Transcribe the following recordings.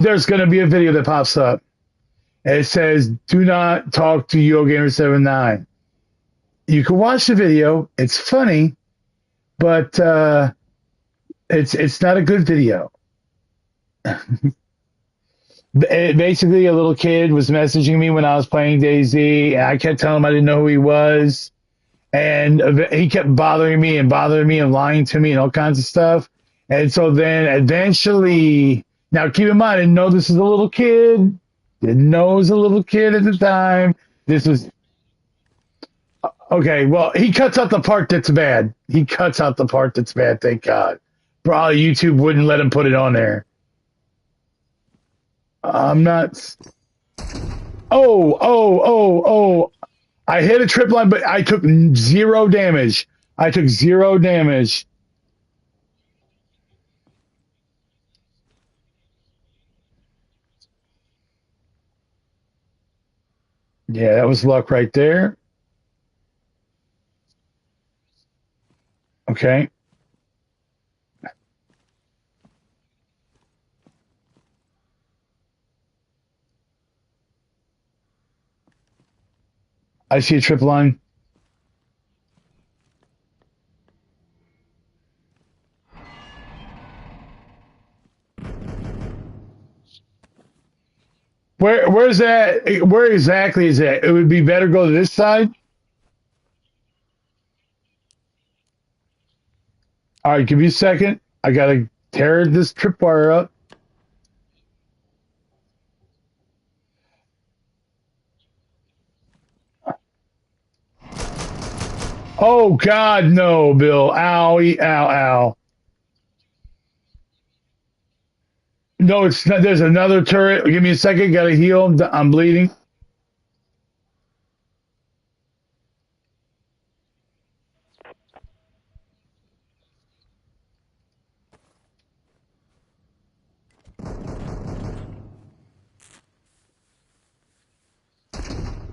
there's going to be a video that pops up. And it says, "Do not talk to YoGamer79." You can watch the video. It's funny, but it's not a good video. Basically, a little kid was messaging me when I was playing DayZ, and I kept telling him I didn't know who he was, and he kept bothering me and lying to me and all kinds of stuff. And so then eventually, now keep in mind, I didn't know this was a little kid. Didn't know it was a little kid at the time. This was okay. Well, he cuts out the part that's bad. He cuts out the part that's bad. Thank God. Probably YouTube wouldn't let him put it on there. I'm not. Oh! I hit a trip line, but I took zero damage. I took zero damage. Yeah, that was luck right there. Okay. I see a trip line. Where's that? Where exactly is that? It would be better go to this side. All right, give me a second. I gotta tear this tripwire up. Oh God, no, Bill. Owie, ow, ow. No, it's not. There's another turret. Give me a second. Gotta heal. I'm bleeding.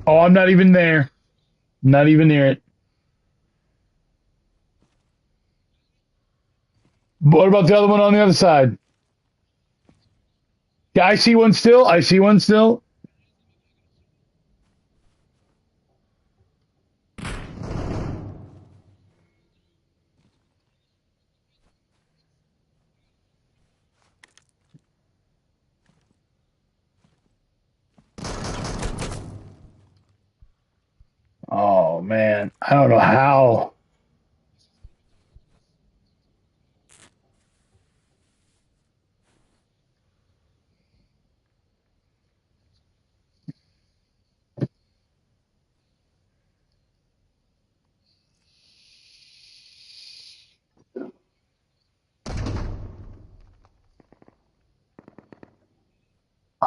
Oh, I'm not even there. Not even near it. What about the other one on the other side? Yeah, I see one still. I see one still. Oh man, I don't know how.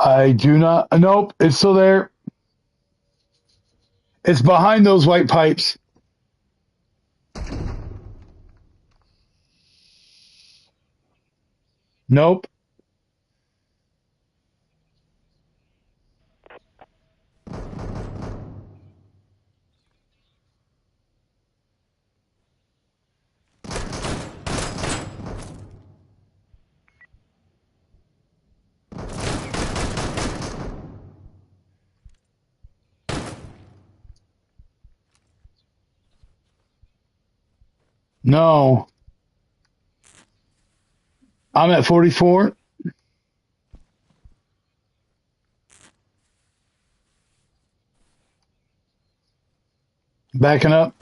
I do not. Nope, it's still there. It's behind those white pipes. Nope. No. I'm at 44. Backing up.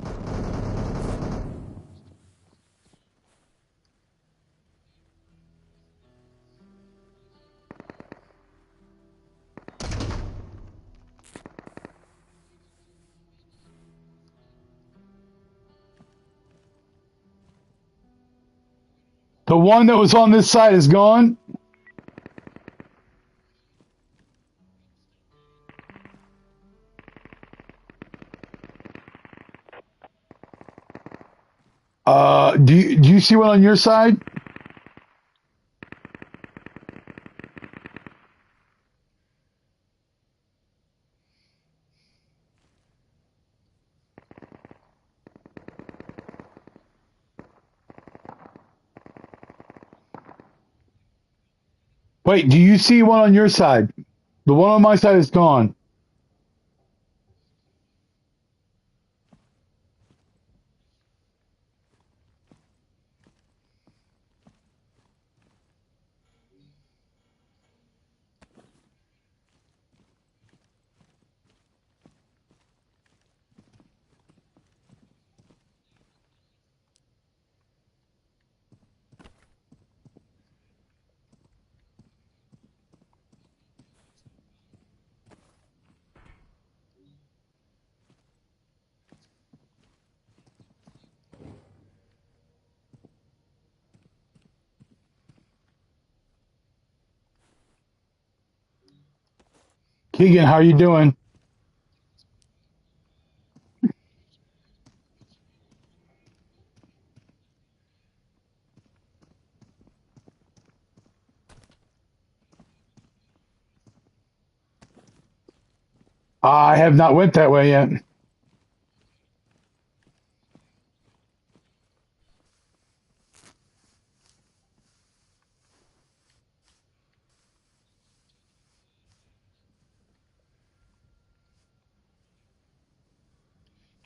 The one that was on this side is gone. Do you see one on your side? Wait, do you see one on your side? The one on my side is gone. Keegan, how are you doing? I have not went that way yet.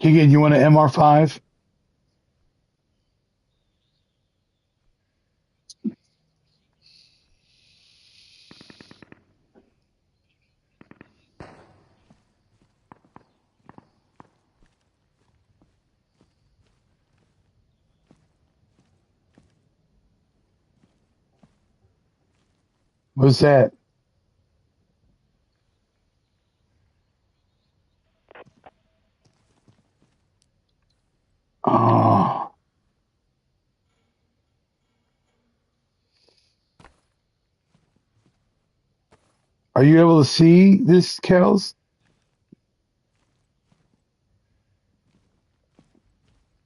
Keegan, you want an MR5? What's that? Oh, are you able to see this, Kels?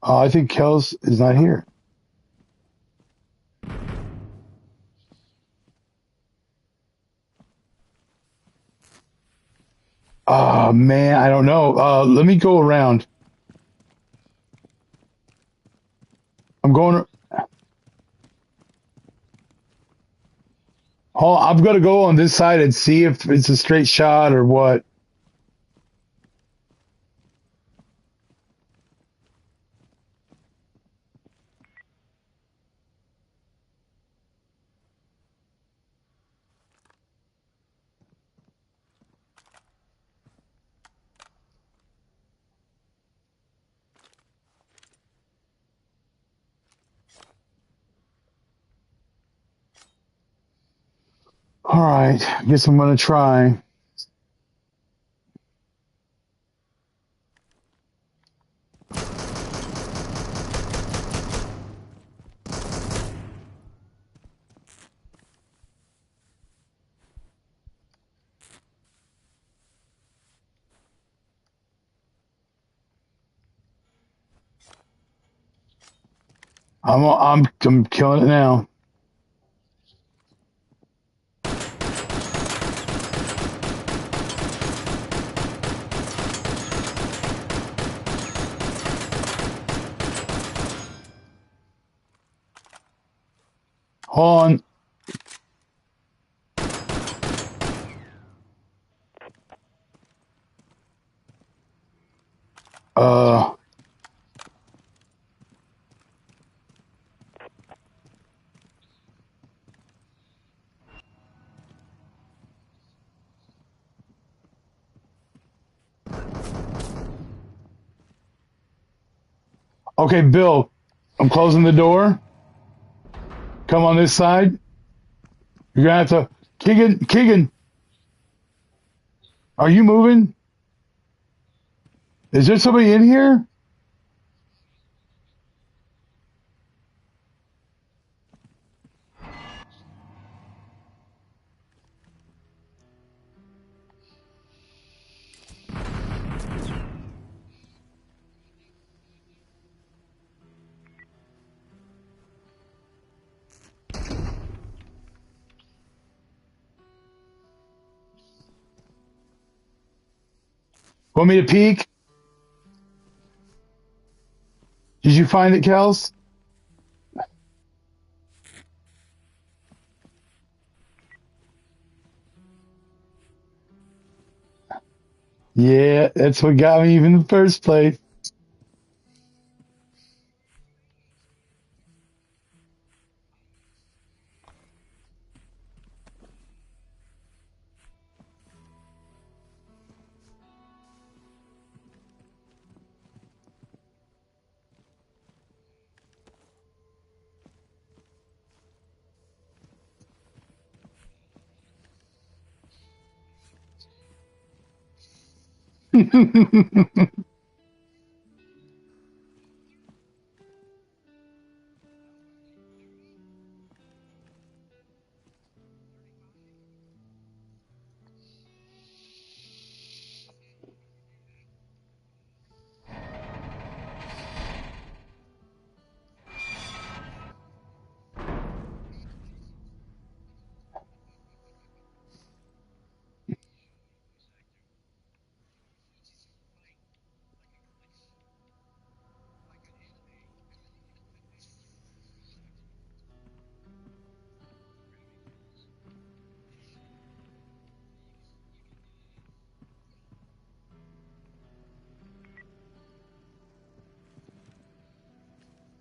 Oh, I think Kels is not here. Oh man, I don't know. Let me go around. I'm going. Oh, I've got to go on this side and see if it's a straight shot or what. All right, I guess I'm gonna try. I'm killing it now. Hold on. Uh, okay, Bill, I'm closing the door. Come on this side. You're gonna have to. Keegan, are you moving? Is there somebody in here? Want me to peek? Did you find it, Kels? Yeah, that's what got me even in the first place.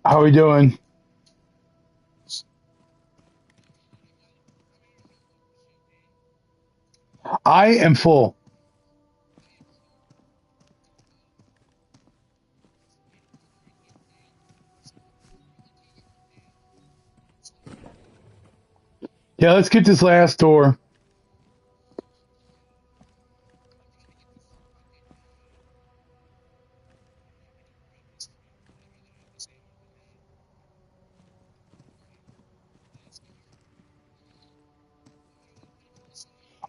How are we doing? I am full. Yeah, let's get this last door.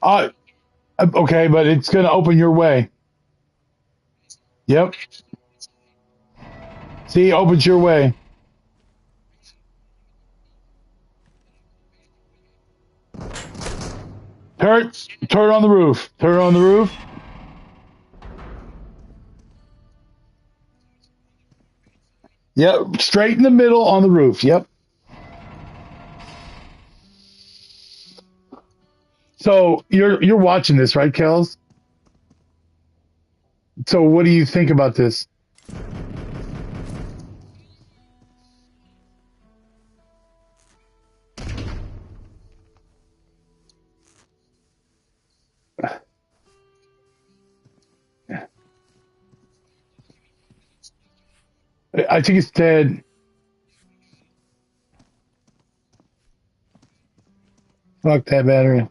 Uh, okay, but it's going to open your way. Yep. See, opens your way. Turn on the roof. Turn on the roof. Yep, straight in the middle on the roof. Yep. So you're watching this, right, Kels? So what do you think about this? I think it's dead. Fuck that battery.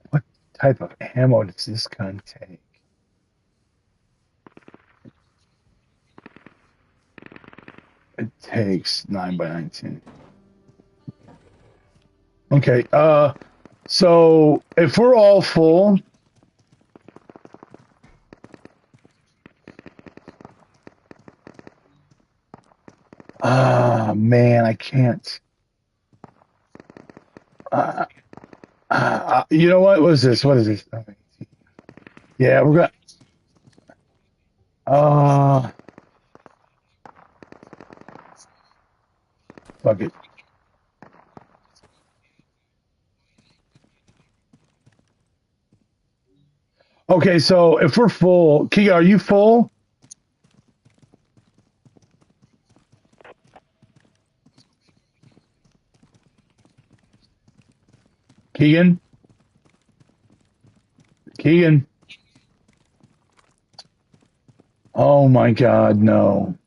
What type of ammo does this gun take? It takes 9 by 19. Okay. So if we're all full, man, I can't. Uh, you know what? What is this? What is this? Yeah, we're gonna. Uh, Fuck it. Okay, so if we're full, Keegan, are you full? Keegan, Keegan. Oh my God, no.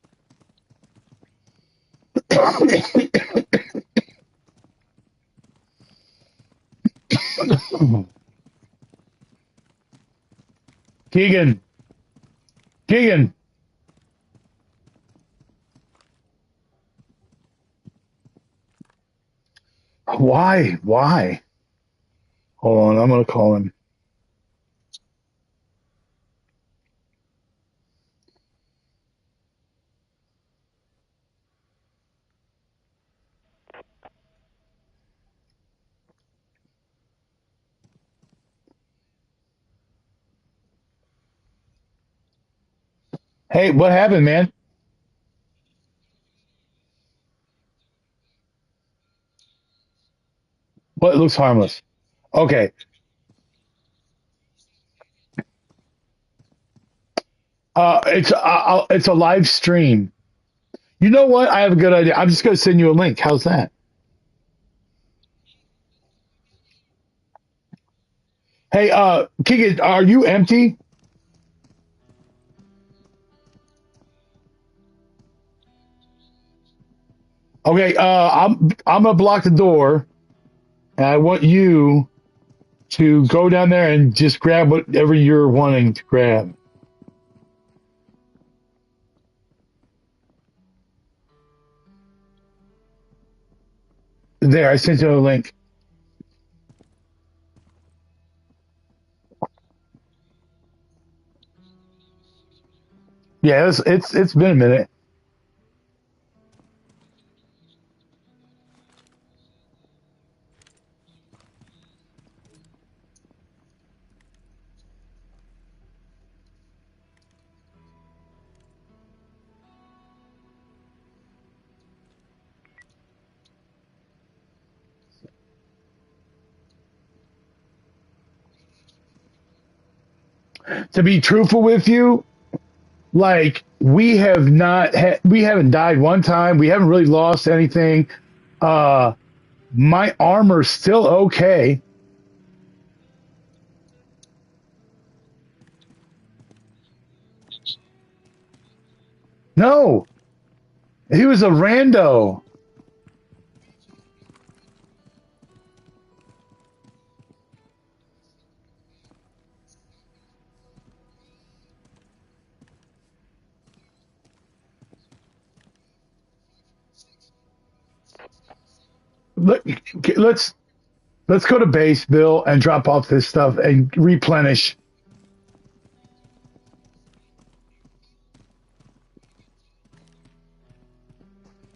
Keegan, Keegan. Why? Why? Hold on, I'm gonna call him. Hey, what happened, man? What looks harmless? Okay. It's a live stream. You know what? I have a good idea. I'm just gonna send you a link. How's that? Hey, Keegan, are you empty? Okay, I'm gonna block the door, and I want you to go down there and just grab whatever you're wanting to grab. There, I sent you a link. Yeah, it's been a minute. To be truthful with you, like we haven't died one time. We haven't really lost anything. Uh, my armor's still okay. No, he was a rando. Let, let's let's go to base, Bill, and drop off this stuff and replenish.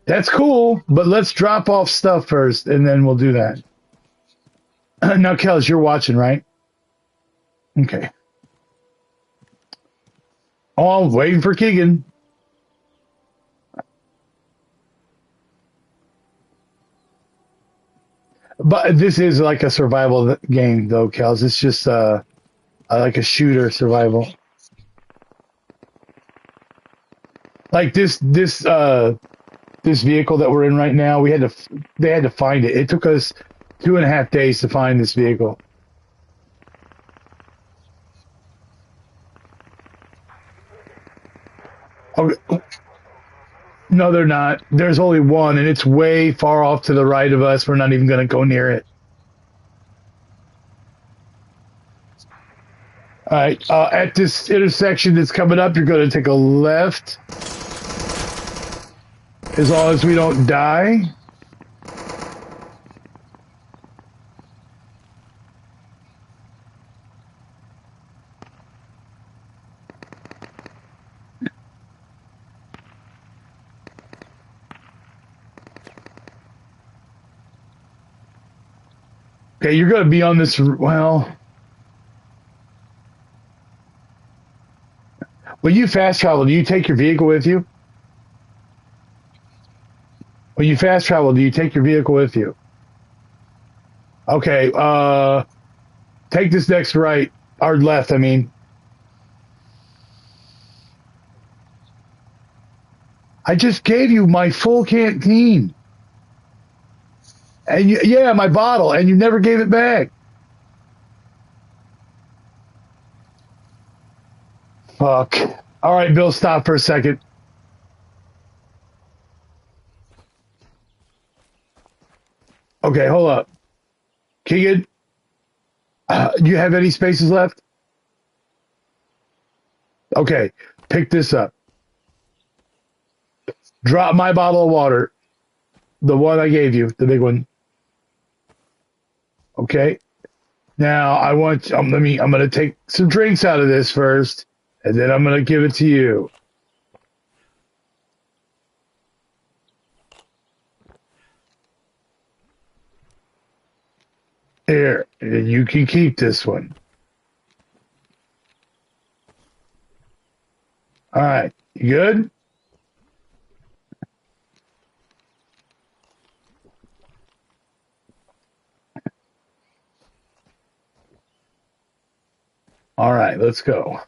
That's cool, but let's drop off stuff first, and then we'll do that. Now, Kels, you're watching, right? Okay. Oh, I'm waiting for Keegan. But this is like a survival game, though, Kels. It's just like a shooter survival. Like this vehicle that we're in right now, they had to find it. It took us 2.5 days to find this vehicle. Oh, no, they're not. There's only one, and it's way far off to the right of us. We're not even going to go near it. All right. At this intersection that's coming up, you're going to take a left as long as we don't die. Okay, you're going to be on this. Well, when you fast travel, do you take your vehicle with you? When you fast travel, do you take your vehicle with you? Okay. Take this next right or left. I mean, I just gave you my full canteen, and yeah, my bottle, and you never gave it back. Fuck. All right, Bill, stop for a second. Okay, hold up. Keegan, do you have any spaces left? Okay, pick this up. Drop my bottle of water, the one I gave you, the big one. Okay. Now I'm going to take some drinks out of this first, and then I'm going to give it to you. Here, and you can keep this one. All right. You good? All right, let's go.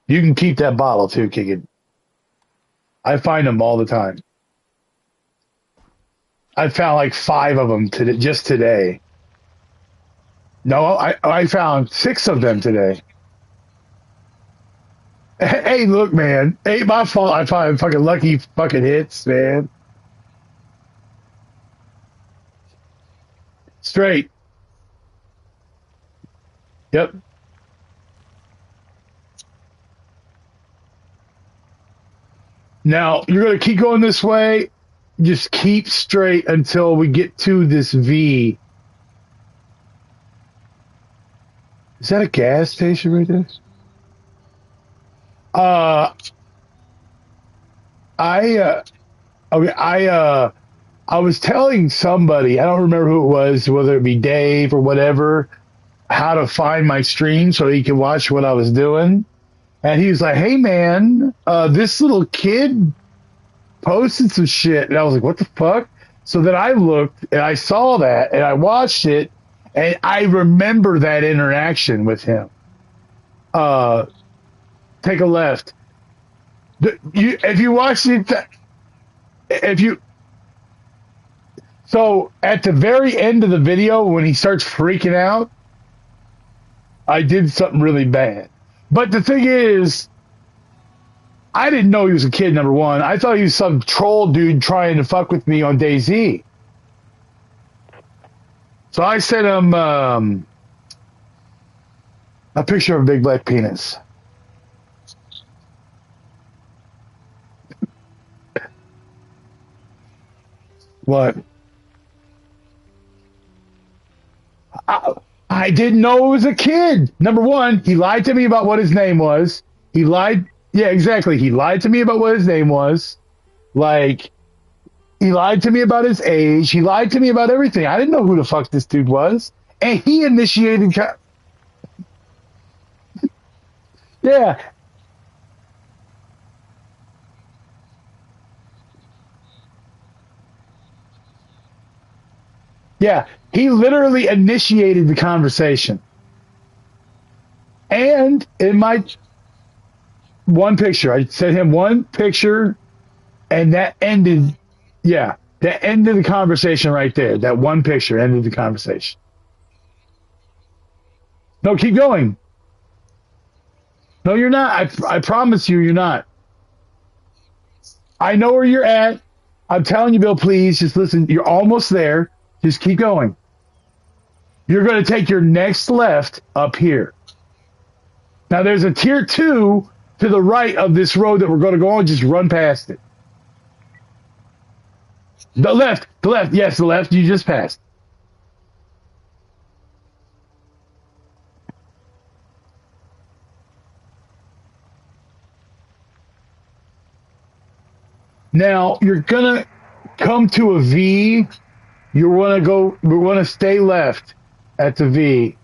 You can keep that bottle too, Keegan. I find them all the time. I found like 5 of them today, just today. No, I found 6 of them today. Hey, look, man. Ain't my fault. I find fucking lucky fucking hits, man. Straight. Yep. Now you're gonna keep going this way. Just keep straight until we get to this V. Is that a gas station right there? Uh, I okay, I was telling somebody, I don't remember who it was, whether it be Dave or whatever, how to find my stream so he could watch what I was doing. And he was like, "Hey man, this little kid posted some shit," and I was like, "What the fuck?" So then I looked and I saw that and I watched it and I remember that interaction with him. Uh, take a left. If you watch it, if you so at the very end of the video when he starts freaking out, I did something really bad. But the thing is, I didn't know he was a kid. Number one, I thought he was some troll dude trying to fuck with me on DayZ. So I sent him a picture of a big black penis. What? I, I didn't know it was a kid. Number one, he lied to me about what his name was. He lied. Yeah, exactly. He lied to me about what his name was. Like, he lied to me about his age. He lied to me about everything. I didn't know who the fuck this dude was. And he initiated. Yeah, yeah. He literally initiated the conversation. And in my one picture, I sent him one picture, and that ended. Yeah, that ended the conversation right there. That one picture ended the conversation. No, keep going. No, you're not. I promise you, you're not. I know where you're at. I'm telling you, Bill, please just listen. You're almost there. Just keep going. You're going to take your next left up here. Now, there's a tier 2 to the right of this road that we're going to go on. Just run past it. The left, the left. Yes, the left. You just passed. Now, you're going to come to a V. You want to go, we want to stay left at the V.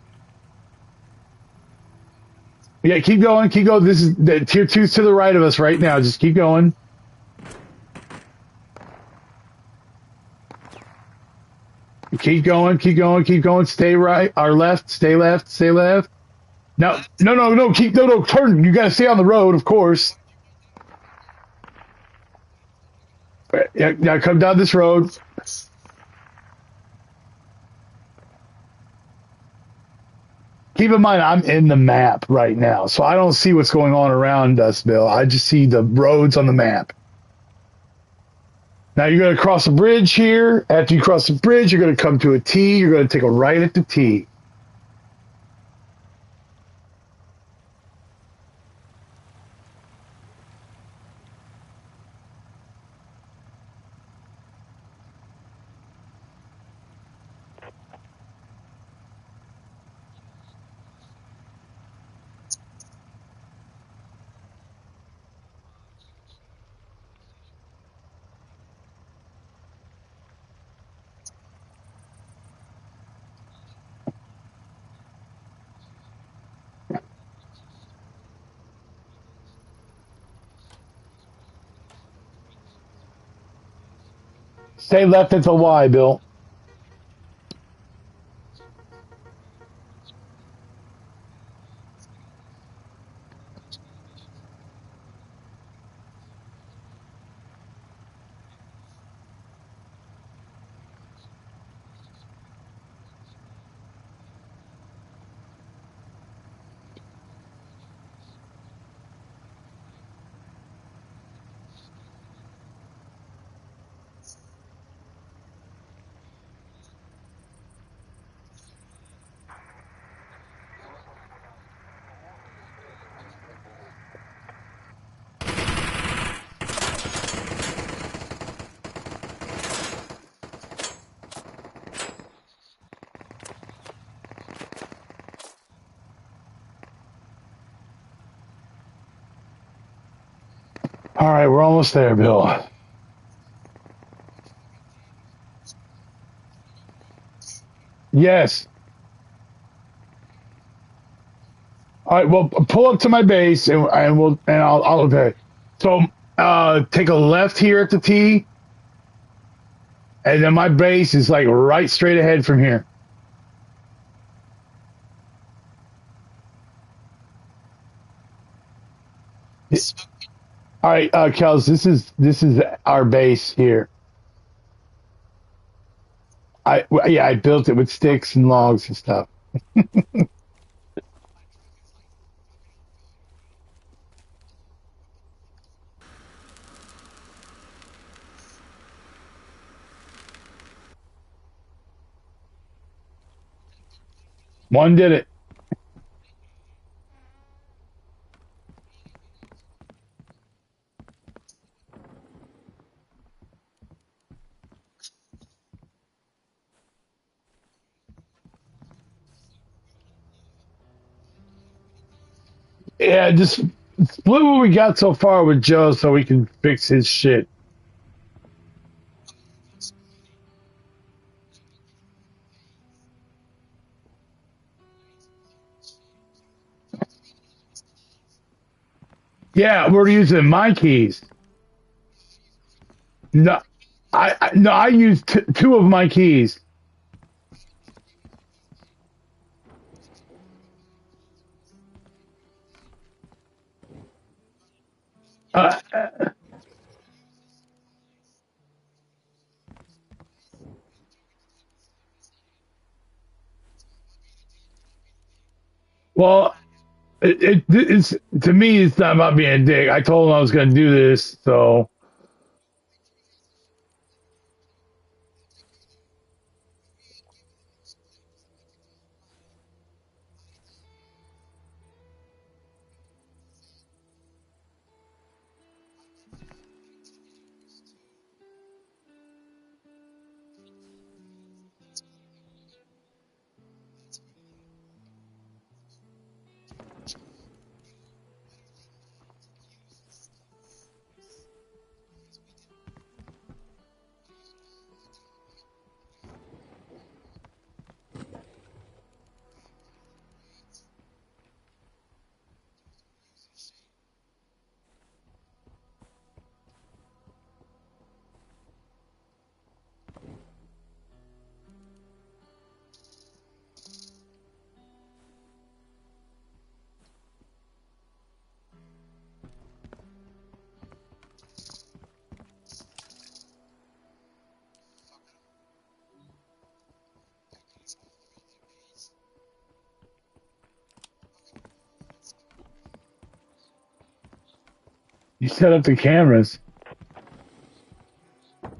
Yeah, keep going, keep going. This is the tier 2's to the right of us right now. Just keep going. Keep going, keep going, keep going. Stay right, or left, stay left, stay left. No, no, no, no, keep, no, no, turn. You got to stay on the road, of course. Yeah, now come down this road. Keep in mind, I'm in the map right now, so I don't see what's going on around us, Bill. I just see the roads on the map. Now you're going to cross a bridge here. After you cross the bridge, you're going to come to a T. You're going to take a right at the T. Stay left at the Y, Bill. All right, we're almost there, Bill. Yes. All right. Well, pull up to my base, and I'll okay. So, take a left here at the T, and then my base is like right straight ahead from here. All right, Kels, this is our base here. I built it with sticks and logs and stuff. One did it. Yeah, just split what we got so far with Joe so we can fix his shit. Yeah, we're using my keys. No, no, I used two of my keys. Uh, well, it's to me, it's not about being a dick. I told him I was going to do this, so you set up the cameras.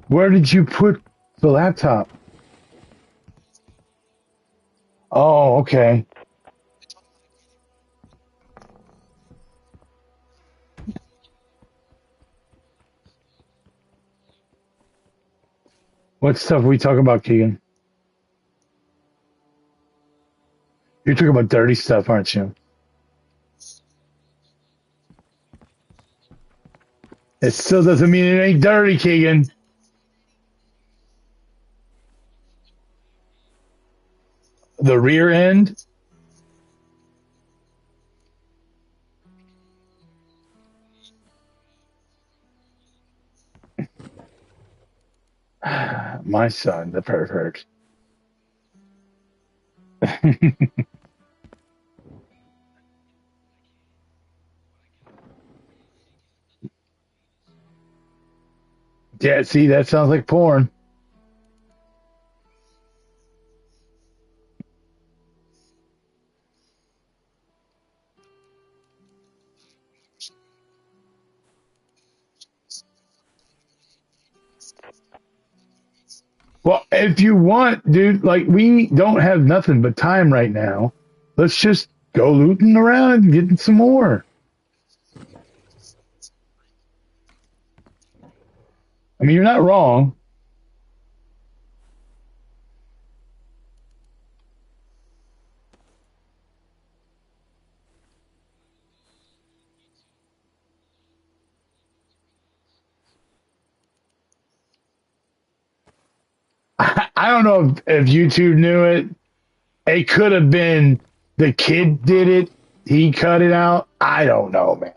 Where did you put the laptop? Oh, okay. What stuff are we talking about, Keegan? You're talking about dirty stuff, aren't you? It still doesn't mean it ain't dirty, Keegan. The rear end? My son, the pervert. Yeah, see, that sounds like porn. Well, if you want, dude, like we don't have nothing but time right now. Let's just go looting around and getting some more. I mean, you're not wrong. I don't know if YouTube knew it. It could have been the kid did it. He cut it out. I don't know, man.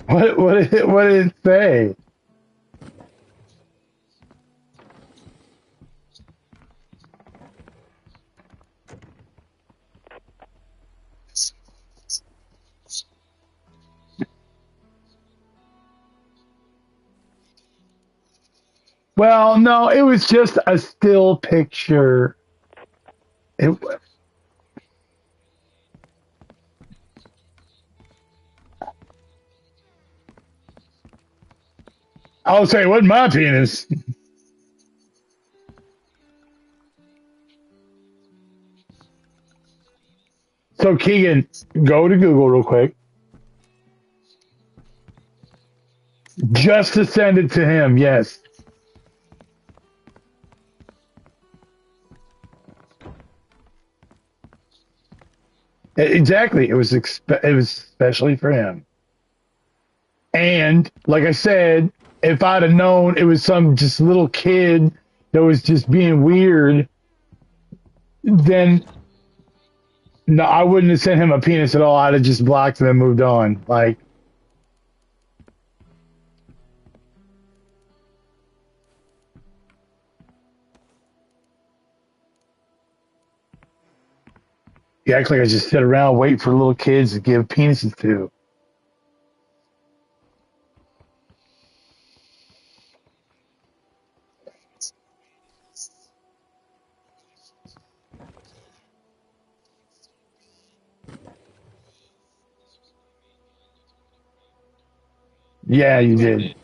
What did it say? Well, no, it was just a still picture. It, I'll say, it wasn't my penis. So Keegan, go to Google real quick, just to send it to him. Yes, exactly. It was especially for him. And like I said, if I'd have known it was some just little kid that was just being weird, then no, I wouldn't have sent him a penis at all. I'd have just blocked him and moved on. Like, you act like I just sit around waiting for little kids to give penises to. Yeah, you did.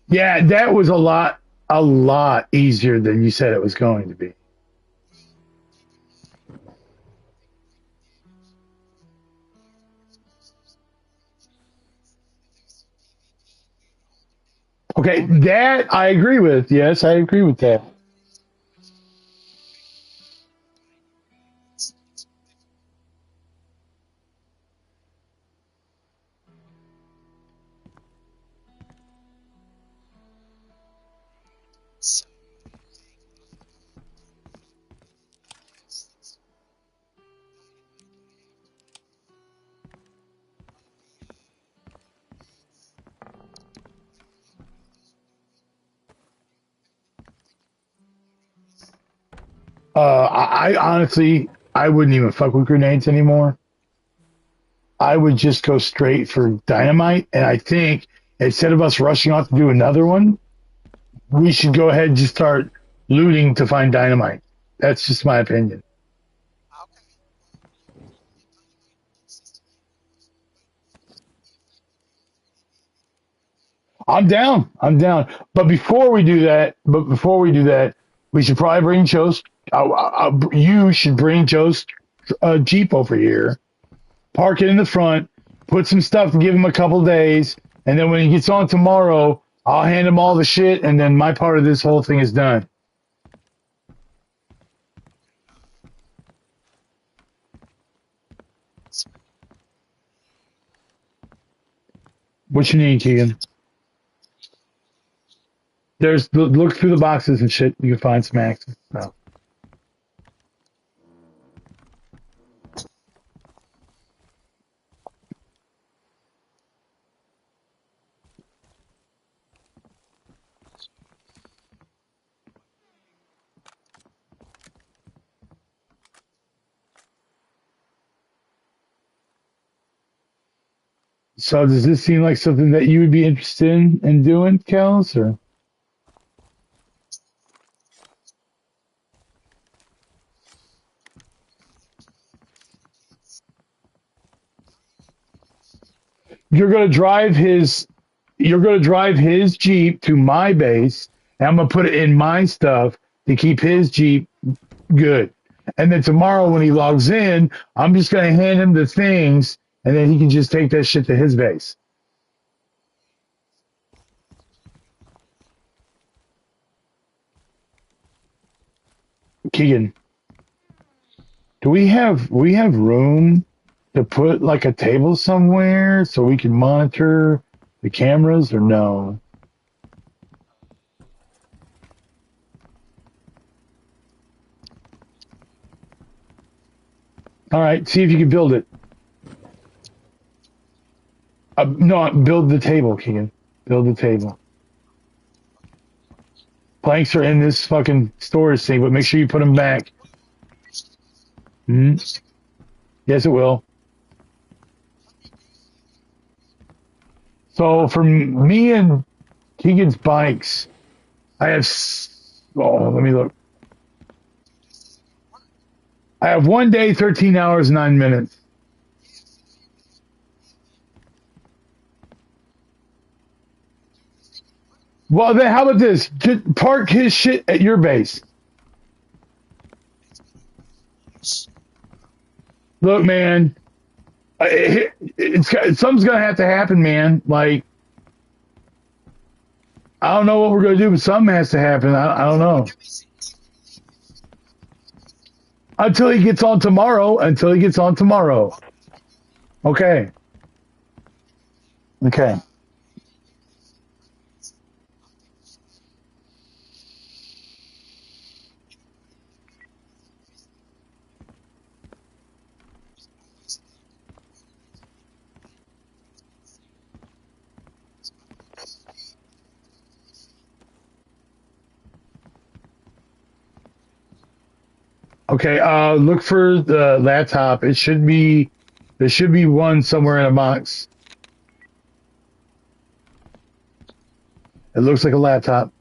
Yeah, that was a lot easier than you said it was going to be. Okay, that I agree with. Yes, I agree with that. I honestly, I wouldn't even fuck with grenades anymore. I would just go straight for dynamite. And I think instead of us rushing off to do another one, we should go ahead and just start looting to find dynamite. That's just my opinion. I'm down. I'm down. But before we do that, we should probably bring Joe's. You should bring Joe's Jeep over here, park it in the front, put some stuff, and give him a couple days, and then when he gets on tomorrow, I'll hand him all the shit, and then my part of this whole thing is done. What you need, Keegan? Look through the boxes and shit. You can find some access. No. So does this seem like something that you would be interested in doing, Kels? Or you're gonna drive his you're gonna drive his Jeep to my base, and I'm gonna put it in my stuff to keep his Jeep good. And then tomorrow when he logs in, I'm just gonna hand him the things, and then he can just take that shit to his base. Keegan, do we have room to put like a table somewhere so we can monitor the cameras or no? All right, see if you can build it. No, build the table, Keegan. Build the table. Planks are in this fucking storage thing, but make sure you put them back. Hmm. Yes, it will. So for me and Keegan's bikes, I have. Oh, let me look. I have 1 day, 13 hours, 9 minutes. Well, then how about this? Just park his shit at your base. Look, man, something's gonna have to happen, man. Like I don't know what we're gonna do, but something has to happen. I don't know until he gets on tomorrow. Until he gets on tomorrow. Okay. Okay. Okay. Look for the laptop. It should be. There should be one somewhere in a box. It looks like a laptop.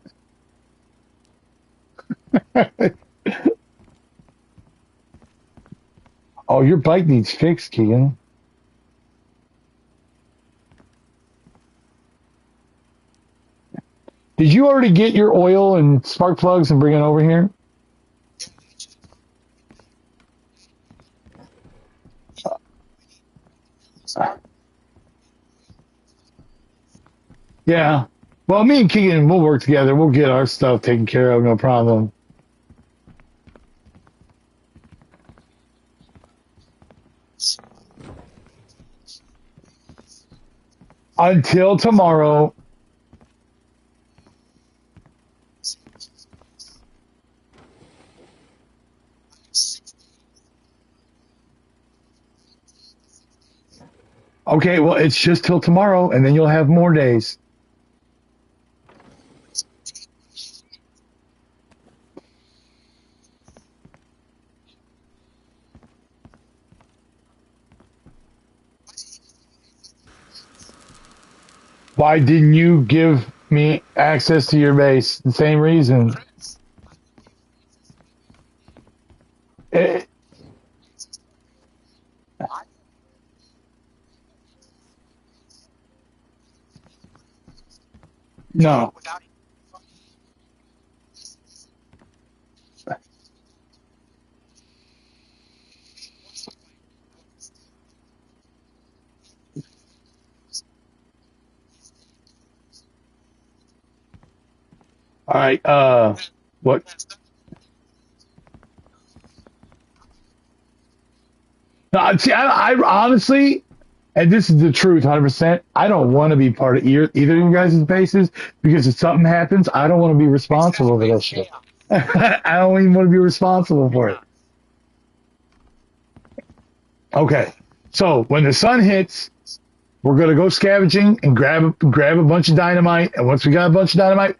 Oh, your bike needs fixed, Keegan. Did you already get your oil and spark plugs and bring it over here? Yeah. Well, me and Keegan, we'll work together. We'll get our stuff taken care of, no problem. Until tomorrow. Okay, well, it's just till tomorrow, and then you'll have more days. Why didn't you give me access to your base? The same reason. Eh, No. All right. What? No, see, I honestly, and this is the truth, 100%. I don't want to be part of either of you guys' bases because if something happens, I don't want to be responsible for that shit. I don't even want to be responsible for it. Okay. So when the sun hits, we're gonna go scavenging and grab a bunch of dynamite. And once we got a bunch of dynamite,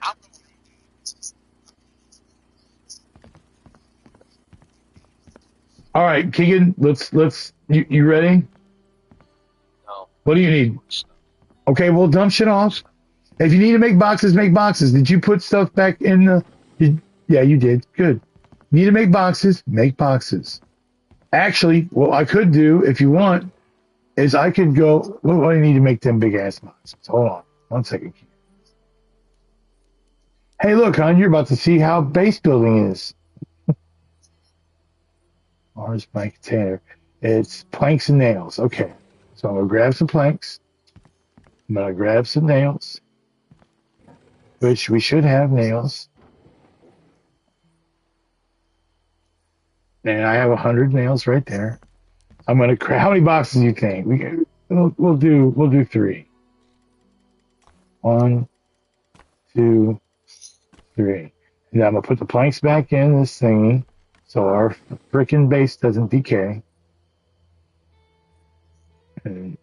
all right, Keegan, let's you ready? No. What do you need? Okay, well dump shit off. If you need to make boxes, make boxes. Did you put stuff back in the? Yeah, you did. Good. Need to make boxes, make boxes. Actually, what I could do, if you want, is I could go. What do I need to make them big ass boxes? Hold on, 1 second. Hey, look, hon, you're about to see how base building is. Ours blank container. It's planks and nails. Okay, so I'm gonna grab some planks. I'm gonna grab some nails, which we should have nails. And I have 100 nails right there. I'm gonna. How many boxes do you think? We'll do 3. 1, 2, 3. And then I'm gonna put the planks back in this thingy, so our freaking base doesn't decay. And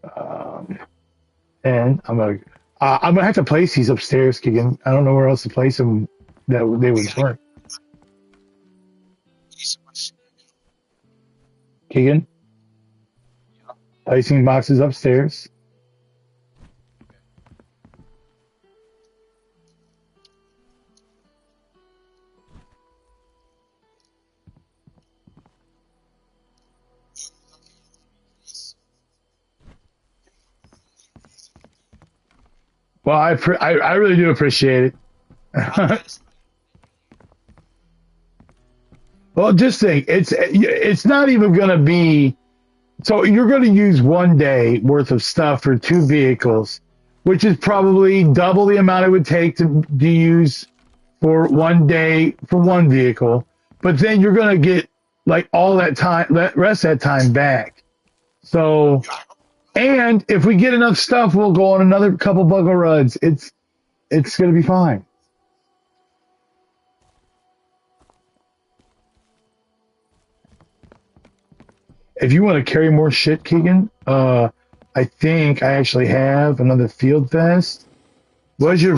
I'm gonna have to place these upstairs again. I don't know where else to place them that they would work. Keegan, placing boxes upstairs. Well, I really do appreciate it. Well, just think, it's not even going to be. So you're going to use 1 day worth of stuff for 2 vehicles, which is probably double the amount it would take to use for 1 day for 1 vehicle. But then you're going to get like all that time, rest of that time back. So, and if we get enough stuff, we'll go on another couple buggle runs. It's going to be fine. If you want to carry more shit, Keegan, I think I actually have another field vest. What's your?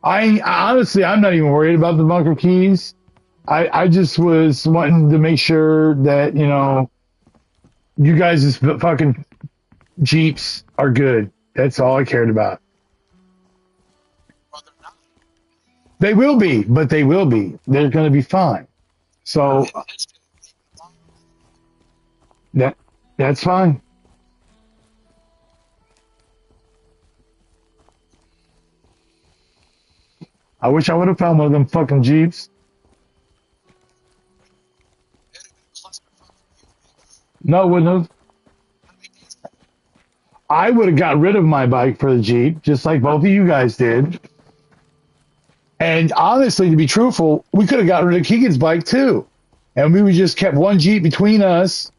I honestly, I'm not even worried about the bunker keys. I just was wanting to make sure that you guys' fucking Jeeps are good. That's all I cared about. They will be, but they will be. They're going to be fine. So that that's fine. I wish I would have found one of them fucking Jeeps. No, it wouldn't have. I would have got rid of my bike for the Jeep, just like both of you guys did. And honestly, to be truthful, we could have got rid of Keegan's bike too. And we would just kept one Jeep between us.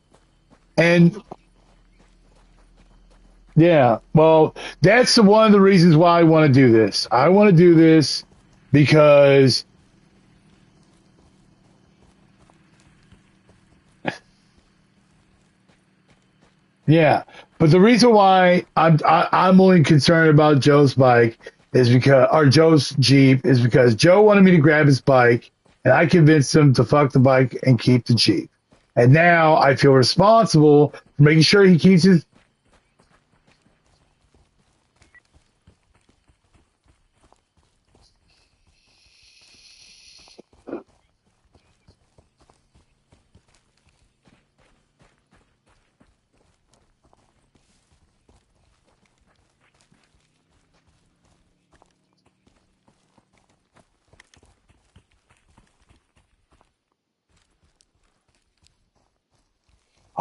And yeah, well, that's one of the reasons why I want to do this. I want to do this because yeah, but the reason why I'm only concerned about Joe's bike is because, or Joe's Jeep, is because Joe wanted me to grab his bike, and I convinced him to fuck the bike and keep the Jeep. And now I feel responsible for making sure he keeps his.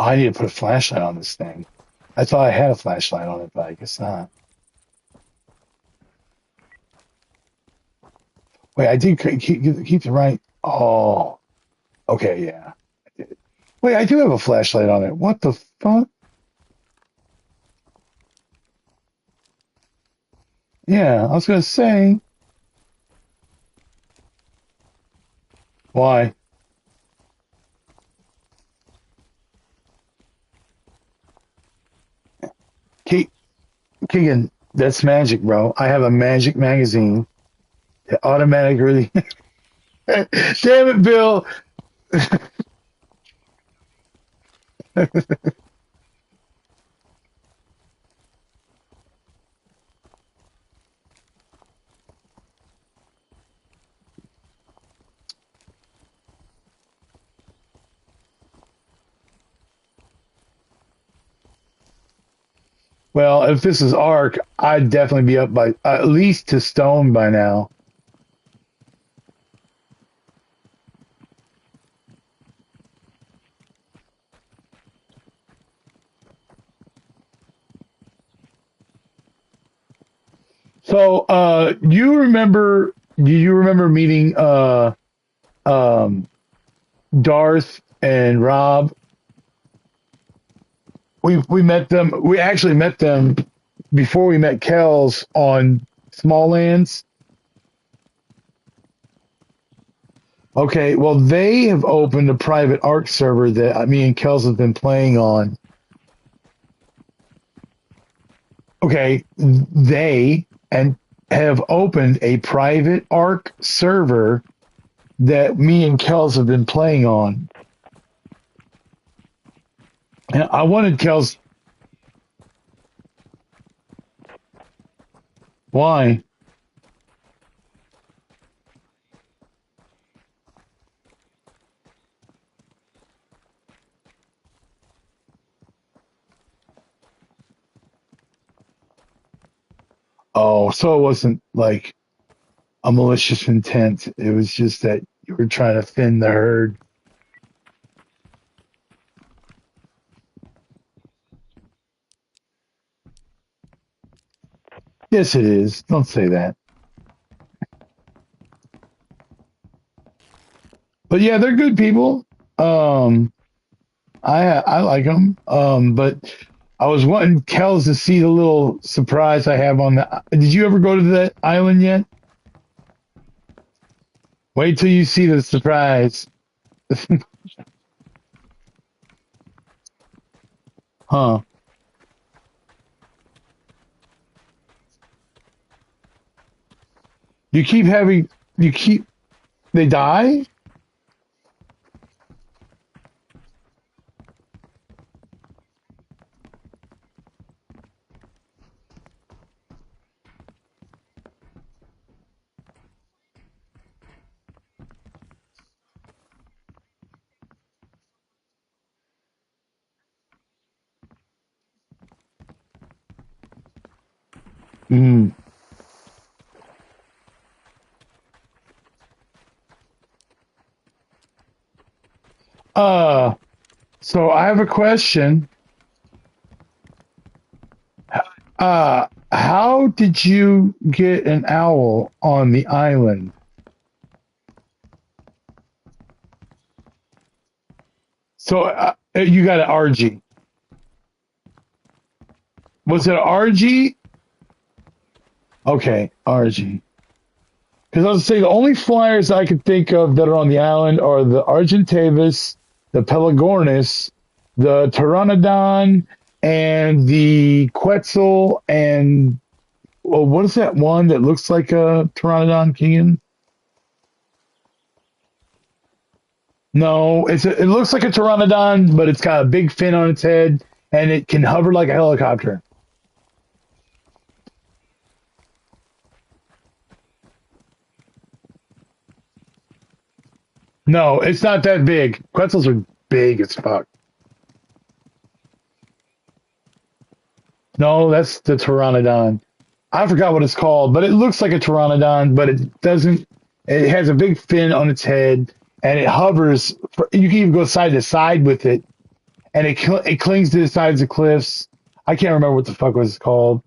Oh, I need to put a flashlight on this thing. I thought I had a flashlight on it, but I guess not. Wait, I did keep the right. Oh, okay, yeah. I did. Wait, I do have a flashlight on it. What the fuck? Yeah, I was gonna say. Why? Ke- Keegan, that's magic, bro. I have a magic magazine that automatically. Damn it, Bill. Well, if this is Ark, I'd definitely be up by at least to stone by now. So, do you remember meeting um, Darth and Rob? We met them. We actually met them before we met Kells on Small Lands. Okay, well, they have opened a private Ark server that me and Kells have been playing on. Okay, they and have opened a private Ark server that me and Kells have been playing on. And I wanted Kells. Why? Oh, so it wasn't like a malicious intent. It was just that you were trying to thin the herd. Yes, it is. Don't say that. But yeah, they're good people. Um, I like them. But I was wanting Kells to see the little surprise I have on the. Did you ever go to that island yet? Wait till you see the surprise. Huh? You keep having. You keep. They die. Mm. Uh. So I have a question. How did you get an owl on the island? So you got an RG. Was it an RG? Okay, RG. Because I was saying the only flyers I could think of that are on the island are the Argentavis, the Pelagornis, the Pteranodon, and the Quetzal, and well, what is that one that looks like a Pteranodon, Keegan? No, it looks like a pteranodon, but it's got a big fin on its head, and it can hover like a helicopter. No, it's not that big. Quetzals are big as fuck. No, that's the pteranodon. I forgot what it's called, but it looks like a pteranodon, but it doesn't. It has a big fin on its head, and it hovers. You can even go side to side with it, and it clings to the sides of cliffs. I can't remember what the fuck was called,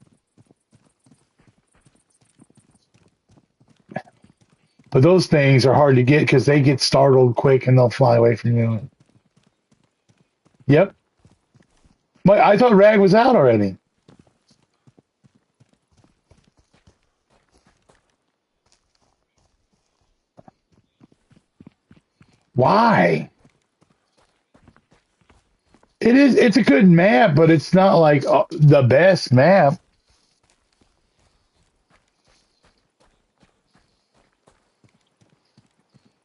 but those things are hard to get because they get startled quick and they'll fly away from you. Yep. But I thought Rag was out already. Why? It is. It's a good map, but it's not like the best map.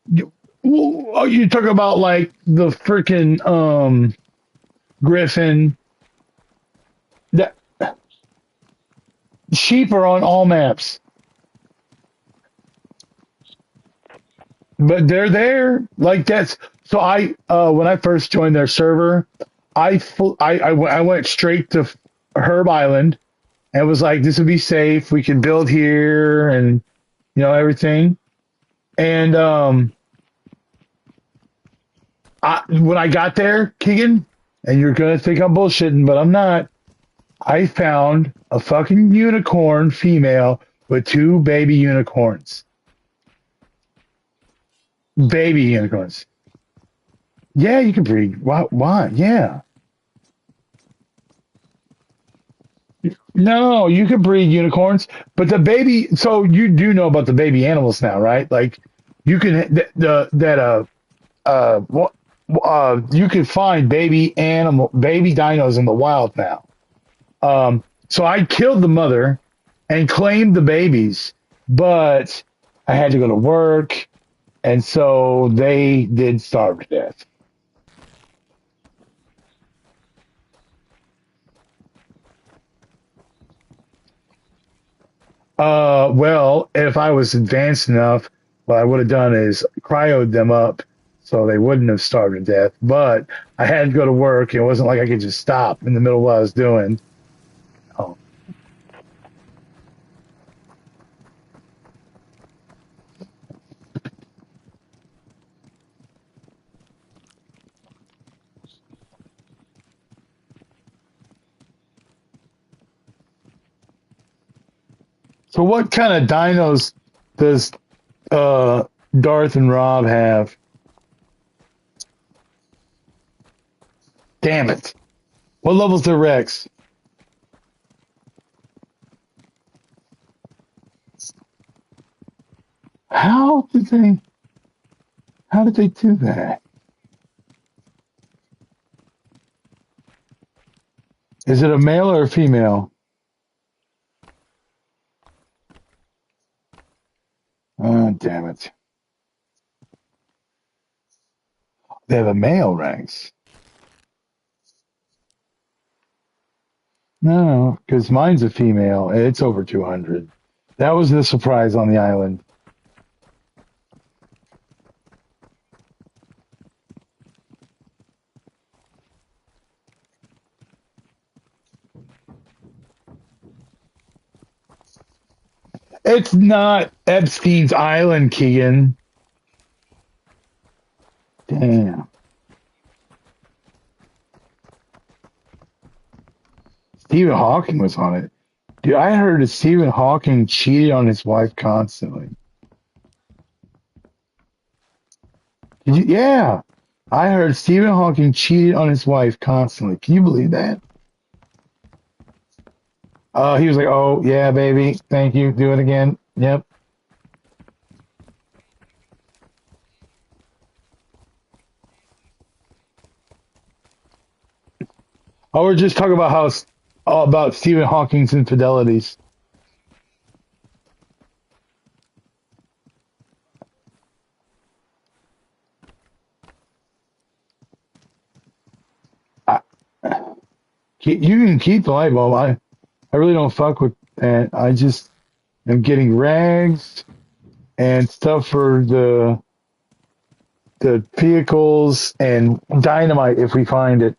You talk about like the freaking Griffin. That sheep are on all maps, but they're there. Like that's so. When I first joined their server, I went straight to Herb Island and was like, this would be safe. We can build here and everything. And when I got there, Keegan, and you're gonna think I'm bullshitting, but I'm not. I found a fucking unicorn female with two baby unicorns. Baby unicorns. Yeah, you can breed. Why? Why? Yeah. No, you can breed unicorns, but the baby. So you do know about the baby animals now, right? Like you can the that what you can find baby dinos in the wild now. So I killed the mother and claimed the babies, but I had to go to work, and so they did starve to death. Well, if I was advanced enough, what I would have done is cryoed them up so they wouldn't have starved to death. But I had to go to work. It wasn't like I could just stop in the middle of what I was doing. Oh. So what kind of dinos does uh, Darth and Rob have? Damn it. What level's their Rex? How did they how did they do that? Is it a male or a female? Oh, damn it. They have a male Rex. No, because mine's a female. And it's over 200. That was the surprise on the island. It's not Epstein's Island, Keegan. Damn. Stephen Hawking was on it. Dude, I heard that Stephen Hawking cheated on his wife constantly. Yeah. I heard Stephen Hawking cheated on his wife constantly. Can you believe that? He was like, "Oh yeah, baby, thank you. Do it again." Yep. Oh, we're just talking about all about Stephen Hawking's infidelities. You can keep the light bulb. I really don't fuck with that. I just am getting rags and stuff for the vehicles and dynamite if we find it.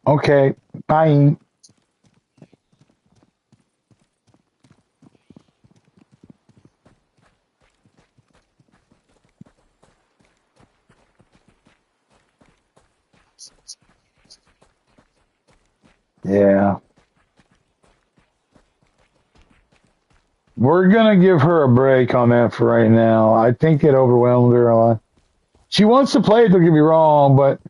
Okay, bye. Yeah. We're gonna give her a break on that for right now. I think it overwhelmed her a lot. She wants to play it, don't get me wrong, but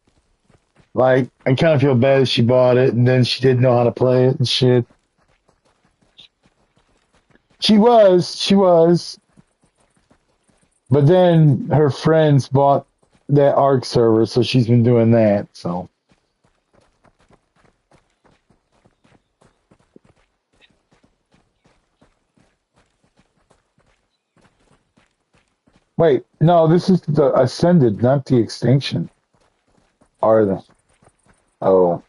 like I kind of feel bad she bought it and then she didn't know how to play it and shit. She was, but then her friends bought that Arc server, so she's been doing that. So wait, no, this is the Ascended, not the Extinction. Are the oh.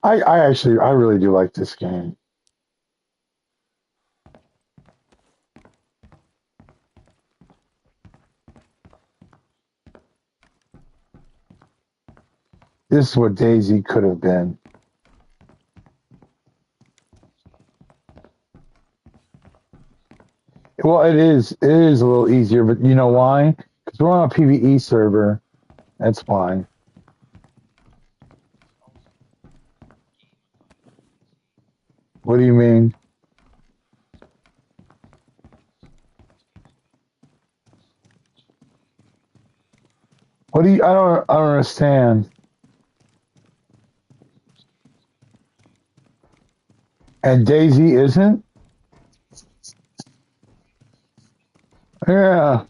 I really do like this game. This is what Daisy could have been. Well, it is. It is a little easier, but you know why? Because we're on a PvE server. That's why. What do you mean? What do you? I don't understand. And Daisy isn't? Yeah.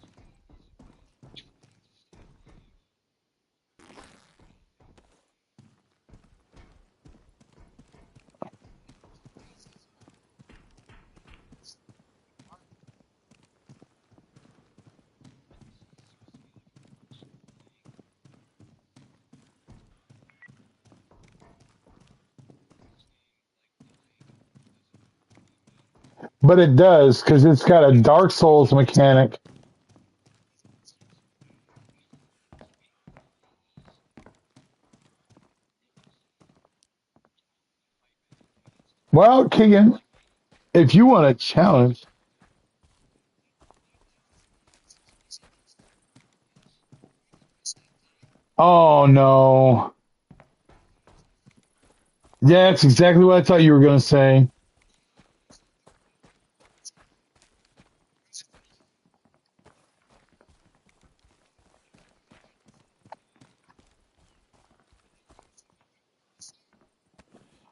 But it does, because it's got a Dark Souls mechanic. Well, Keegan, if you want a challenge, oh no. Yeah, that's exactly what I thought you were going to say.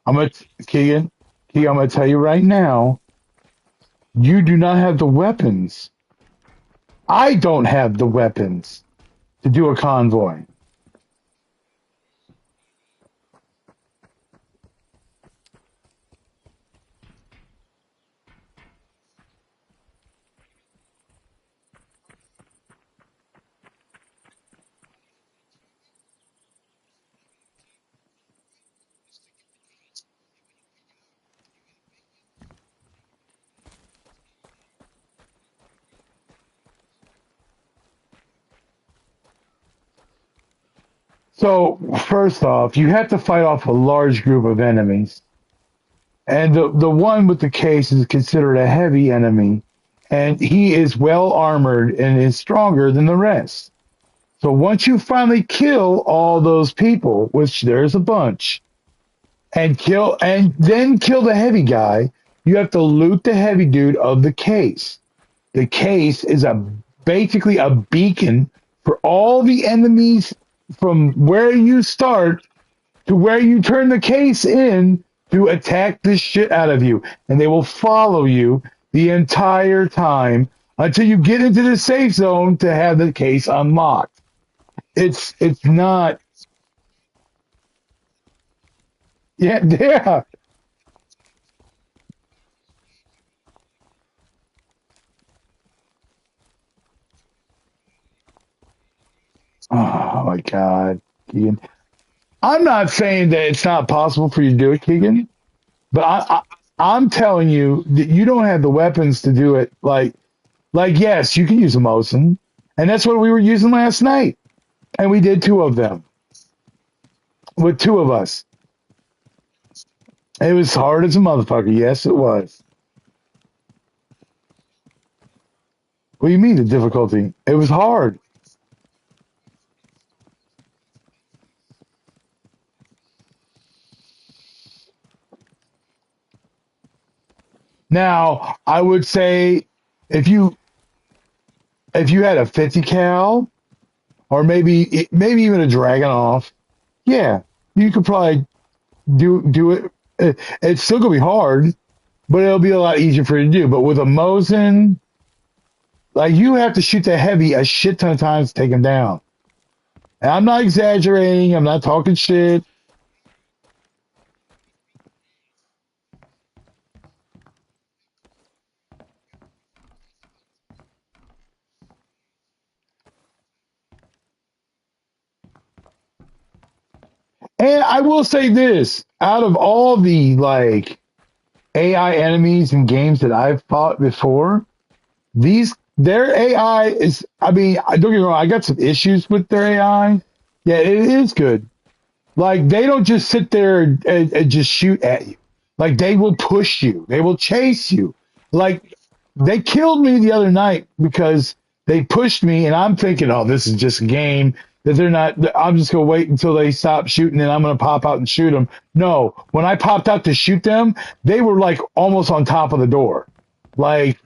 I'm gonna Keegan, I'm gonna tell you right now. You do not have the weapons. I don't have the weapons to do a convoy. So, first off, you have to fight off a large group of enemies. And the one with the case is considered a heavy enemy. And he is well armored and is stronger than the rest. So once you finally kill all those people, which there's a bunch, and then kill the heavy guy, you have to loot the heavy dude of the case. The case is a basically a beacon for all the enemies from where you start to where you turn the case in to attack the shit out of you. And they will follow you the entire time until you get into the safe zone to have the case unlocked. It's not. Yeah, yeah. Oh my God, Keegan. I'm not saying that it's not possible for you to do it, Keegan, but I'm telling you that you don't have the weapons to do it. Like yes, you can use a Mosin, and that's what we were using last night, and we did two of them with two of us. It was hard as a motherfucker. Yes, it was. What do you mean the difficulty? It was hard. Now, I would say if you if you had a 50 cal or maybe even a Dragon off, yeah, you could probably do it. It's still gonna be hard, but it'll be a lot easier for you to do. But with a Mosin, like you have to shoot the heavy a shit ton of times to take him down. And I'm not exaggerating. I'm not talking shit. And I will say this: out of all the like AI enemies and games that I've fought before, these their AI is. I mean, don't get me wrong. I got some issues with their AI. Yeah, it is good. Like they don't just sit there and just shoot at you. Like they will push you. They will chase you. Like they killed me the other night because they pushed me, and I'm thinking, oh, this is just a game. That they're not. I'm just gonna wait until they stop shooting, and I'm gonna pop out and shoot them. No, when I popped out to shoot them, they were like almost on top of the door. Like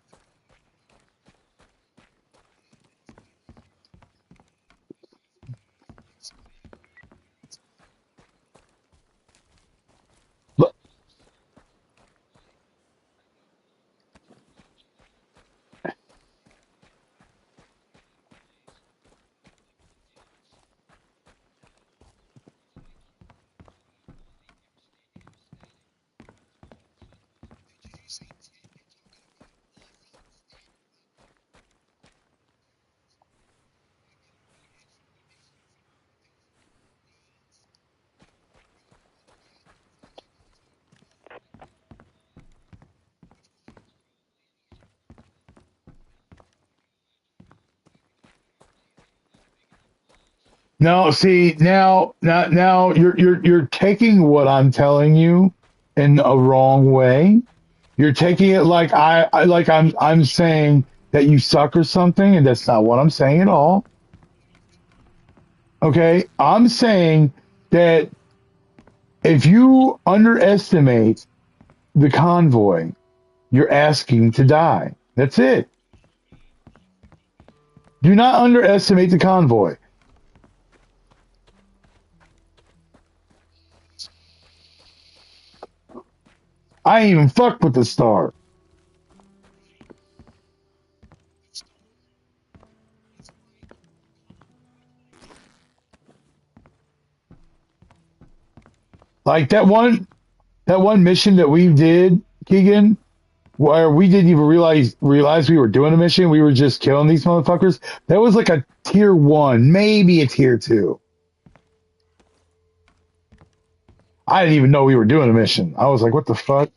no, see now you're taking what I'm telling you in a wrong way. You're taking it like I'm saying that you suck or something, and that's not what I'm saying at all. Okay, I'm saying that if you underestimate the convoy, you're asking to die. That's it. Do not underestimate the convoy. I ain't even fucked with the star. Like that one mission that we did, Keegan, where we didn't even realize we were doing a mission. We were just killing these motherfuckers. That was like a tier one, maybe a tier two. I didn't even know we were doing a mission. I was like, what the fuck?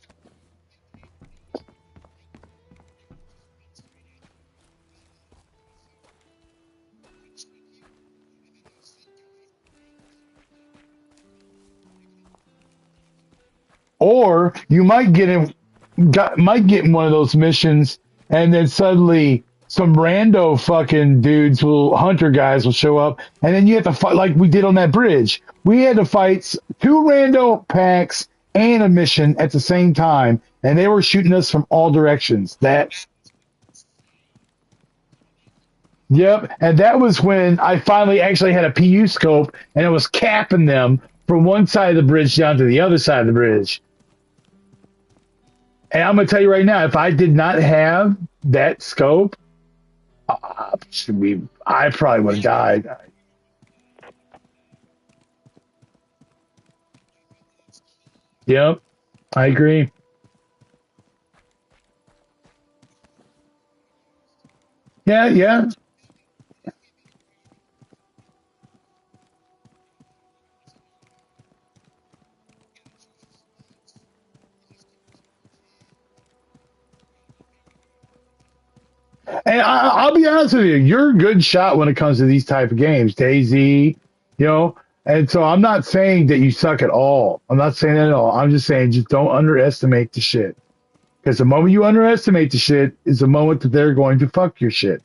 Or you might get in one of those missions, and then suddenly some rando fucking dudes will hunter guys will show up, and then you have to fight like we did on that bridge. We had to fight two rando packs and a mission at the same time, and they were shooting us from all directions. Yep, and that was when I finally actually had a PU scope, and it was capping them from one side of the bridge down to the other side of the bridge. And I'm gonna tell you right now, if I did not have that scope, I probably would have died. Yep, I agree. Yeah, yeah. And I'll be honest with you, you're a good shot when it comes to these type of games, Daisy. You know, and so I'm not saying that you suck at all. I'm not saying that at all. I'm just saying just don't underestimate the shit. Because the moment you underestimate the shit is the moment that they're going to fuck your shit.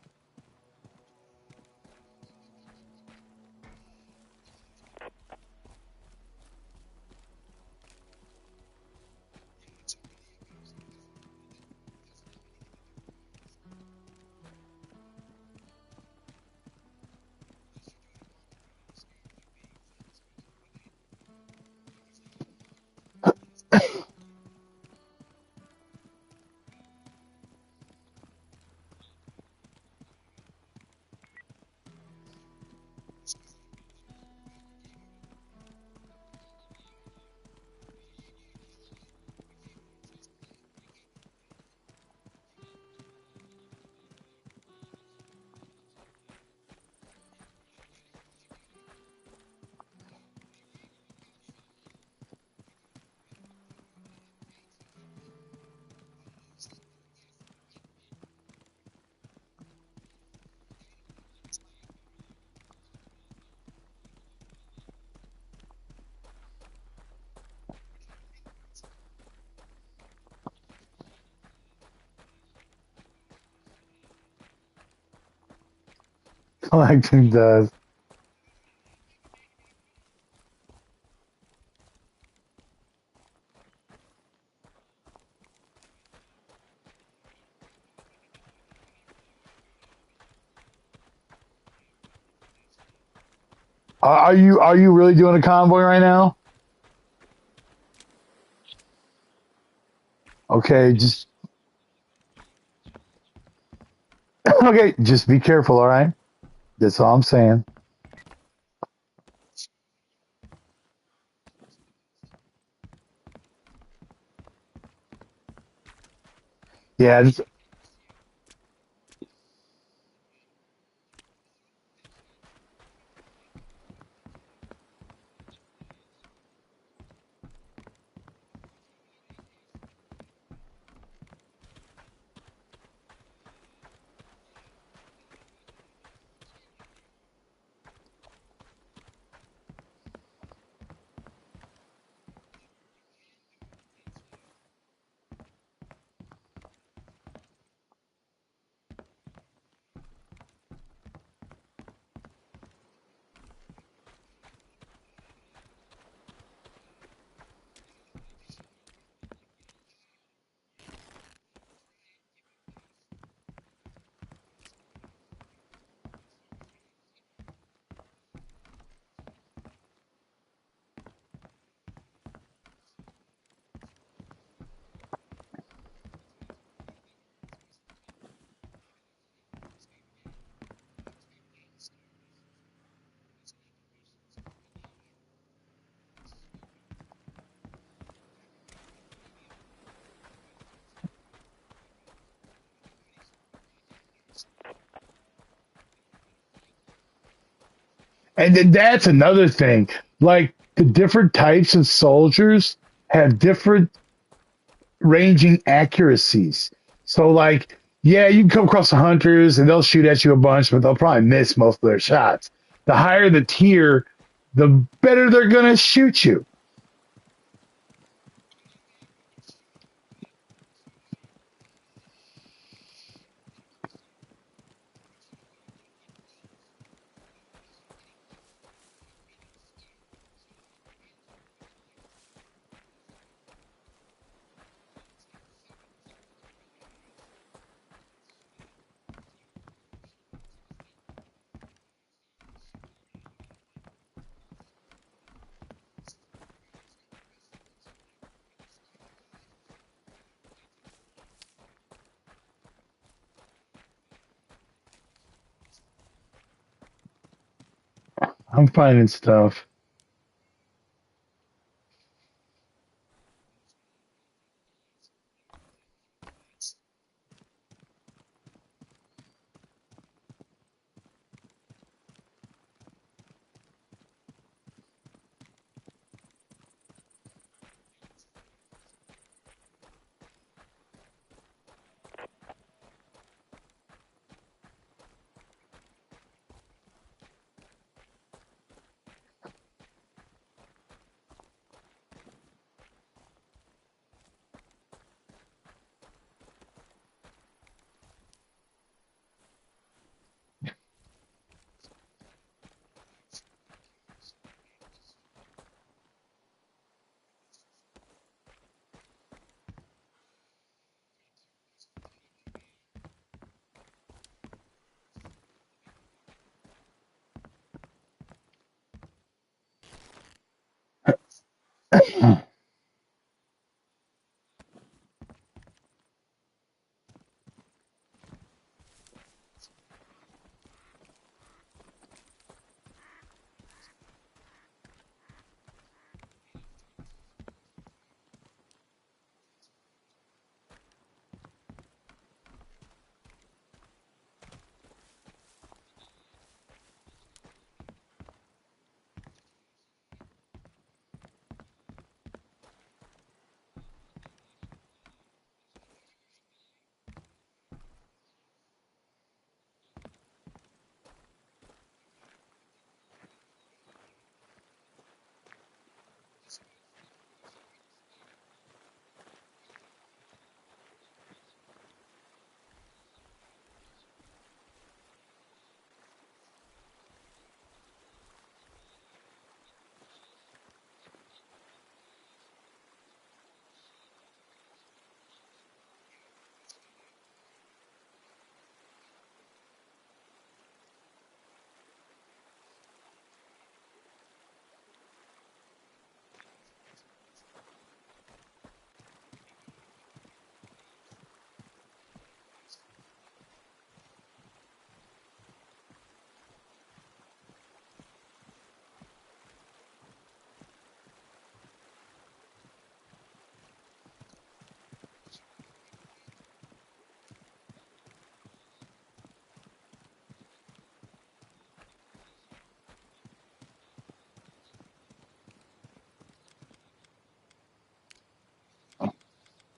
Collecting does. Are you really doing a convoy right now? Okay, just okay, just be careful, all right? That's all I'm saying. Yeah, And then that's another thing. Like the different types of soldiers have different ranging accuracies. So like, yeah, you can come across the hunters and they'll shoot at you a bunch, but they'll probably miss most of their shots. The higher the tier, the better they're gonna shoot you. I'm finding stuff.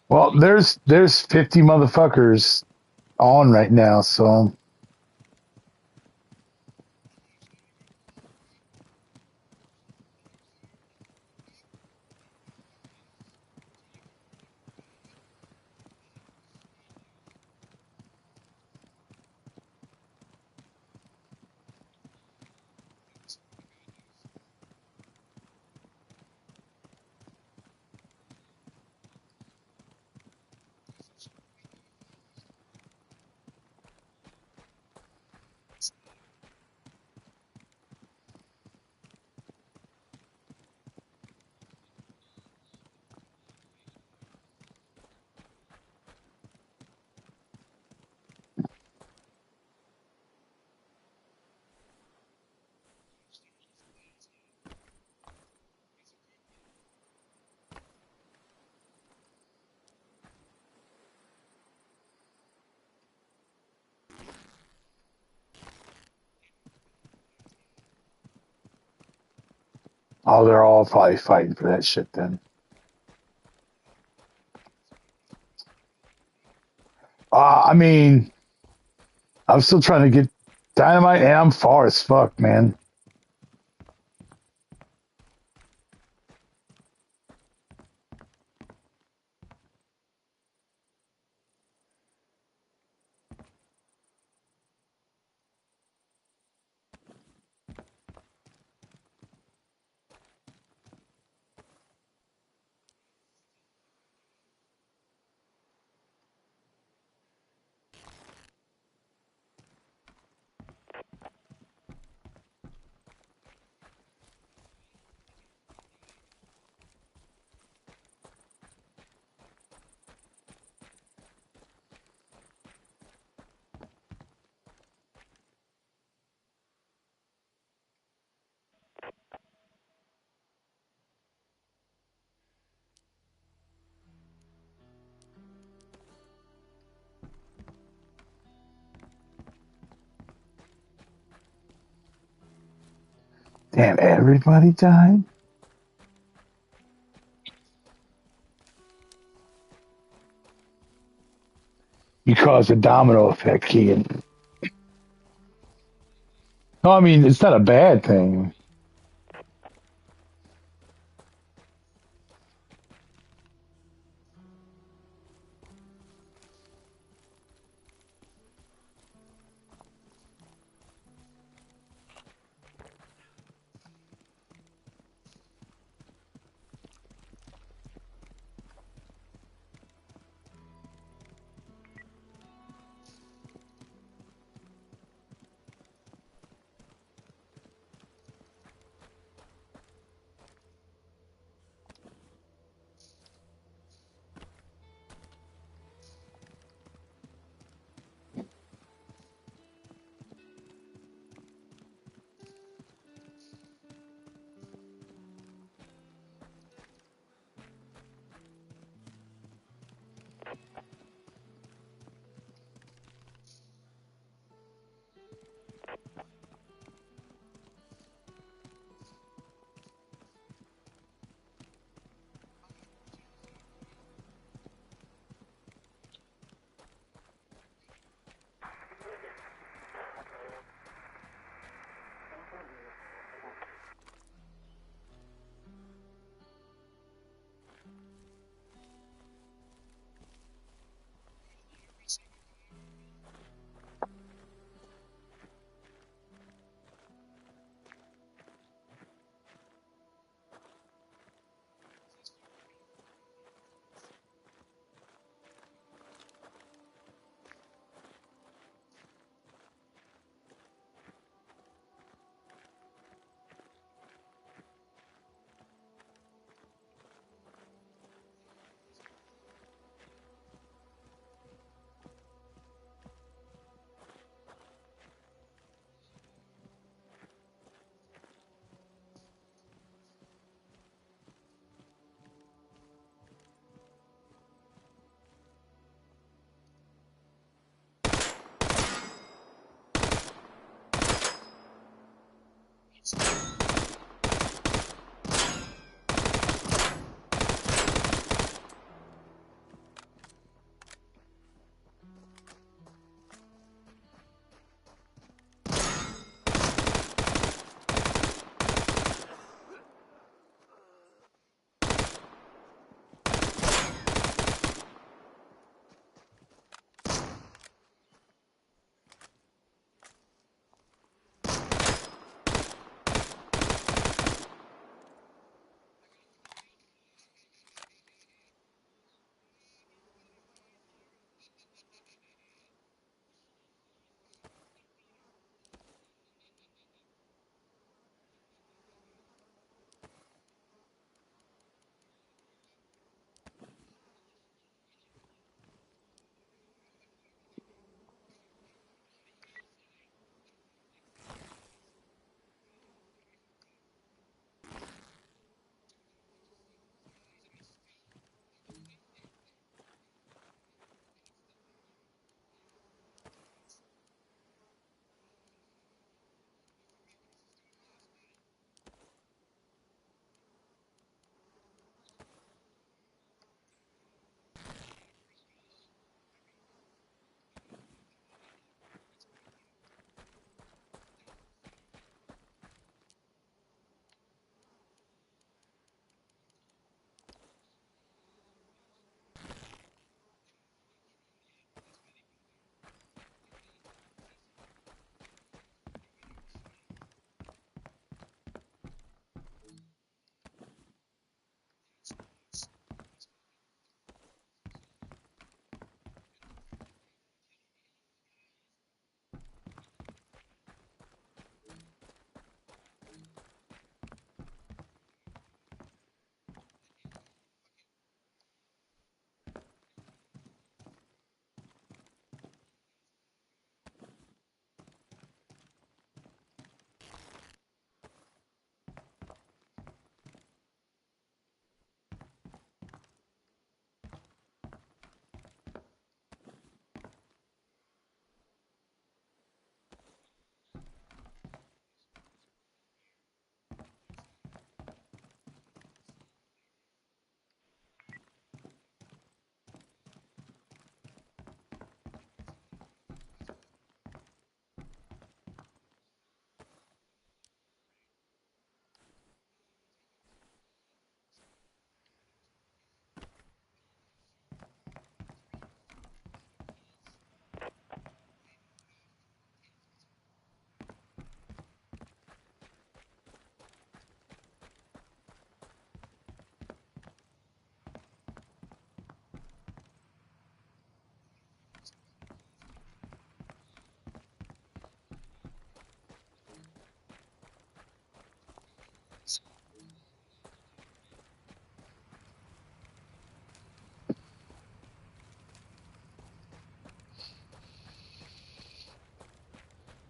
Well, there's 50 motherfuckers on right now, so Oh, they're all probably fighting for that shit then. I mean, I'm still trying to get dynamite, and I'm far as fuck, man. Damn, everybody died? You caused a domino effect, Keegan. No, I mean, it's not a bad thing.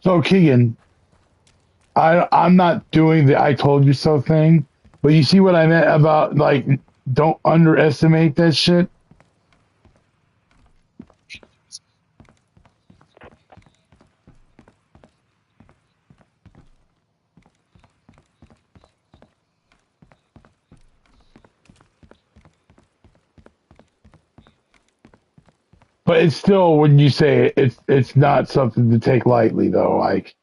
So Keegan, I'm not doing the "I told you so" thing, but you see what I meant about like don't underestimate that shit. But it's still when you say it, it's not something to take lightly though. Like,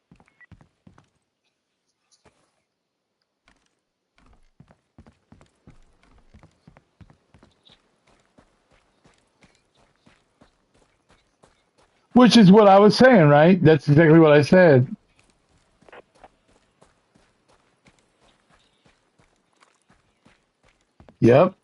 which is what I was saying, right? That's exactly what I said. Yep.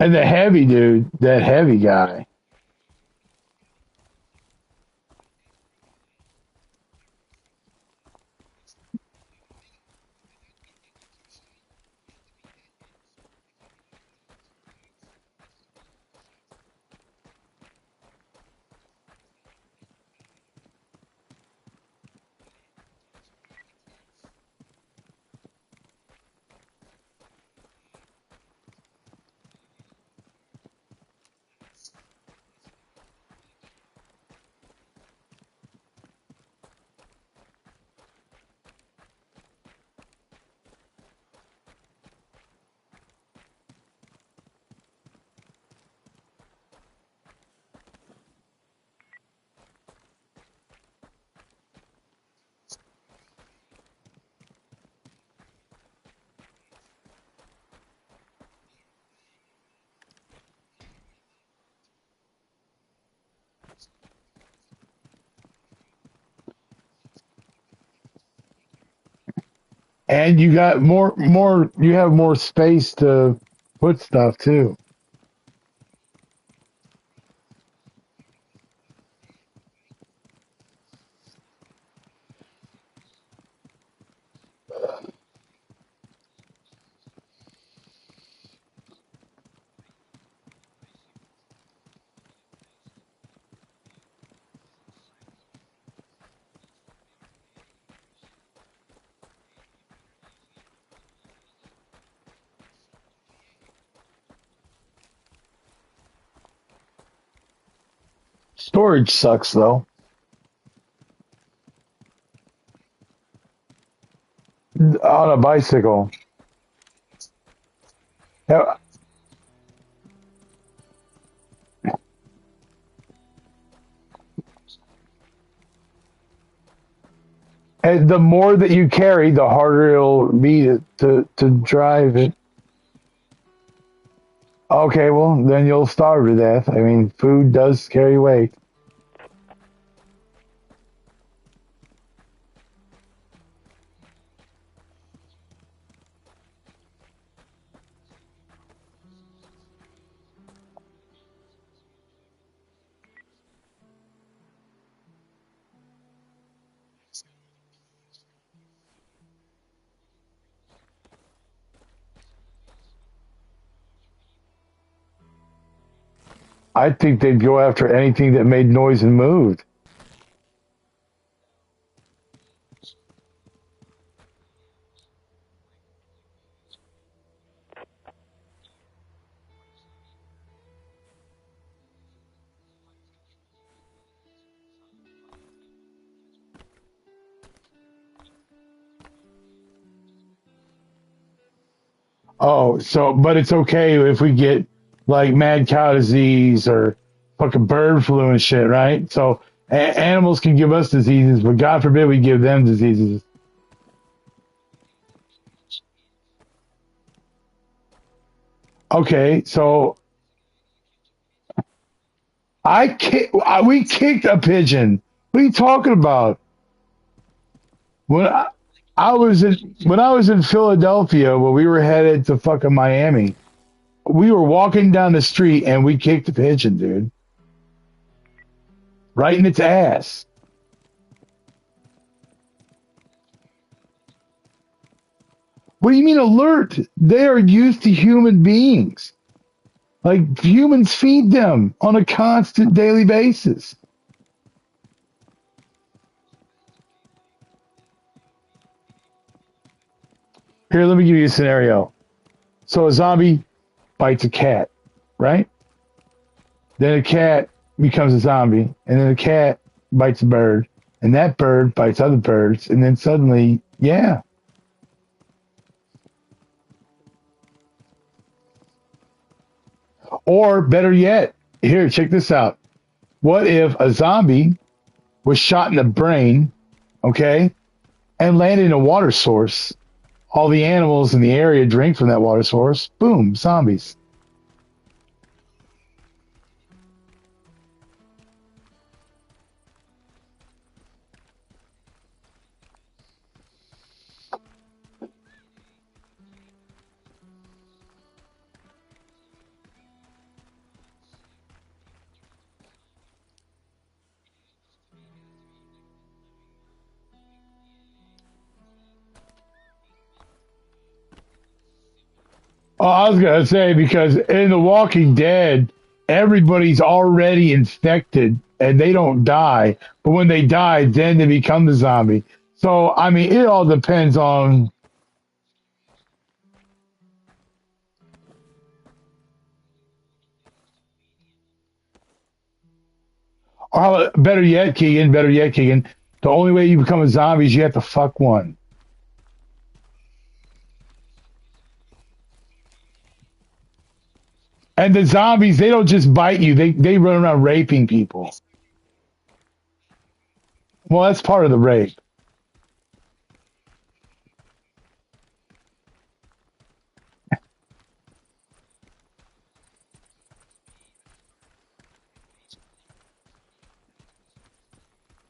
And the heavy dude, that heavy guy. And you got you have more space to put stuff too. Storage sucks though. On a bicycle. Yeah, and the more that you carry, the harder it'll be to drive it. Okay, well then you'll starve to death. I mean, food does carry weight. I think they'd go after anything that made noise and moved. Oh, so but it's okay if we get like mad cow disease or fucking bird flu and shit, right? So Animals can give us diseases, but God forbid we give them diseases. Okay, so we kicked a pigeon. What are you talking about? When I was in Philadelphia, when we were headed to fucking Miami, we were walking down the street and we kicked a pigeon, dude, right in its ass. What do you mean alert? They are used to human beings. Like humans feed them on a constant daily basis. Here, let me give you a scenario. So a zombie bites a cat, right? Then a cat becomes a zombie, and then a cat bites a bird, and that bird bites other birds, and then suddenly, yeah. Or better yet, here, check this out. What if a zombie was shot in the brain, okay, and landed in a water source? All the animals in the area drink from that water source. Boom, zombies. Oh, I was gonna say because in The Walking Dead, everybody's already infected and they don't die, but when they die, then they become the zombie. So I mean, it all depends on, or better yet, Keegan. The only way you become a zombie is you have to fuck one. And the zombies, they don't just bite you; they run around raping people. Well, that's part of the rape.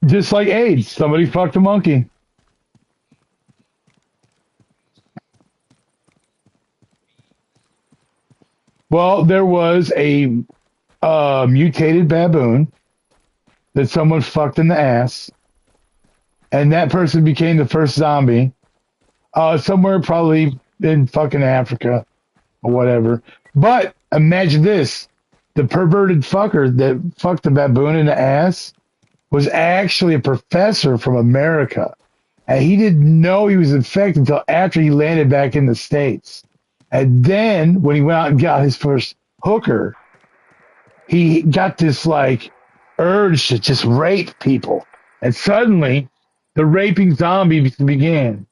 Just like AIDS, somebody fucked a monkey. Well, there was a mutated baboon that someone fucked in the ass, and that person became the first zombie. Somewhere probably in fucking Africa or whatever. But imagine this: the perverted fucker that fucked the baboon in the ass was actually a professor from America, and he didn't know he was infected until after he landed back in the States. And then when he went out and got his first hooker, he got this like urge to just rape people. And suddenly the raping zombie began.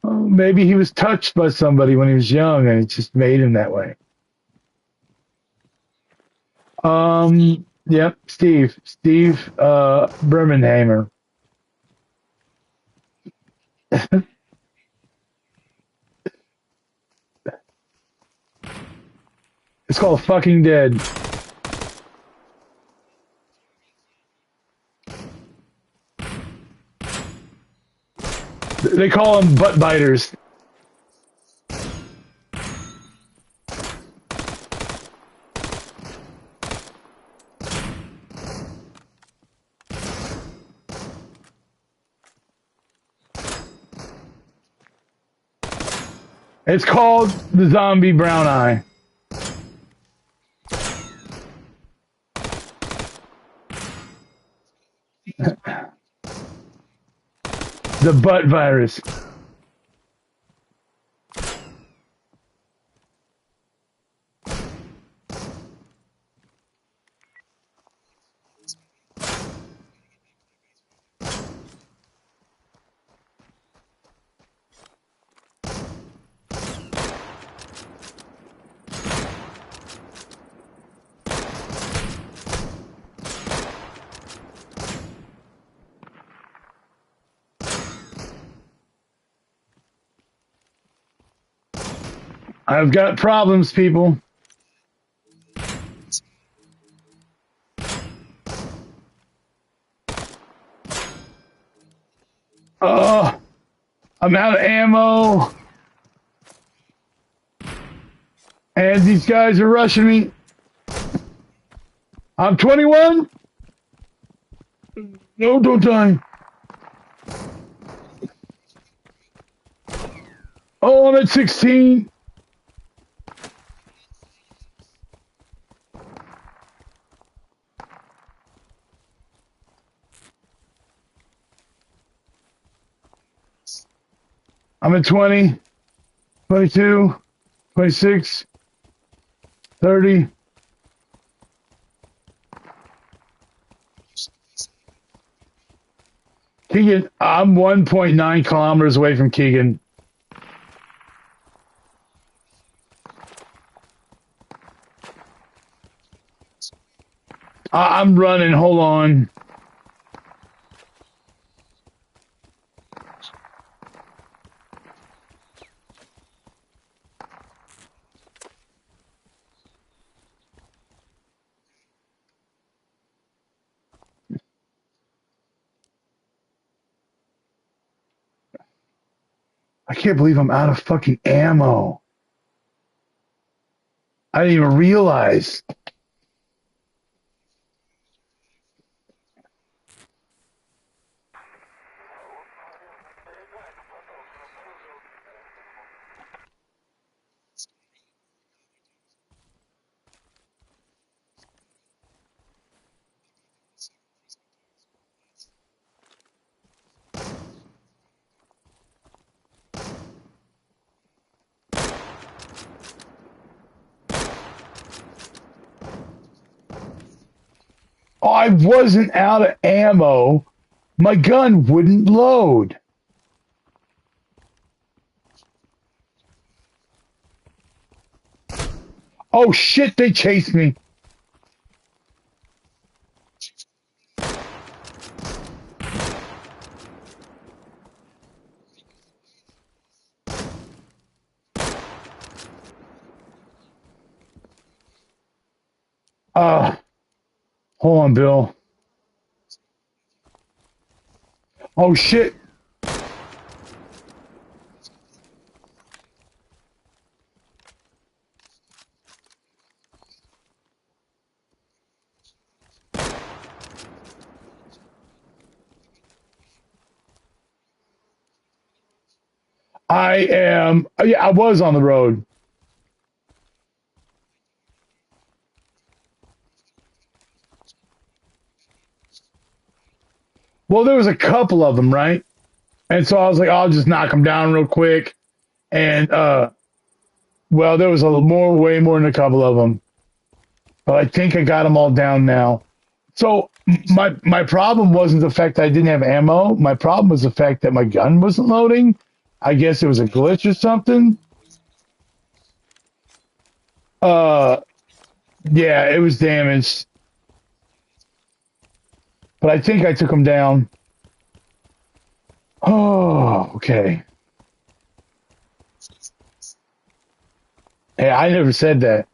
Oh, maybe he was touched by somebody when he was young and it just made him that way. Yep, Steve Bermanheimer. It's called Fucking Dead. They call them butt biters. It's called the zombie brown eye. The butt virus. I've got problems, people. Oh, I'm out of ammo. And these guys are rushing me. I'm 21. No, don't die. Oh, I'm at 16. I'm at 20, 22, 26, 30. Keegan, I'm 1.9 kilometers away from Keegan. I'm running. Hold on. I can't believe I'm out of fucking ammo. I didn't even realize. Oh, I wasn't out of ammo. My gun wouldn't load. Oh shit, they chased me. Hold on, Bill. Oh shit. Yeah, I was on the road. Well, there was a couple of them, right? And so I was like, I'll just knock them down real quick. And, well, there was way more than a couple of them. But I think I got them all down now. So my problem wasn't the fact that I didn't have ammo. My problem was the fact that my gun wasn't loading. I guess it was a glitch or something. Uh, yeah, it was damaged. But I think I took them down. Oh, okay. Hey, I never said that.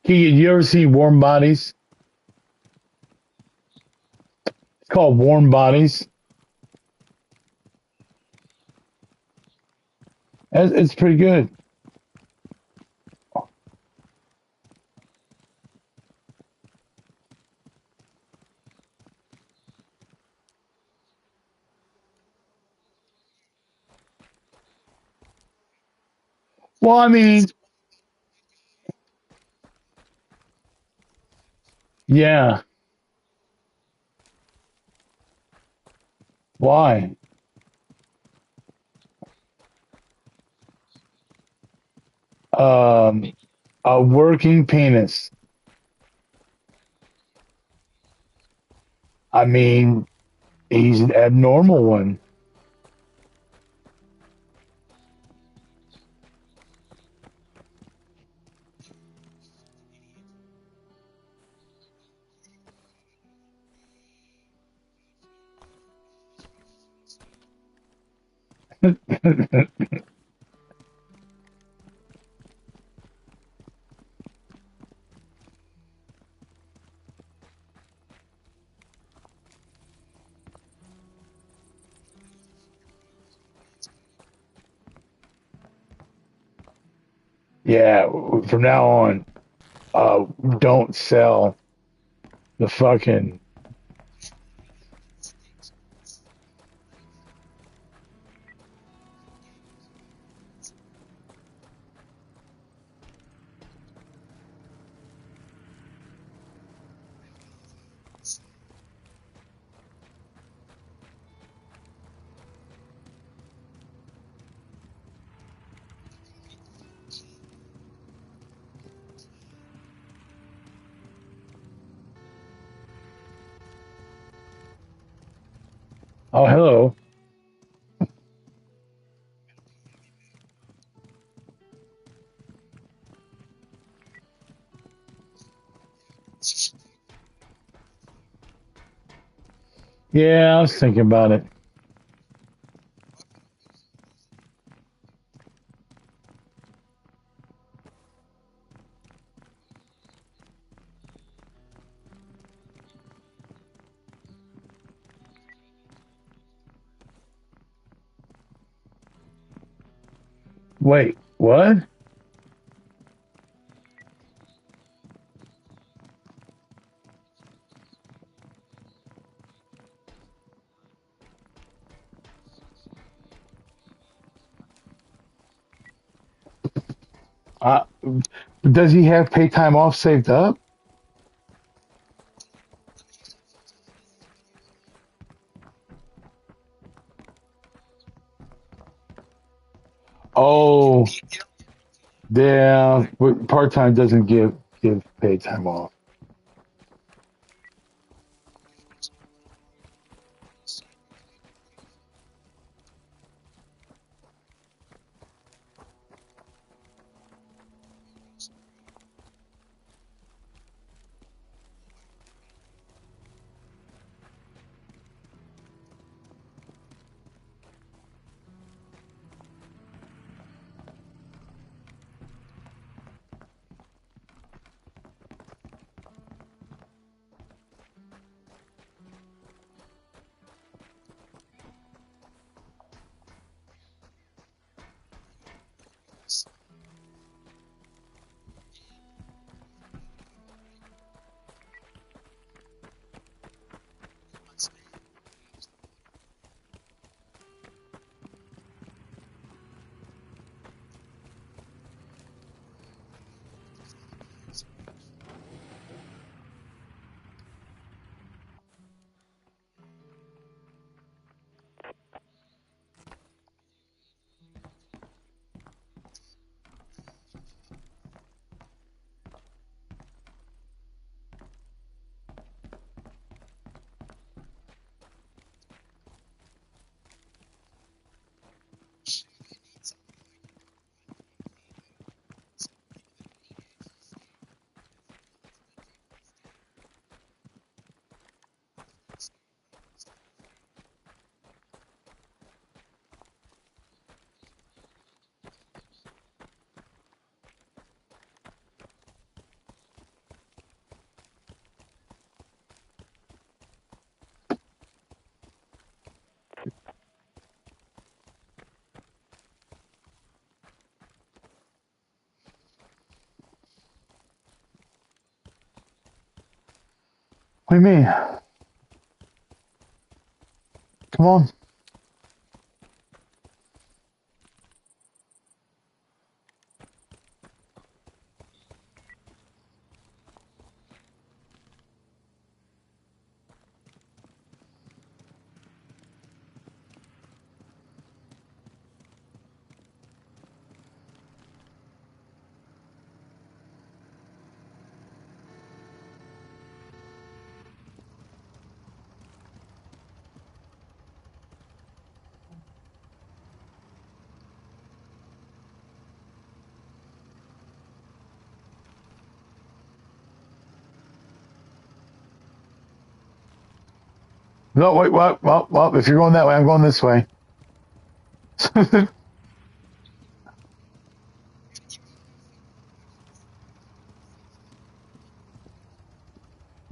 Keegan, you ever see Warm Bodies? It's called Warm Bodies. It's pretty good. Well, I mean, yeah. Why? Um, a working penis. I mean, he's an abnormal one. Yeah, from now on, uh, don't sell the fucking. Oh, hello. Yeah, I was thinking about it. Wait, what? Uh, does he have pay time off saved up? Oh, yeah. Part time doesn't give paid time off. What do you mean? Come on. No, wait, what? Well, if you're going that way, I'm going this way. No,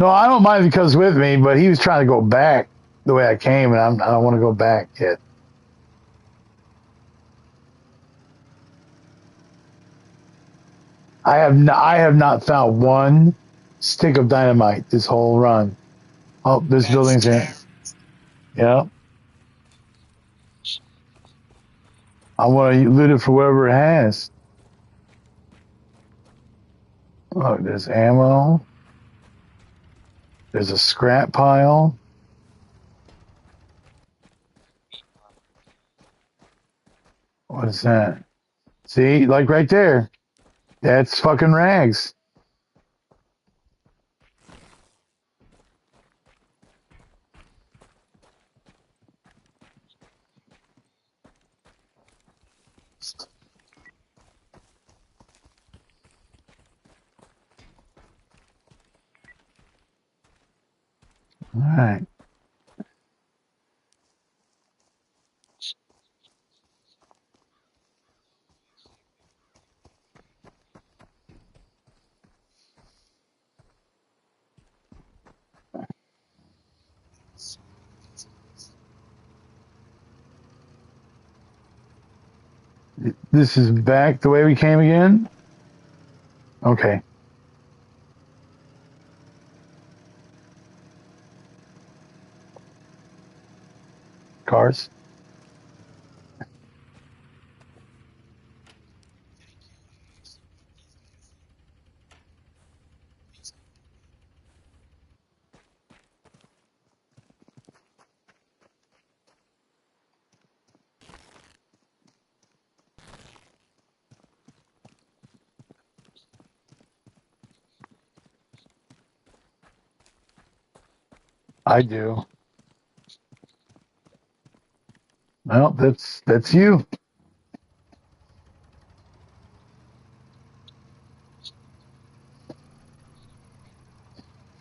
I don't mind if he comes with me, but he was trying to go back the way I came, and I don't want to go back yet. I have not found one stick of dynamite this whole run. Oh, this building's in. Yeah, I want to loot it for whatever it has. Oh, there's ammo. There's a scrap pile. What is that? See, like right there. That's fucking rags. All right. This is back the way we came again? Okay. Cars. I do. Well, that's you.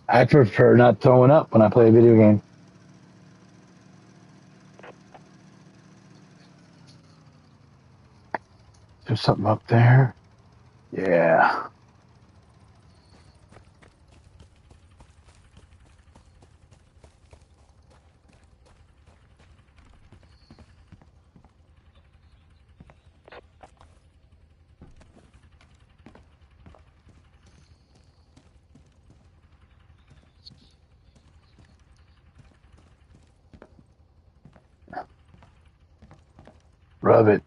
I prefer not throwing up when I play a video game. There's something up there. Yeah. Rub it.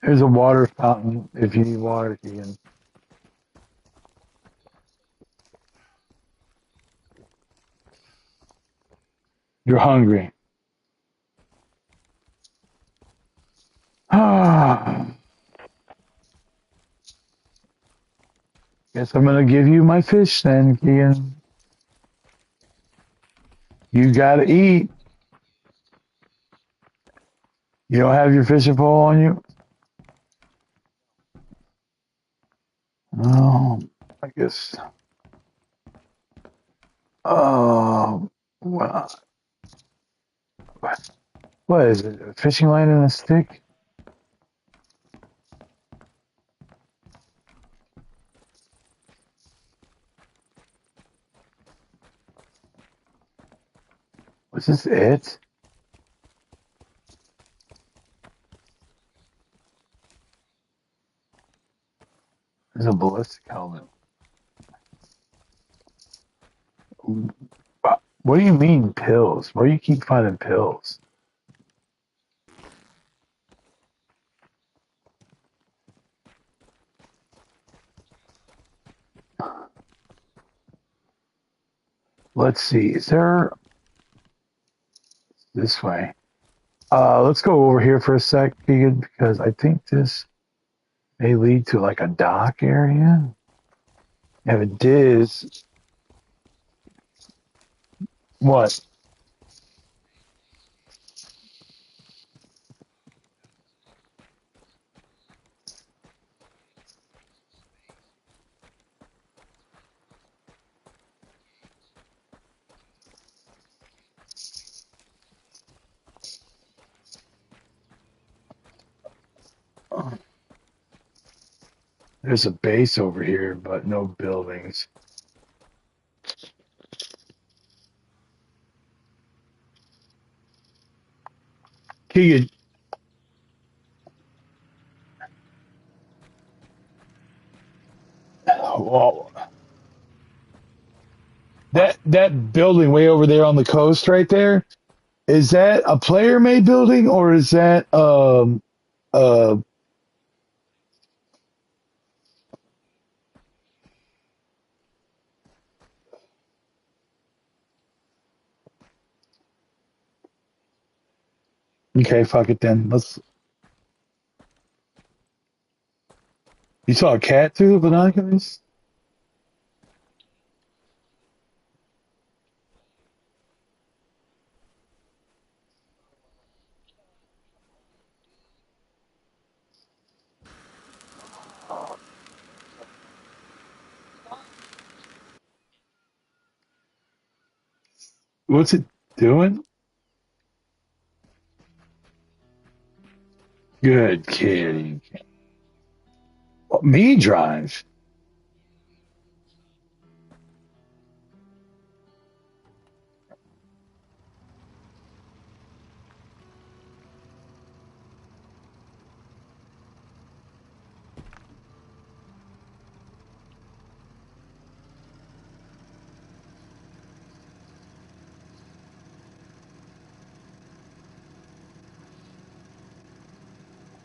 There's a water fountain if you need water, Keegan. You're hungry. Ah. Guess I'm gonna give you my fish then, Keegan. You gotta eat. You don't have your fishing pole on you? Oh, I guess. Oh, what? What is it? A fishing line and a stick? Was this it? There's a ballistic helmet. What do you mean pills? Where do you keep finding pills? Let's see. Is there this way? Let's go over here for a sec, Keegan, because I think this may lead to like a dock area. If it is, what? There's a base over here, but no buildings. Keegan, well, that building way over there on the coast, right there, is that a player-made building or is that uh okay, fuck it then. Let's. You saw a cat through the binoculars? What's it doing? Good kitty. Me drive.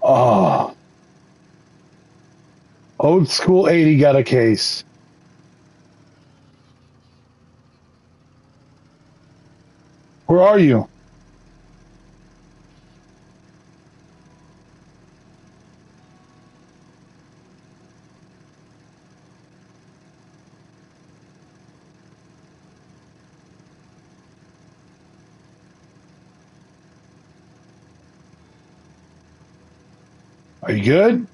Oh, old school 80 got a case. Where are you? Are you good?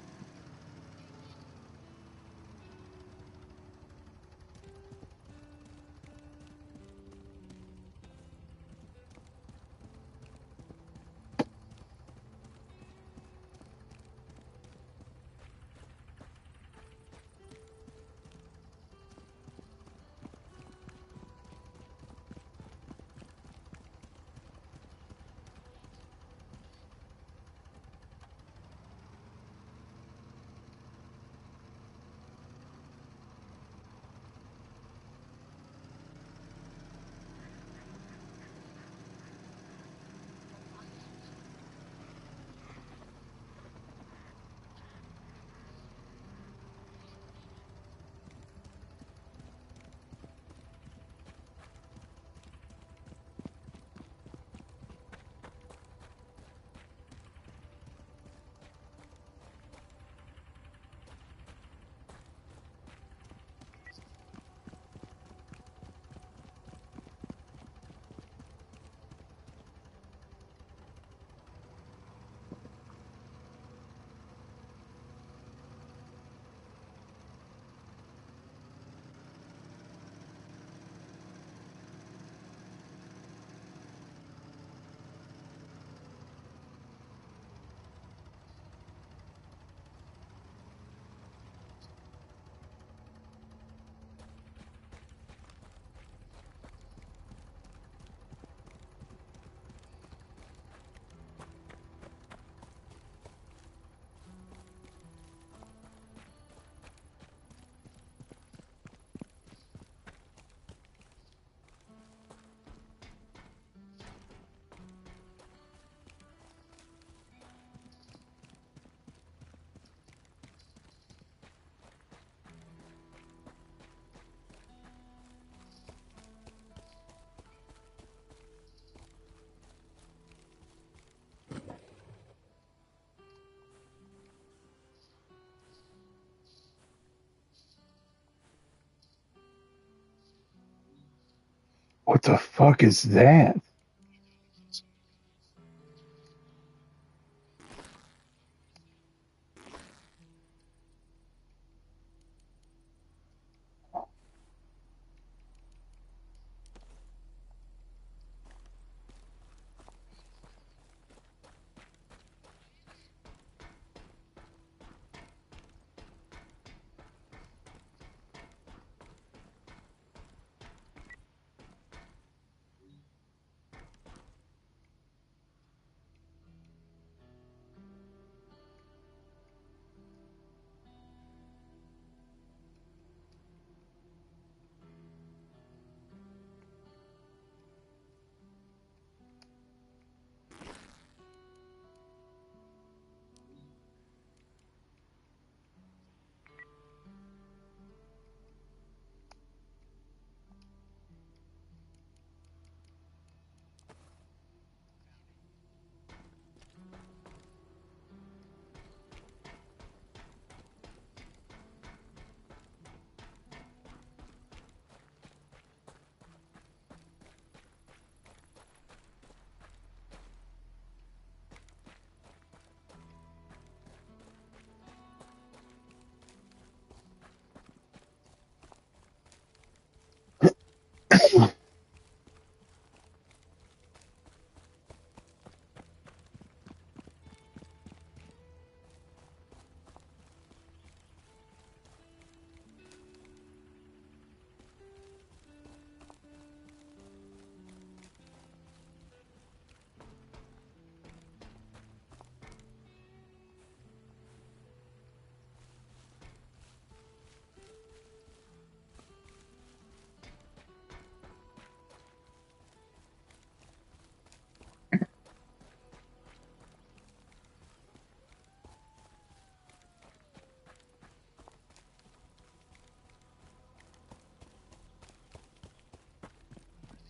What the fuck is that?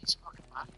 These fucking bodies.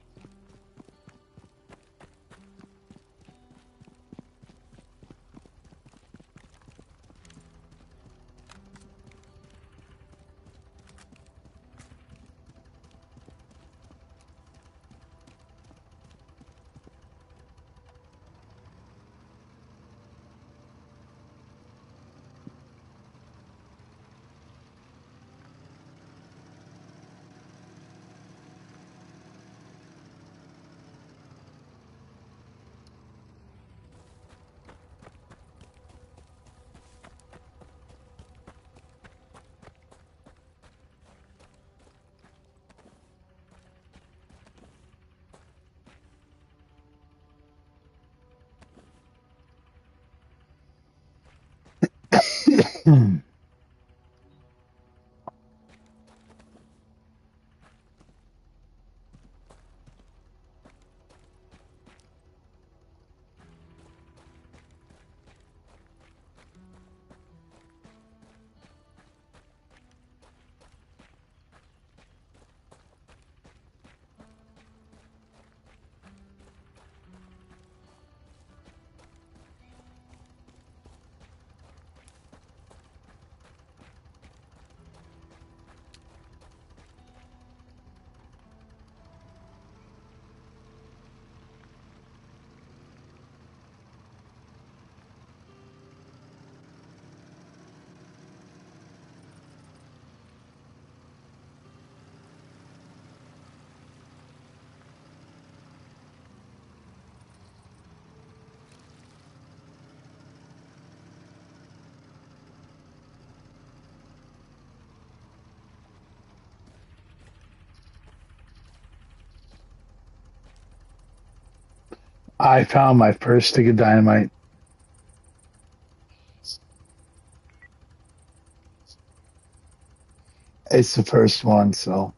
I found my first stick of dynamite. It's the first one, so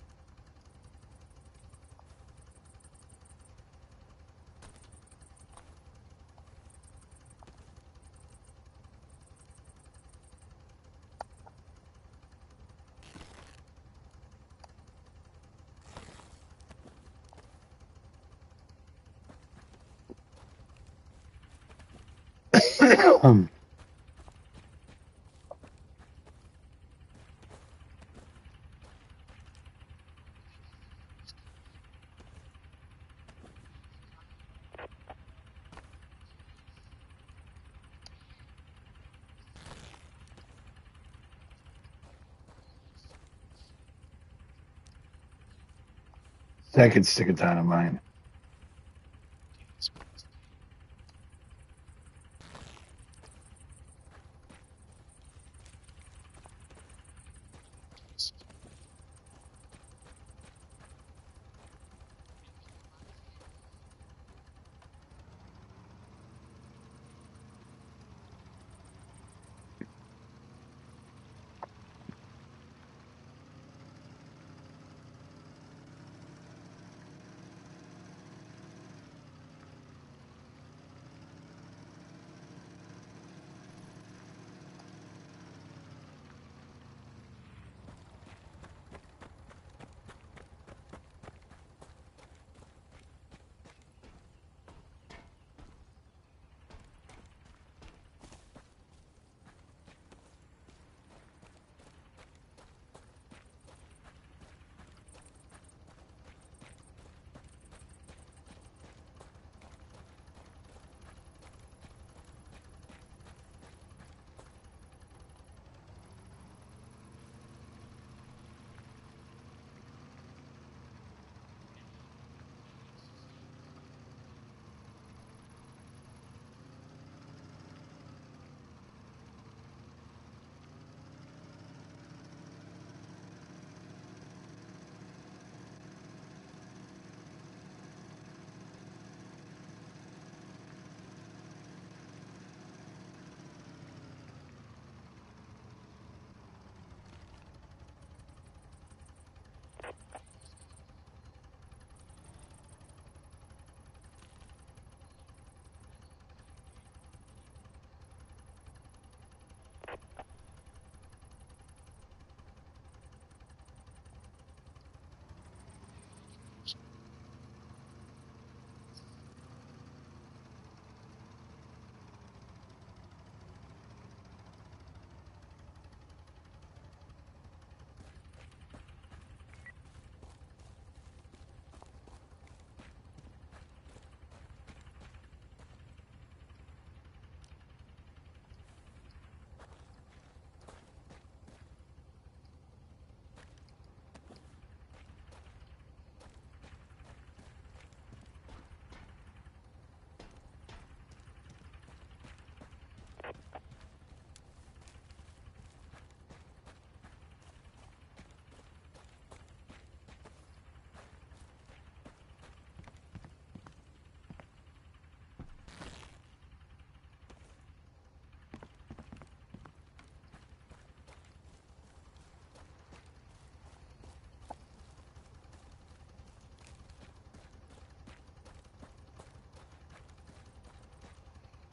Second stick of dynamite.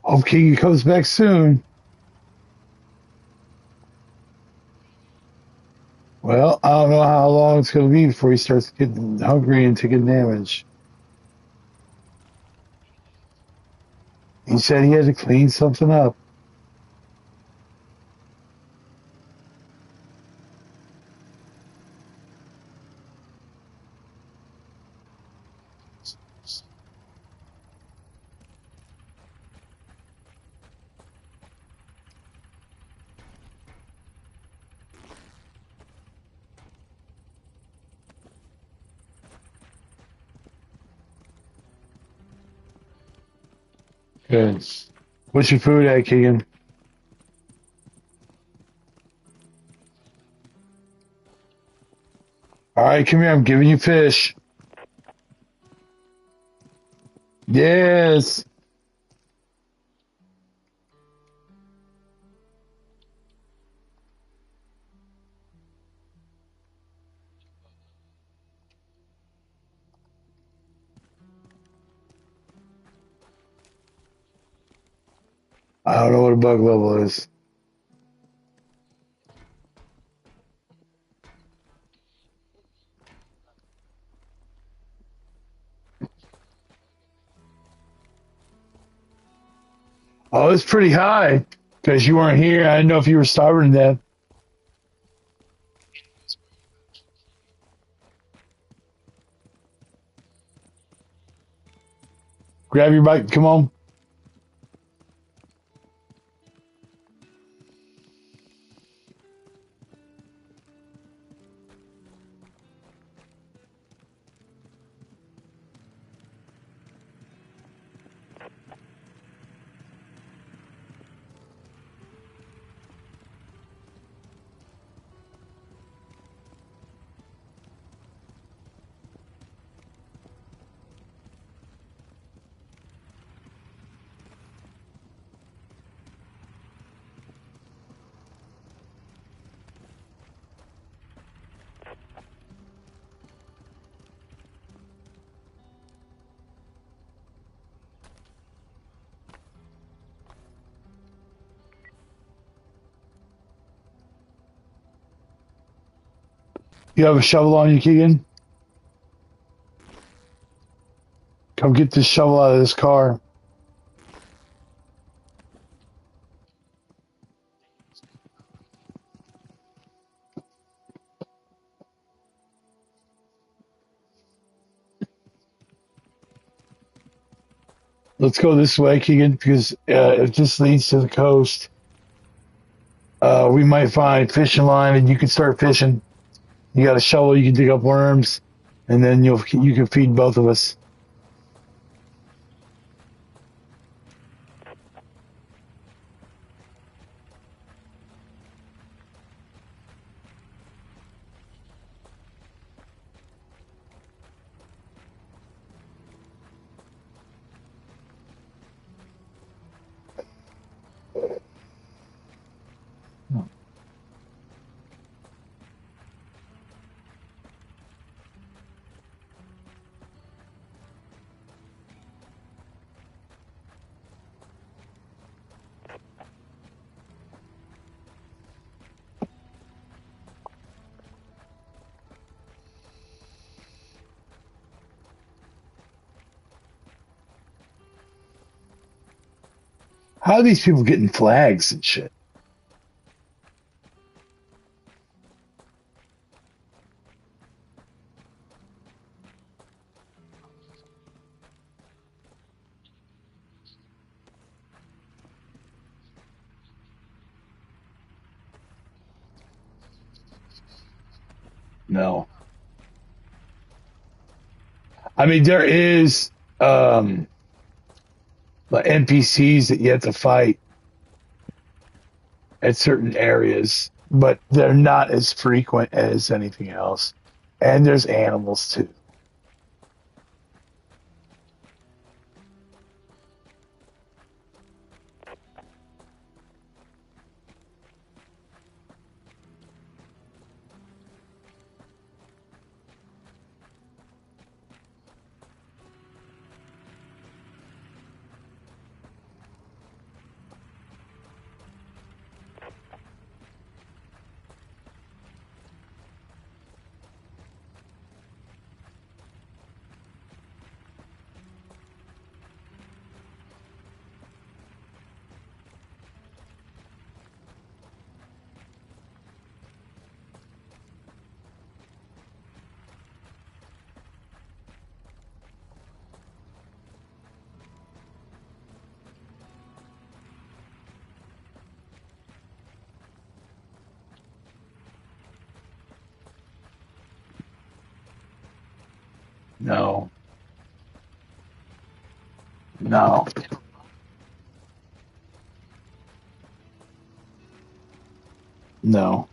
Hope King comes back soon. Well, I don't know how long it's going to be before he starts getting hungry and taking damage. He said he had to clean something up. Good. What's your food at, Keegan? All right, come here. I'm giving you fish. Yes. I don't know what a bug level is. Oh, it's pretty high because you weren't here. I didn't know if you were starving to death. Grab your bike. Come on. You have a shovel on you, Keegan? Come get this shovel out of this car. Let's go this way, Keegan, because if this leads to the coast, we might find fishing line, and you can start fishing. You got a shovel, you can dig up worms, and then you can feed both of us. How are these people getting flags and shit? No. I mean, there is like NPCs that you have to fight at certain areas, but they're not as frequent as anything else. And there's animals too. No, no, no.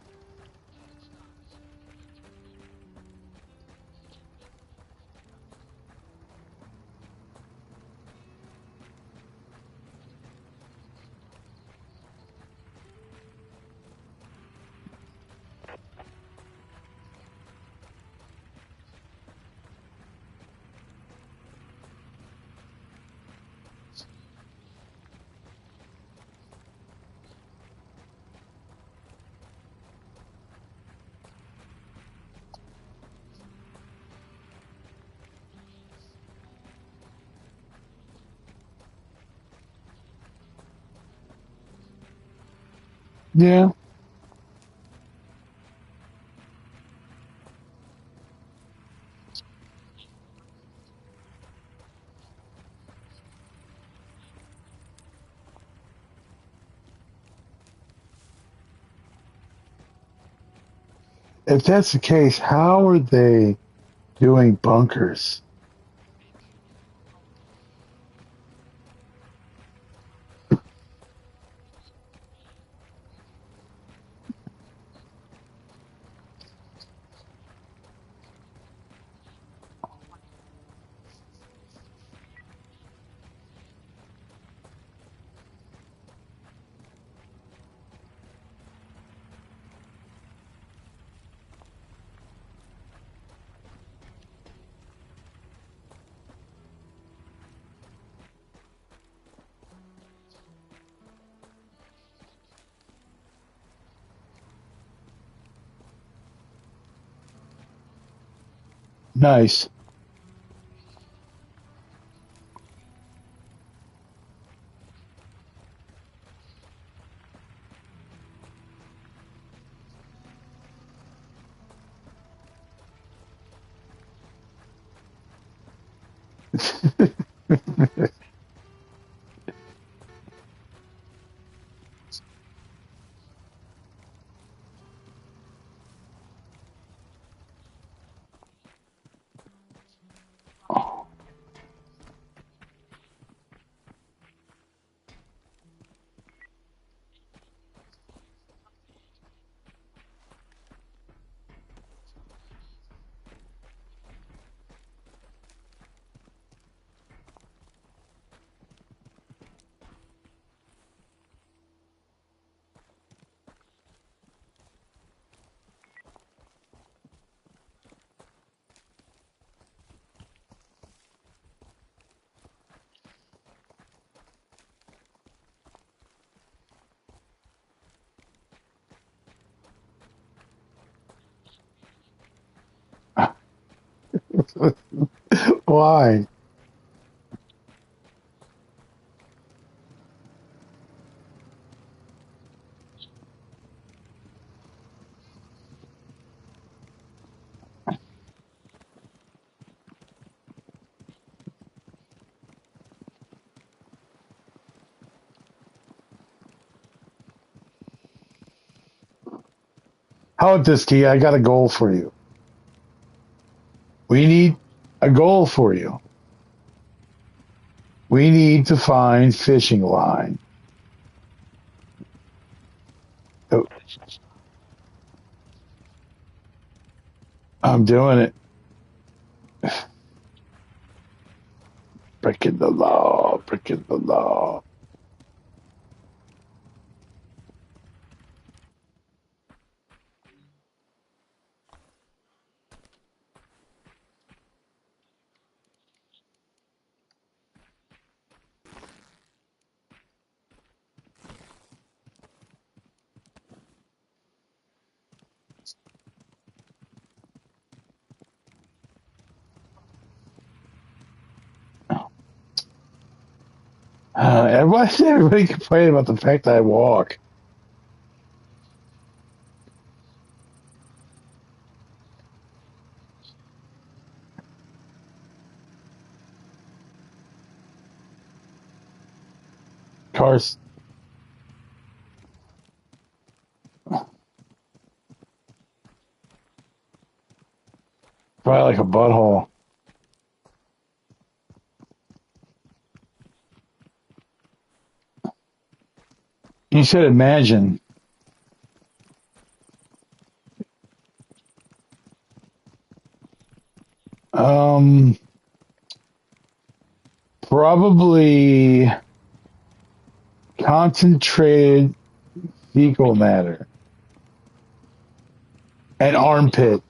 Yeah. If that's the case, how are they doing bunkers? Nice. Why? How about this, Key? I got a goal for you. We need a goal for you. We need to find fishing line. Oh, I'm doing it. Breaking the law. Breaking the law. Why is everybody complaining about the fact that I walk? Cars, probably like a butthole. You should imagine. Um, Probably concentrated fecal matter and armpit.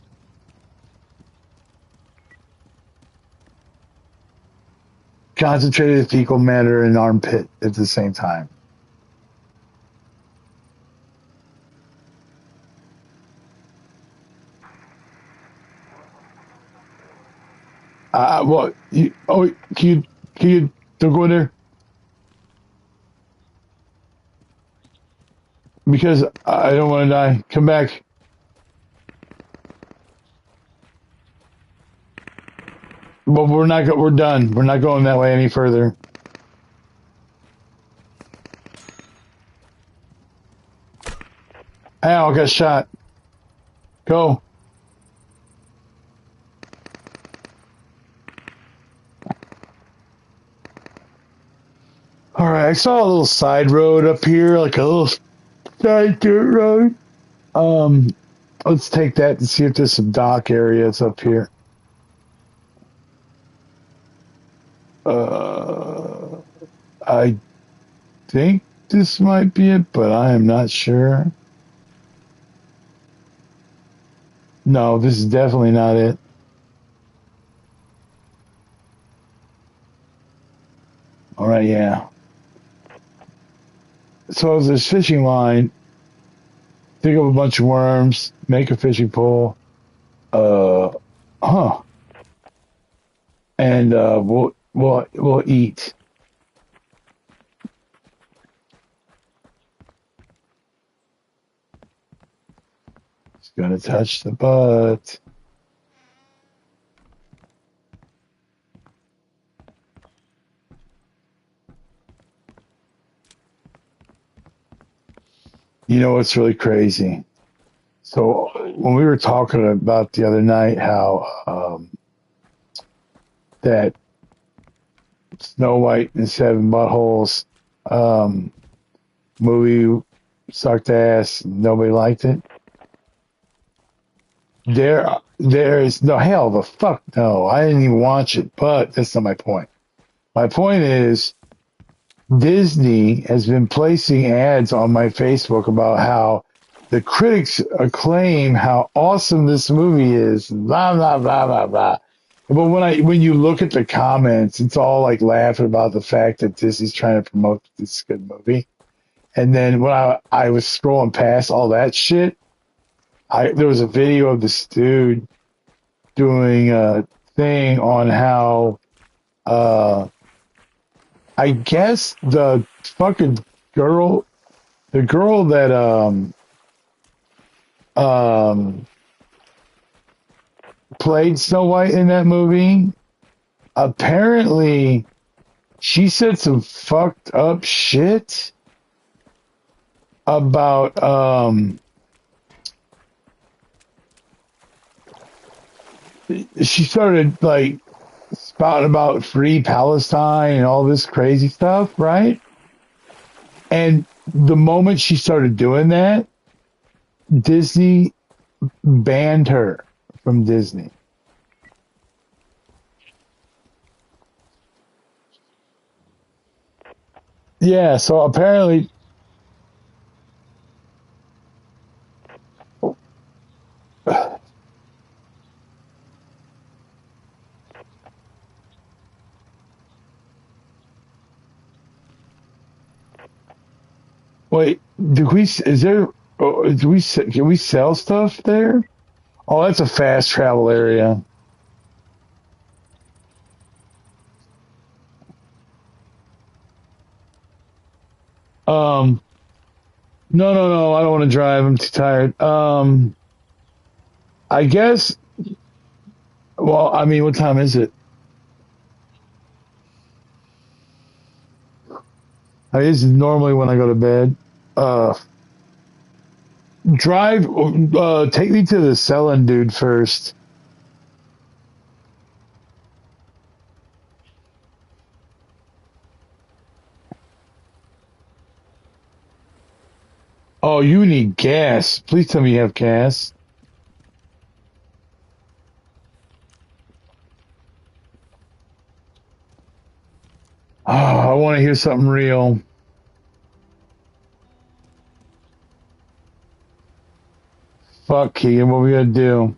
Concentrated fecal matter and armpit at the same time. What? Can you don't go in there because I don't want to die. Come back. But we're not. We're done. We're not going that way any further. Ow! I got shot. Go. All right. I saw a little side road up here, like a little side dirt road. Um, let's take that and see if there's some dock areas up here. Uh, I think this might be it, but I am not sure. No, this is definitely not it. All right, yeah. So if there's fishing line, dig up a bunch of worms, make a fishing pole. Uh, huh. and we'll eat. It's gonna touch the butt. You know what's really crazy? So when we were talking about the other night how that Snow White and Seven Buttholes um, movie sucked ass, nobody liked it. There is no hell the fuck no. I didn't even watch it, but that's not my point. My point is Disney has been placing ads on my Facebook about how the critics acclaim how awesome this movie is, blah blah blah blah blah. But when you look at the comments, it's all like laughing about the fact that Disney's trying to promote this good movie. And then when I was scrolling past all that shit, there was a video of this dude doing a thing on how uh I guess the fucking girl the girl that um played Snow White in that movie, apparently she said some fucked up shit about she started like spouting about free Palestine and all this crazy stuff, right? And the moment she started doing that, Disney banned her from Disney. Yeah, so apparently, wait, do we, is there, do we, can we sell stuff there? Oh, that's a fast travel area. Um, no, no, no, I don't want to drive. I'm too tired. I guess, well, I mean, what time is it? I mean, this is normally when I go to bed. Uh, take me to the selling dude first. Oh, you need gas. Please tell me you have gas. Oh, I want to hear something real. Fuck, Keegan, what we gonna do?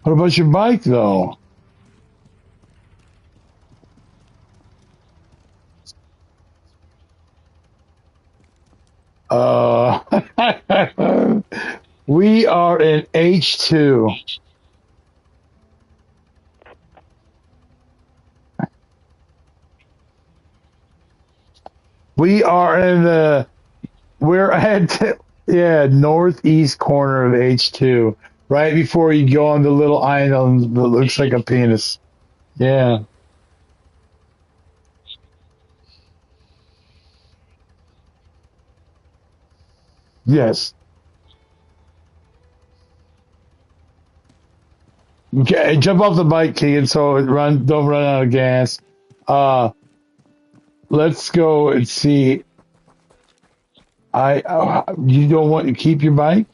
What about your bike, though? Uh, we are in H2. We are in we're at, yeah, northeast corner of H2, right before you go on the little island that looks like a penis. Yeah. Yes. Okay, jump off the bike, Keegan, so don't run out of gas. Uh, let's go and see. You don't want to keep your bike?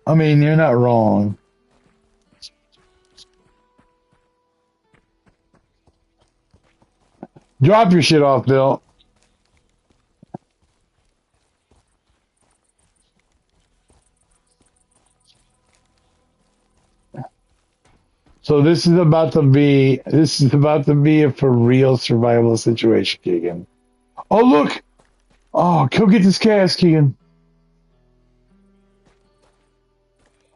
I mean, you're not wrong. Drop your shit off, Bill. So this is about to be a for real survival situation, Keegan. Oh look! Oh, go get this gas, Keegan.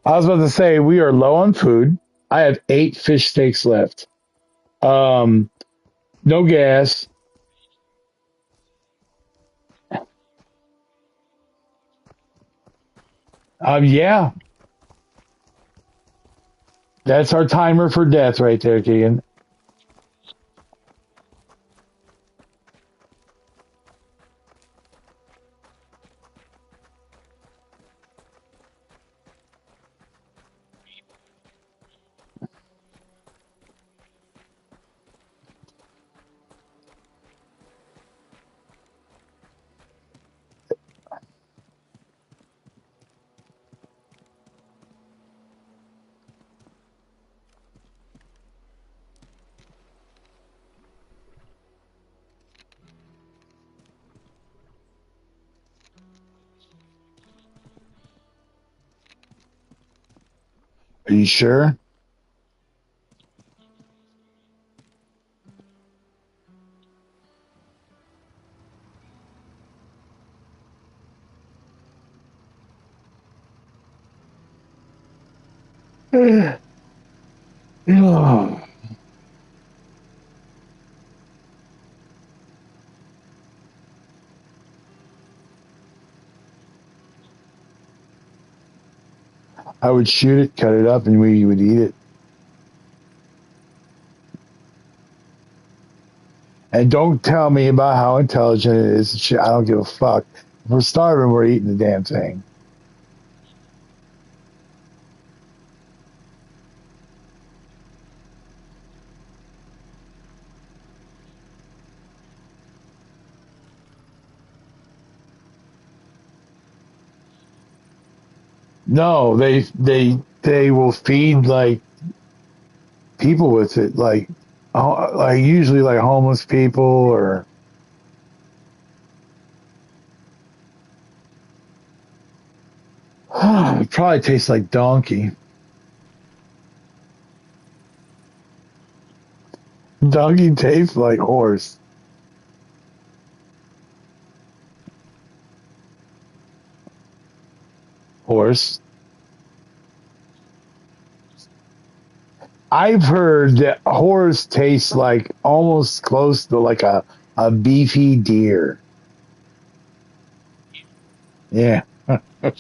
I was about to say we are low on food. I have 8 fish steaks left. Um, no gas. Yeah, that's our timer for death right there, Keegan. Are you sure? Oh, I would shoot it, cut it up, and we would eat it. And don't tell me about how intelligent it is. Shit, I don't give a fuck. If we're starving, we're eating the damn thing. No, they will feed like people with it, like usually like homeless people or it probably tastes like donkey. Donkey tastes like horse. I've heard that horse tastes like almost close to like a beefy deer. Yeah. You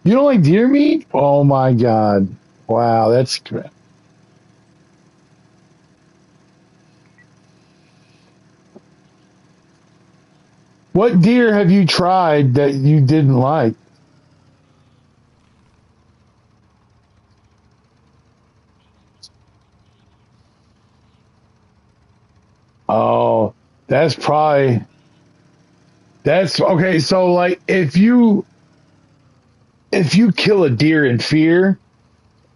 don't like deer meat? Oh my god. Wow, what deer have you tried that you didn't like? Oh, that's probably that's okay. So like if you kill a deer in fear,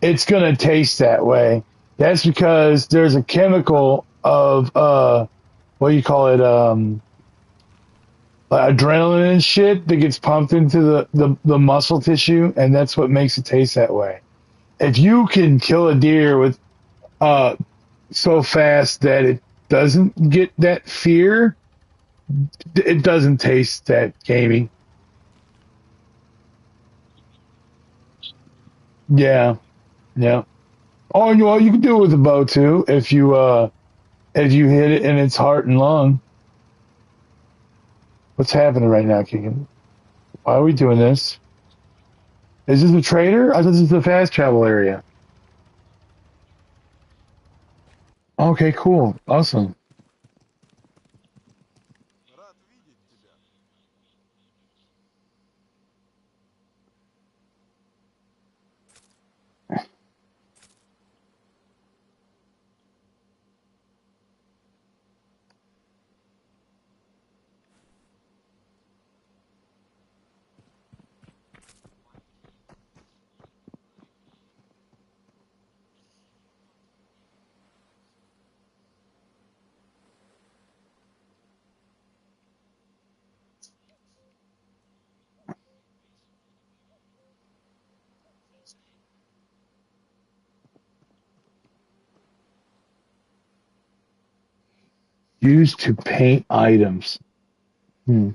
it's gonna taste that way. That's because there's a chemical of what do you call it? Like adrenaline and shit that gets pumped into the muscle tissue, and that's what makes it taste that way. If you can kill a deer with uh so fast that it doesn't get that fear, it doesn't taste that gamey. Yeah, yeah. Oh, and well, you can do it with a bow too if you hit it in its heart and lung. What's happening right now, Keegan? Why are we doing this? Is this a trader? I thought this was the fast travel area. Okay, cool, awesome. Used to paint items. Hmm.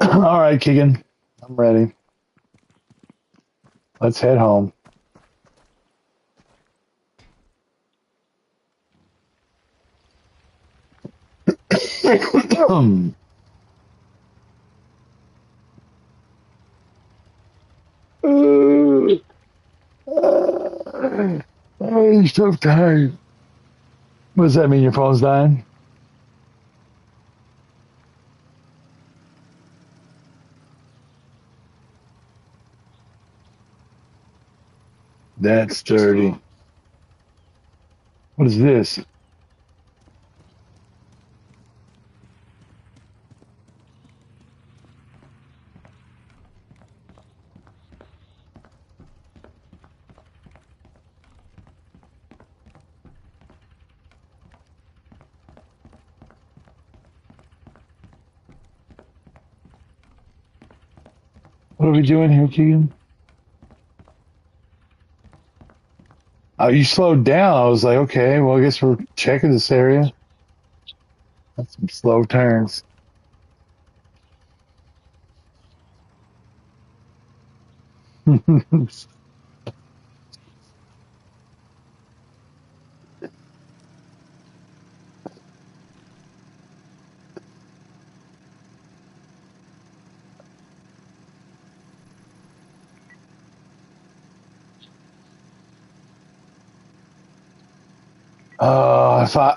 All right, Keegan. I'm ready. Let's head home. I'm so tired. What does that mean? Your phone's dying? That's dirty. What is this? What are we doing here, Keegan? Oh, you slowed down. I was like, okay, well, I guess we're checking this area. That's some slow turns.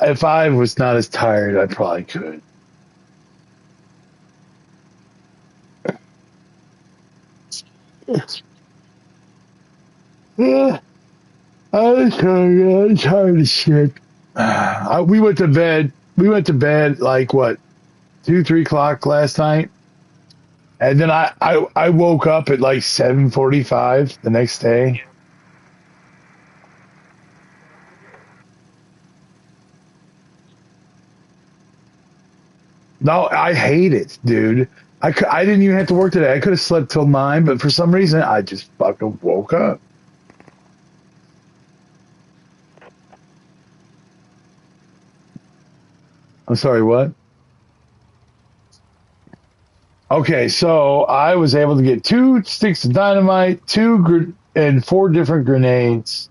If I was not as tired, I probably could. Yeah, I'm tired. I'm tired of shit. We went to bed. We went to bed like what 2, 3 o'clock last night, and then I woke up at like 7:45 the next day. No, I hate it, dude. I didn't even have to work today. I could have slept till 9, but for some reason I just fucking woke up. I'm sorry, what? Okay, so I was able to get 2 sticks of dynamite, and 4 different grenades.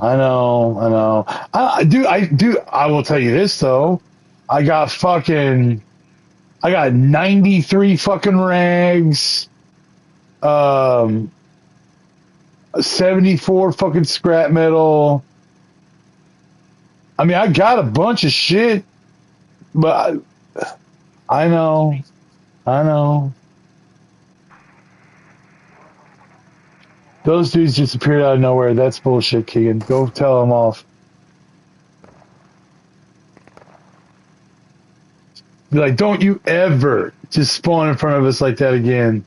I know, I know. I will tell you this though. I got fucking. I got 93 fucking rags. Um, 74 fucking scrap metal. I mean, I got a bunch of shit, but I know, I know. Those dudes just appeared out of nowhere. That's bullshit, Keegan. Go tell them off. Be like, don't you ever just spawn in front of us like that again.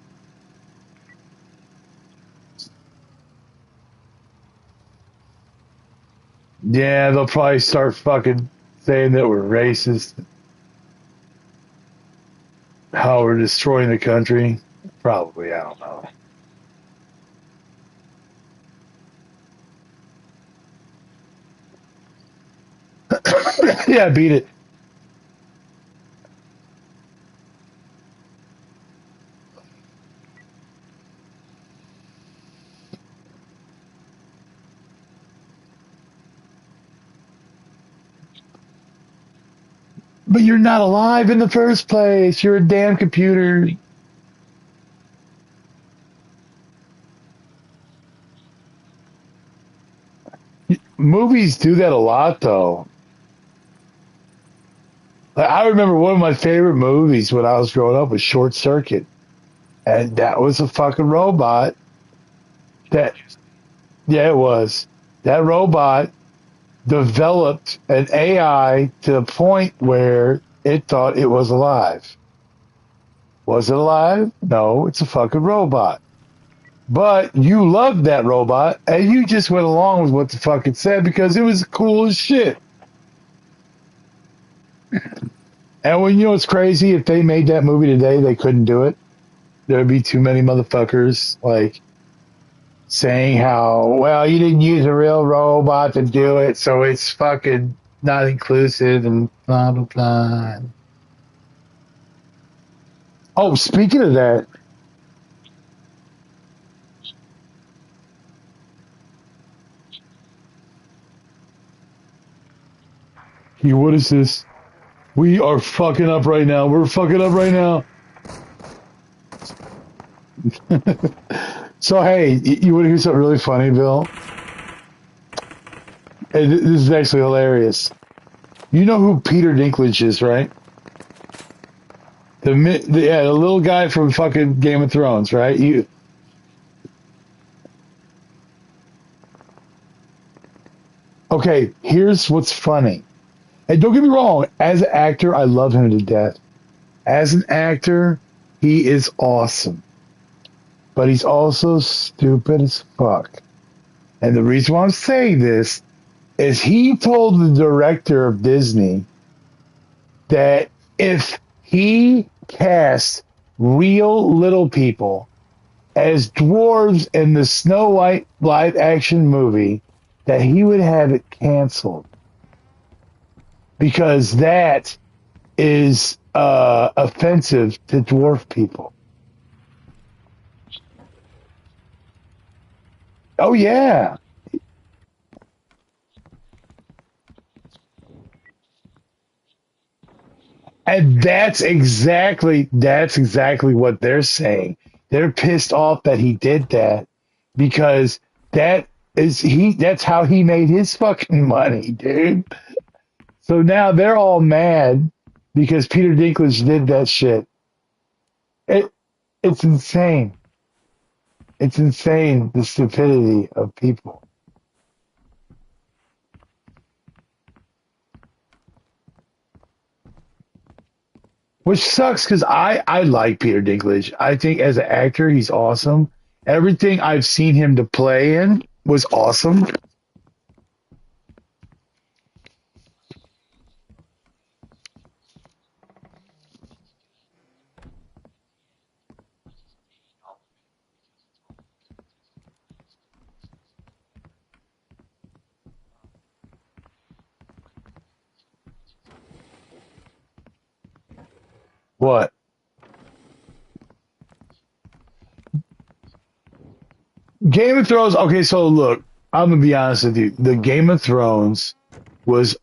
Yeah, they'll probably start fucking saying that we're racist, how we're destroying the country. Probably, I don't know. Yeah, beat it. But you're not alive in the first place. You're a damn computer. Movies do that a lot, though. Like, I remember one of my favorite movies when I was growing up was Short Circuit, and that was a fucking robot. That Yeah, it was that robot. developed an AI to the point where it thought it was alive. Was it alive? No, it's a fucking robot. But you loved that robot and you just went along with what the fuck it said because it was cool as shit. And when you know what's crazy, if they made that movie today, they couldn't do it. There'd be too many motherfuckers like saying how, well, you didn't use a real robot to do it, so it's fucking not inclusive and blah blah blah. Oh, speaking of that, what is this? We are fucking up right now. We're fucking up right now. So hey, you want to hear something really funny, Bill? And this is actually hilarious. You know who Peter Dinklage is, right? The little guy from fucking Game of Thrones, right? You okay? Here's what's funny. And don't get me wrong, as an actor, I love him to death. As an actor, he is awesome. But he's also stupid as fuck. And the reason why I'm saying this is he told the director of Disney that if he cast real little people as dwarves in the Snow White live action movie, that he would have it canceled because that is offensive to dwarf people. Oh yeah, and that's exactly what they're saying. They're pissed off that he did that because that's how he made his fucking money, dude. So now they're all mad because Peter Dinklage did that shit. It it's insane. It's insane the stupidity of people. Which sucks because I like Peter Dinklage. I think as an actor he's awesome. Everything I've seen him to play in was awesome. What? Game of Thrones. Okay, so look, I'm gonna be honest with you. The Game of Thrones was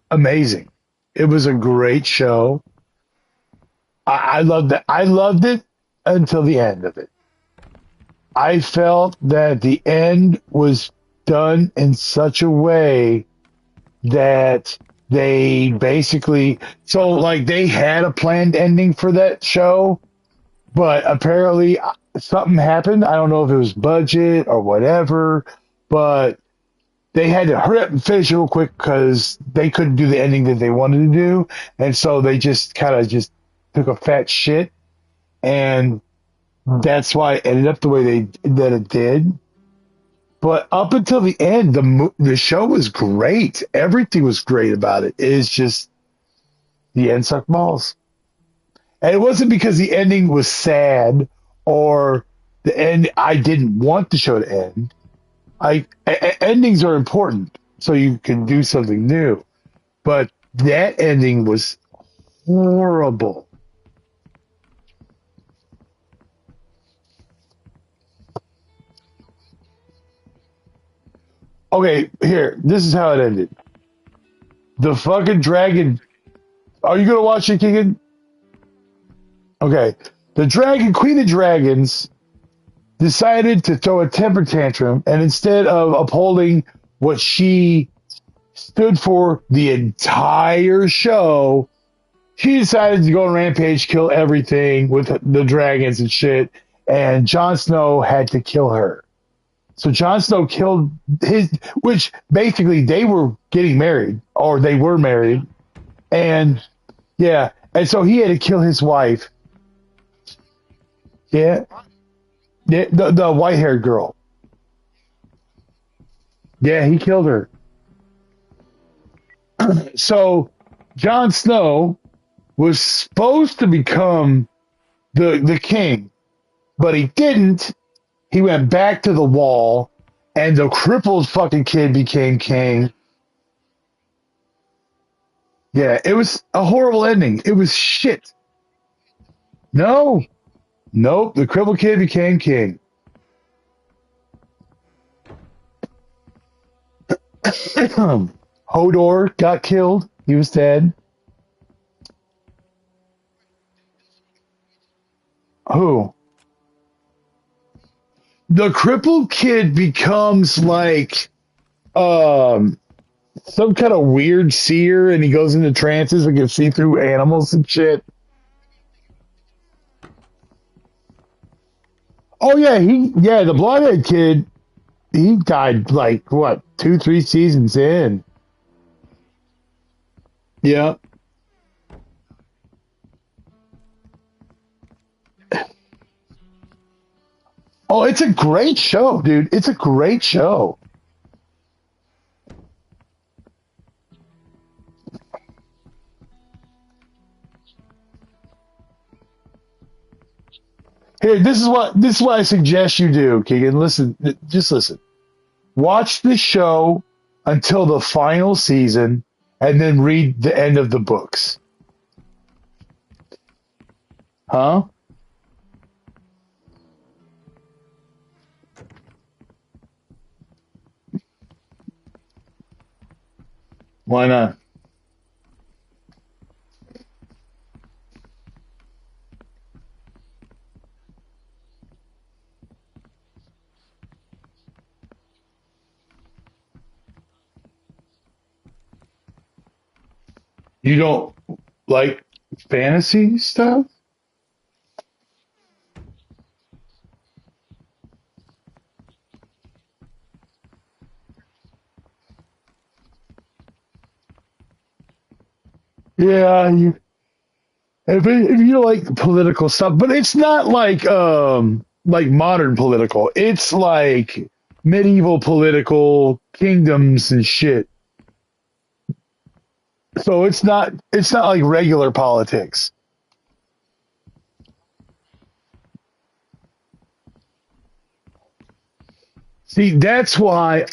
amazing. It was a great show. I loved it. I loved it until the end of it. I felt that the end was done in such a way that they basically so like they had a planned ending for that show, but apparently something happened. I don't know if it was budget or whatever, but they had to hurry up and finish it real quick because they couldn't do the ending that they wanted to do, and so they just kind of just took a fat shit, and that's why it ended up the way that it did. But up until the end, the show was great. Everything was great about it. It's just the end sucked balls, and it wasn't because the ending was sad or the end. I didn't want the show to end. Endings are important so you can do something new, but that ending was horrible. Okay, here. This is how it ended. The fucking dragon. Are you gonna watch it, Keegan? Okay. The dragon, Queen of Dragons, decided to throw a temper tantrum, and instead of upholding what she stood for the entire show, she decided to go on rampage, kill everything with the dragons and shit. And Jon Snow had to kill her. So Jon Snow killed his, which basically they were getting married or they were married, and yeah, and so he had to kill his wife. Yeah, the white haired girl. Yeah, he killed her. So Jon Snow was supposed to become the king, but he didn't. He went back to the wall, and the crippled fucking kid became king. Yeah, it was a horrible ending. It was shit. No, nope. The crippled kid became king. Hodor got killed. He was dead. Who? The crippled kid becomes like um some kind of weird seer, and he goes into trances and can see through animals and shit. Oh yeah, the blonde kid, he died like what, 2, 3 seasons in. Yeah. Oh, it's a great show, dude. It's a great show. Here, this is what I suggest you do, Keegan. Listen, just listen. Watch the show until the final season, and then read the end of the books. Huh? Why not? You don't like fantasy stuff? Yeah, if you like political stuff, but it's not like modern political. It's like medieval political kingdoms and shit. So it's not like regular politics. See, that's why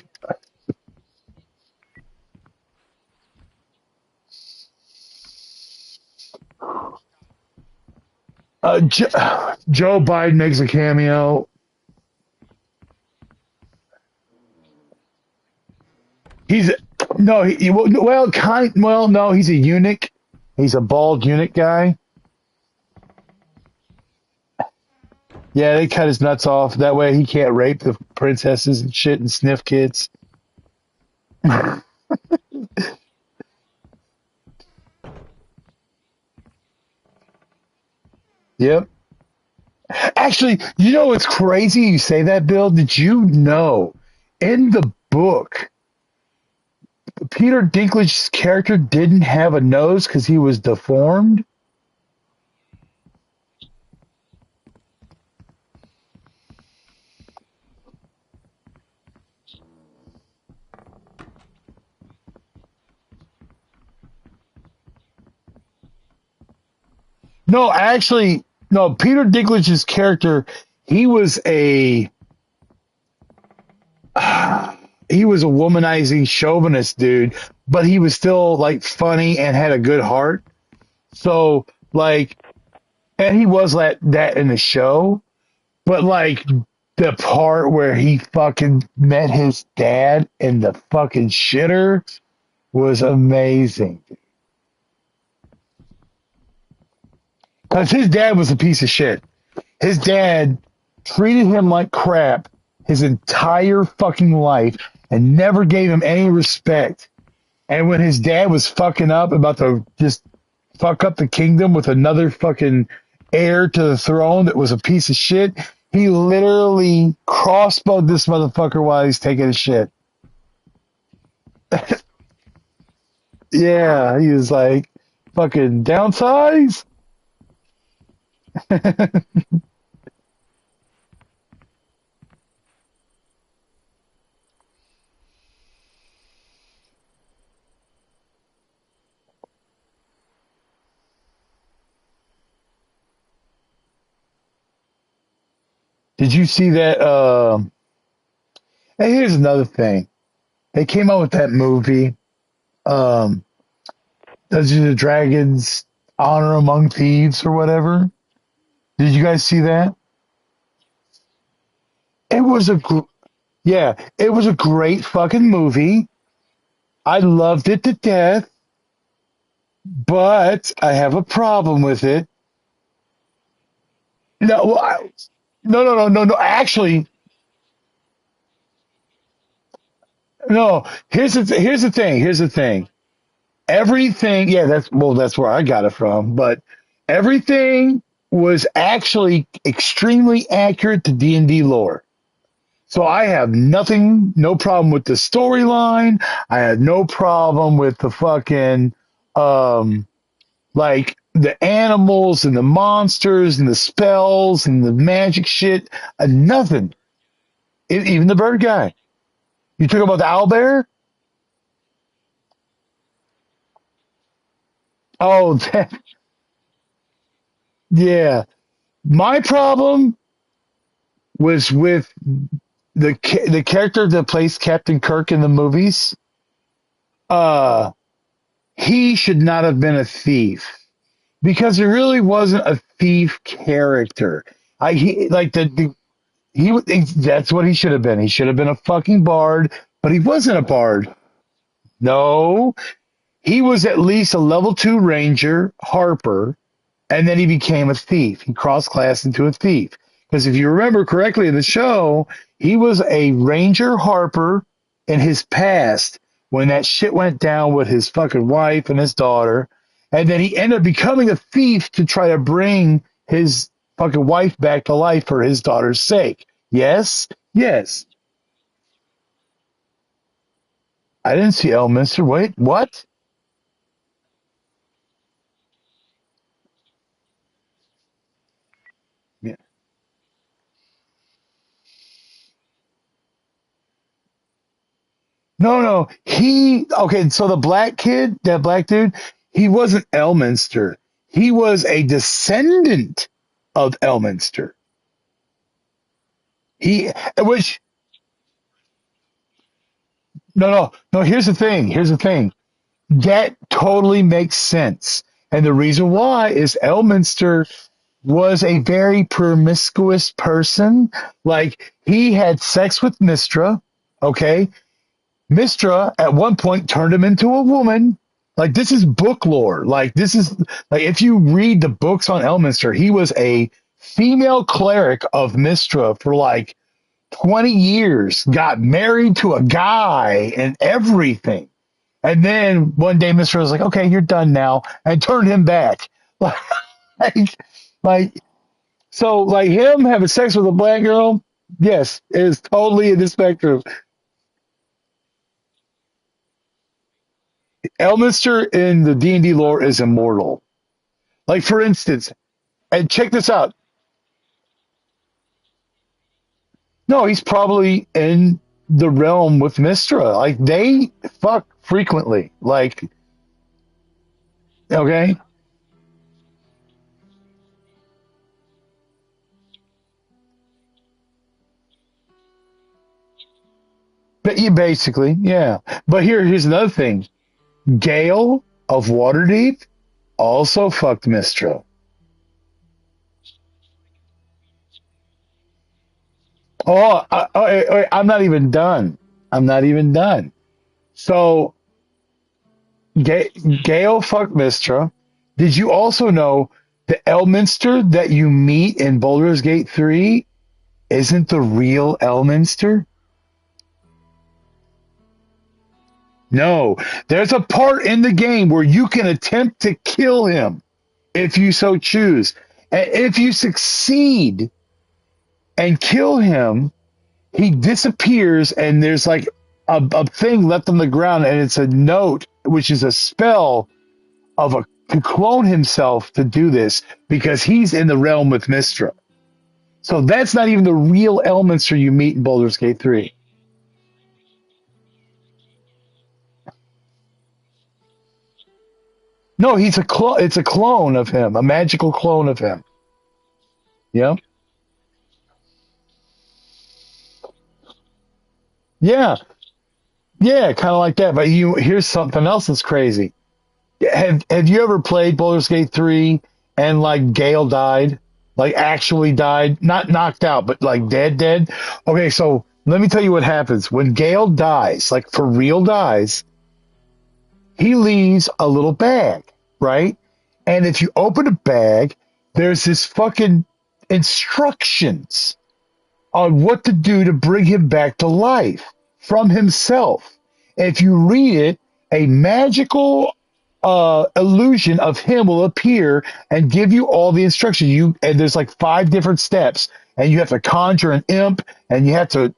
Joe Biden makes a cameo. He's no, well, no, he's a eunuch. He's a bald eunuch guy. Yeah, they cut his nuts off. That way he can't rape the princesses and shit and sniff kids. Yep. Actually, you know what's crazy? You say that, Bill. Did you know in the book, Peter Dinklage's character didn't have a nose because he was deformed? No, actually, no. Peter Dinklage's character, he was a he was a womanizing chauvinist dude, but he was still like funny and had a good heart. So like, and he was like that in the show, but like the part where he fucking met his dad in the fucking shitter was amazing. Because his dad was a piece of shit. His dad treated him like crap his entire fucking life and never gave him any respect. And when his dad was fucking up, about to just fuck up the kingdom with another fucking heir to the throne that was a piece of shit, He literally crossbowed this motherfucker while he's taking a shit. Yeah, he was like, fucking downsize. Did you see that? Hey, here's another thing. They came out with that movie, um, Dungeons and Dragons Honor Among Thieves or whatever. Did you guys see that? It was yeah, it was a great fucking movie. I loved it to death, but I have a problem with it. No, no. Actually, no. Here's the thing. Here's the thing. Everything, yeah, that's where I got it from. But everything was actually extremely accurate to D&D lore. So I have no problem with the storyline. I had no problem with the fucking, um, like the animals and the monsters and the spells and the magic shit. Nothing. Even the bird guy. You talk about the owl bear? Oh, that, yeah. My problem was with the character that plays Captain Kirk in the movies. Uh, he should not have been a thief because he really wasn't a thief character. He like that's what he should have been. He should have been a fucking bard, but he wasn't a bard. No, he was at least a level 2 ranger, Harper, and then he became a thief. He cross classed into a thief. Because if you remember correctly in the show, he was a Ranger Harper in his past when that shit went down with his fucking wife and his daughter. And then he ended up becoming a thief to try to bring his fucking wife back to life for his daughter's sake. Yes? Yes. I didn't see Elminster. Wait, what? Yeah. No, no. Okay, so the black kid, that black dude, he wasn't Elminster. He was a descendant of Elminster. Which, no, here's the thing. Here's the thing. That totally makes sense. And the reason why is Elminster was a very promiscuous person. Like, he had sex with Mistra, okay? Mistra at one point turned him into a woman. Like, this is book lore. Like, this is like, if you read the books on Elminster, he was a female cleric of Mistra for like 20 years, got married to a guy and everything. And then one day Mistra was like, okay, you're done now, and turned him back. Like, like, so like him having sex with a black girl, yes, is totally in the spectrum. Elminster in the D&D lore is immortal. Like, for instance, and check this out. No, he's probably in the realm with Mistra. Like, they fuck frequently. Like, okay, but you basically, yeah. But here's another thing. Gale of Waterdeep also fucked Mistra. Oh, I'm not even done. I'm not even done. So Ga- Gale fucked Mistra. Did you also know the Elminster that you meet in Baldur's Gate 3 isn't the real Elminster? No. There's a part in the game where you can attempt to kill him if you so choose. And if you succeed, and kill him, he disappears, and there's like a thing left on the ground, and it's a note, which is a spell of a to clone himself to do this because he's in the realm with Mistra. So that's not even the real Elminster you meet in Baldur's Gate 3. No, he's a clone. It's a clone of him, a magical clone of him. Yeah, yeah, yeah, kind of like that. But here's something else that's crazy. Have you ever played Baldur's Gate 3 and like Gale died? Like actually died, not knocked out, but like dead. Okay, so let me tell you what happens. When Gale dies, like for real dies, he leaves a little bag, right? And if you open a bag, there's this fucking instructions on what to do to bring him back to life from himself. And if you read it, a magical illusion of him will appear and give you all the instructions. And there's like 5 different steps, and you have to conjure an imp, and you have to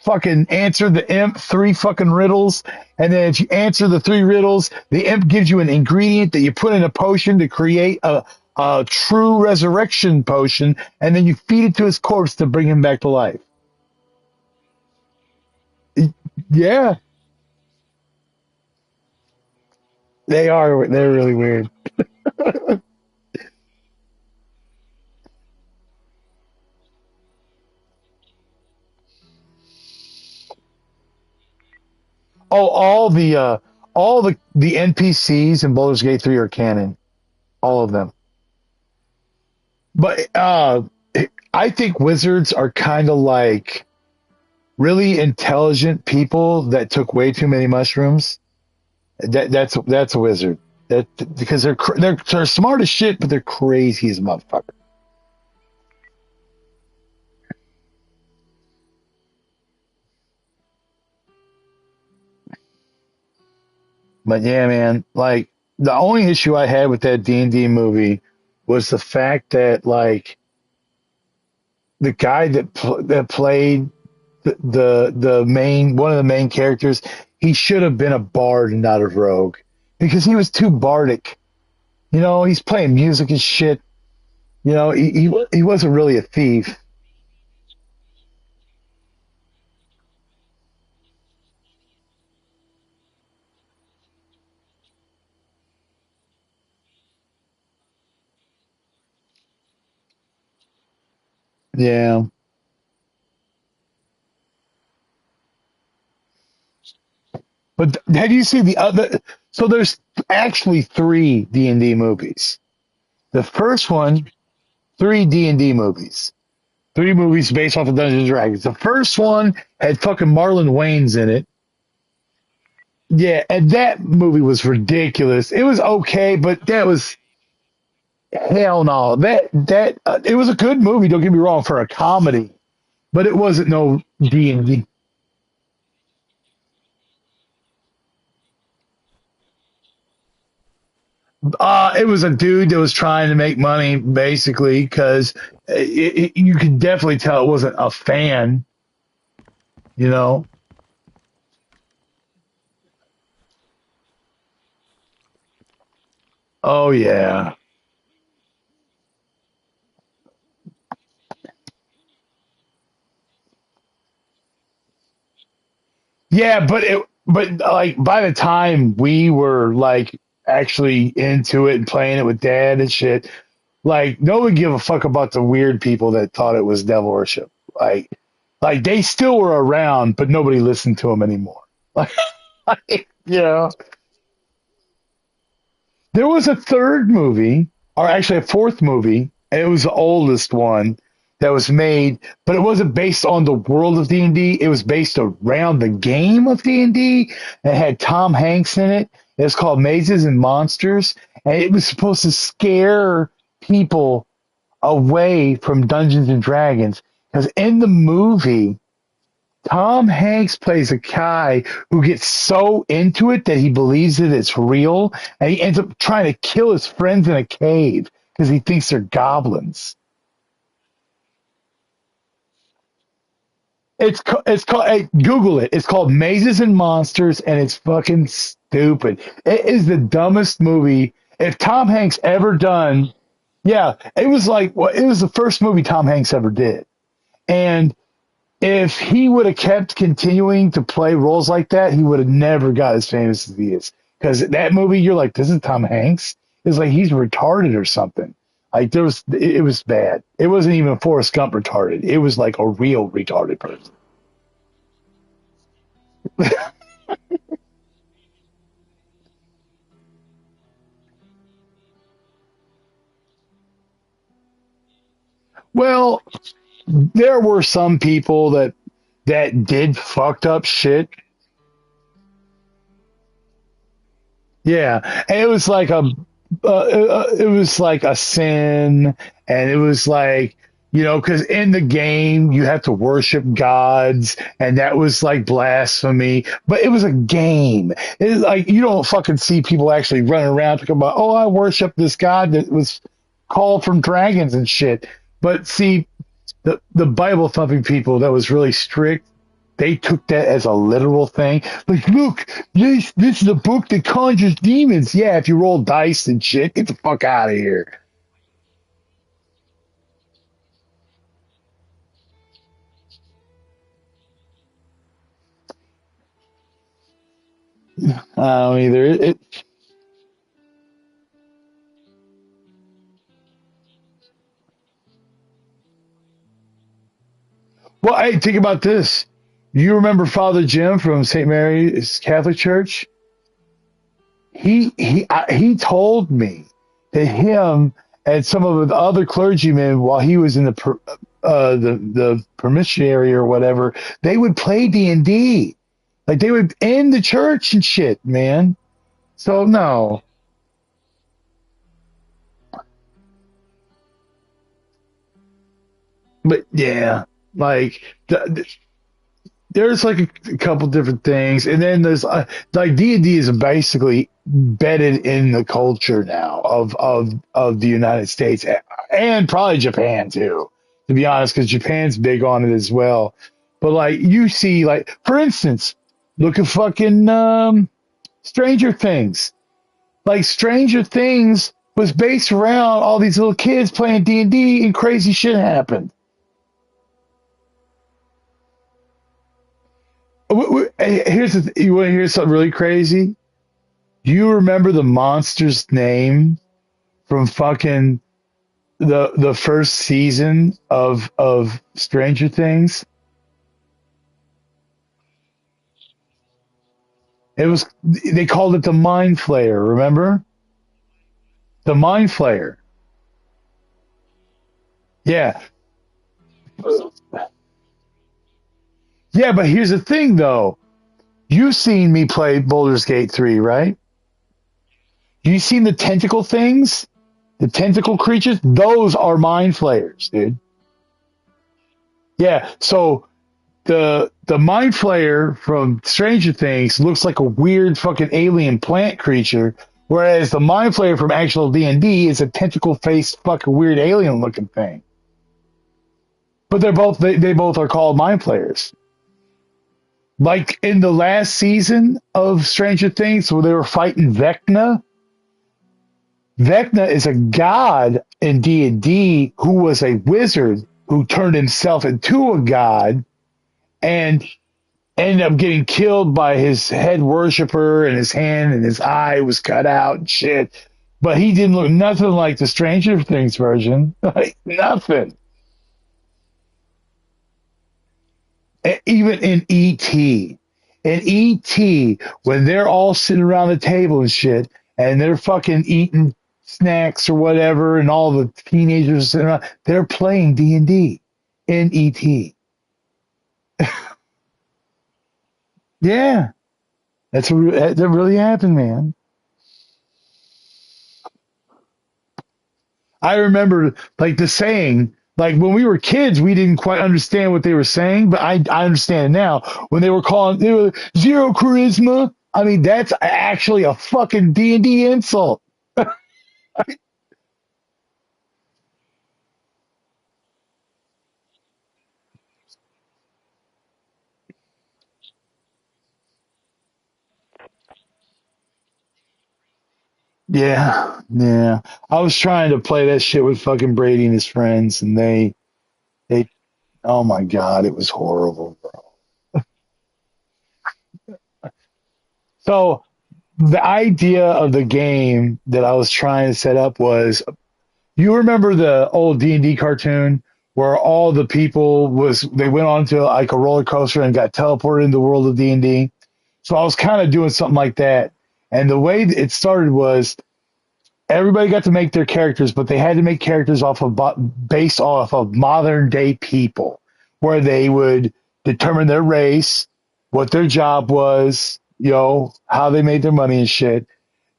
fucking answer the imp 3 fucking riddles. And then if you answer the 3 riddles, the imp gives you an ingredient that you put in a potion to create a true resurrection potion, and then you feed it to his corpse to bring him back to life. Yeah, they are. They're really weird. Oh, all the NPCs in Baldur's Gate 3 are canon. All of them. But I think wizards are kind of like really intelligent people that took way too many mushrooms. That's a wizard. That because they're smart as shit, but they're crazy as a motherfucker. But yeah, man, like the only issue I had with that D&D movie was the fact that like the guy that played the main one of the main characters, he should have been a bard and not a rogue because he was too bardic. He's playing music and shit. He wasn't really a thief. Yeah, but have you seen the other? So there's actually 3 D&D movies. The first one, 3 D&D movies. 3 movies based off of Dungeons and Dragons. The first one had fucking Marlon Wayans in it. Yeah, and that movie was ridiculous. It was okay, but that was hell no. That it was a good movie. Don't get me wrong for a comedy, but it wasn't no D&D. It was a dude that was trying to make money basically because you could definitely tell it wasn't a fan. You know. Oh yeah. Yeah, but like by the time we were like actually into it and playing it with dad and shit, like no one give a fuck about the weird people that thought it was devil worship. Like they still were around, but nobody listened to them anymore. Like there was a third movie, or actually a fourth movie, and it was the oldest one that was made, but it wasn't based on the world of D&D. It was based around the game of D&D. It had Tom Hanks in it. It was called Mazes and Monsters, and it was supposed to scare people away from Dungeons and Dragons. Because in the movie, Tom Hanks plays a guy who gets so into it that he believes that it's real, and he ends up trying to kill his friends in a cave because he thinks they're goblins. It's called hey, Google it. It's called Mazes and Monsters, and it's fucking stupid. It is the dumbest movie. If Tom Hanks ever done, yeah, it was like well, it was the first movie Tom Hanks ever did, and if he would have kept continuing to play roles like that, he would have never got as famous as he is. Because that movie, you're like, this is Tom Hanks. It's like he's retarded or something. Like it was bad. It wasn't even Forrest Gump retarded. It was like a real retarded person. Well, there were some people that did fucked up shit. Yeah, and it was like a sin, and it was like because in the game you have to worship gods, and that was like blasphemy. But it was a game. It's like you don't fucking see people actually running around talking about, oh, I worship this god that was called from dragons and shit. But see, the Bible thumping people that was really strict, they took that as a literal thing. Like, look, this is a book that conjures demons. Yeah, if you roll dice and shit, get the fuck out of here. I don't either. Well, hey, think about this. You remember Father Jim from St. Mary's Catholic Church? He told me that him and some of the other clergymen, while he was in the permissionary or whatever, they would play D&D. Like they would in the church and shit, man. So no, but yeah, like there's like a couple different things, and then there's like D&D is basically embedded in the culture now of the United States and probably Japan too, to be honest, because Japan's big on it as well. But like you see, like for instance, look at fucking Stranger Things. Like Stranger Things was based around all these little kids playing D&D and D, and crazy shit happened. Here's you want to hear something really crazy? Do you remember the monster's name from fucking the first season of Stranger Things? It was they called it the Mind Flayer. Remember the Mind Flayer? Yeah, yeah. But here's the thing, though. You've seen me play Baldur's Gate 3, right? You seen the tentacle things? The tentacle creatures? Those are mind flayers, dude. Yeah. So the mind flayer from Stranger Things looks like a weird fucking alien plant creature, whereas the mind flayer from actual D&D is a tentacle faced fucking weird alien looking thing. But they both are called mind flayers. Like in the last season of Stranger Things where they were fighting Vecna, Vecna is a god in D&D who was a wizard who turned himself into a god and ended up getting killed by his head worshiper, and his hand and his eye was cut out and shit. But he didn't look nothing like the Stranger Things version. Like nothing. Even in E.T. In E.T., when they're all sitting around the table and shit, and they're fucking eating snacks or whatever, and all the teenagers are sitting around, they're playing D&D in E.T. Yeah, that really happened, man. I remember like the saying, like when we were kids, we didn't quite understand what they were saying, but I understand it now. When they were zero charisma. I mean, that's actually a fucking D&D insult. Yeah, yeah. I was trying to play that shit with fucking Brady and his friends, and they, oh my God, it was horrible, bro. So the idea of the game that I was trying to set up was, you remember the old D&D cartoon where all the people was they went on to like a roller coaster and got teleported in the world of D&D. So I was kind of doing something like that. And the way it started was everybody got to make their characters, but they had to make characters off of based off of modern day people, where they would determine their race, what their job was, how they made their money and shit,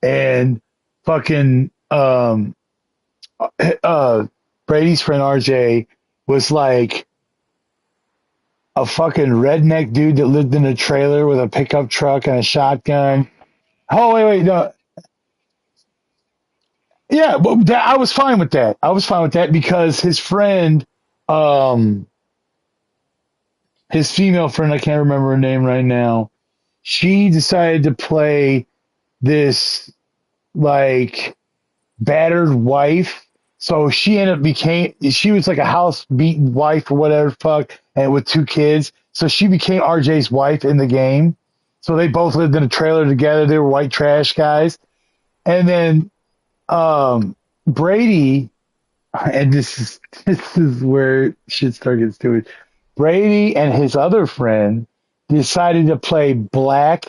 and fucking uh Brady's friend RJ was like a fucking redneck dude that lived in a trailer with a pickup truck and a shotgun. Oh wait, no, yeah, but I was fine with that. I was fine with that because his friend, um, his female friend, I can't remember her name right now. She decided to play this like battered wife. So she was like a house beaten wife or whatever fuck, and with two kids. So she became RJ's wife in the game. So they both lived in a trailer together. They were white trash guys. And then Brady, and this is where shit starts getting stupid. Brady and his other friend decided to play black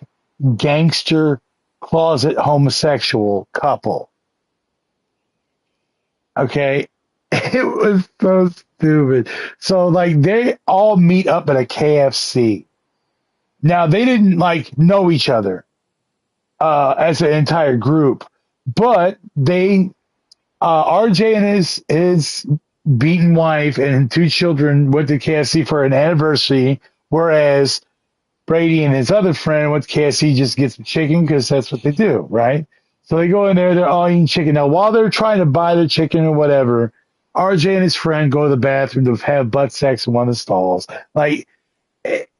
gangster closet homosexual couple. Okay. It was so stupid. So like they all meet up at a KFC. Now they didn't like know each other as an entire group, but they RJ and his beaten wife and two children went to KFC for an anniversary, whereas Brady and his other friend went to KFC just to get some chicken because that's what they do, right? So they go in there, they're all eating chicken. Now, while they're trying to buy their chicken or whatever, RJ and his friend go to the bathroom to have butt sex in one of the stalls. Like,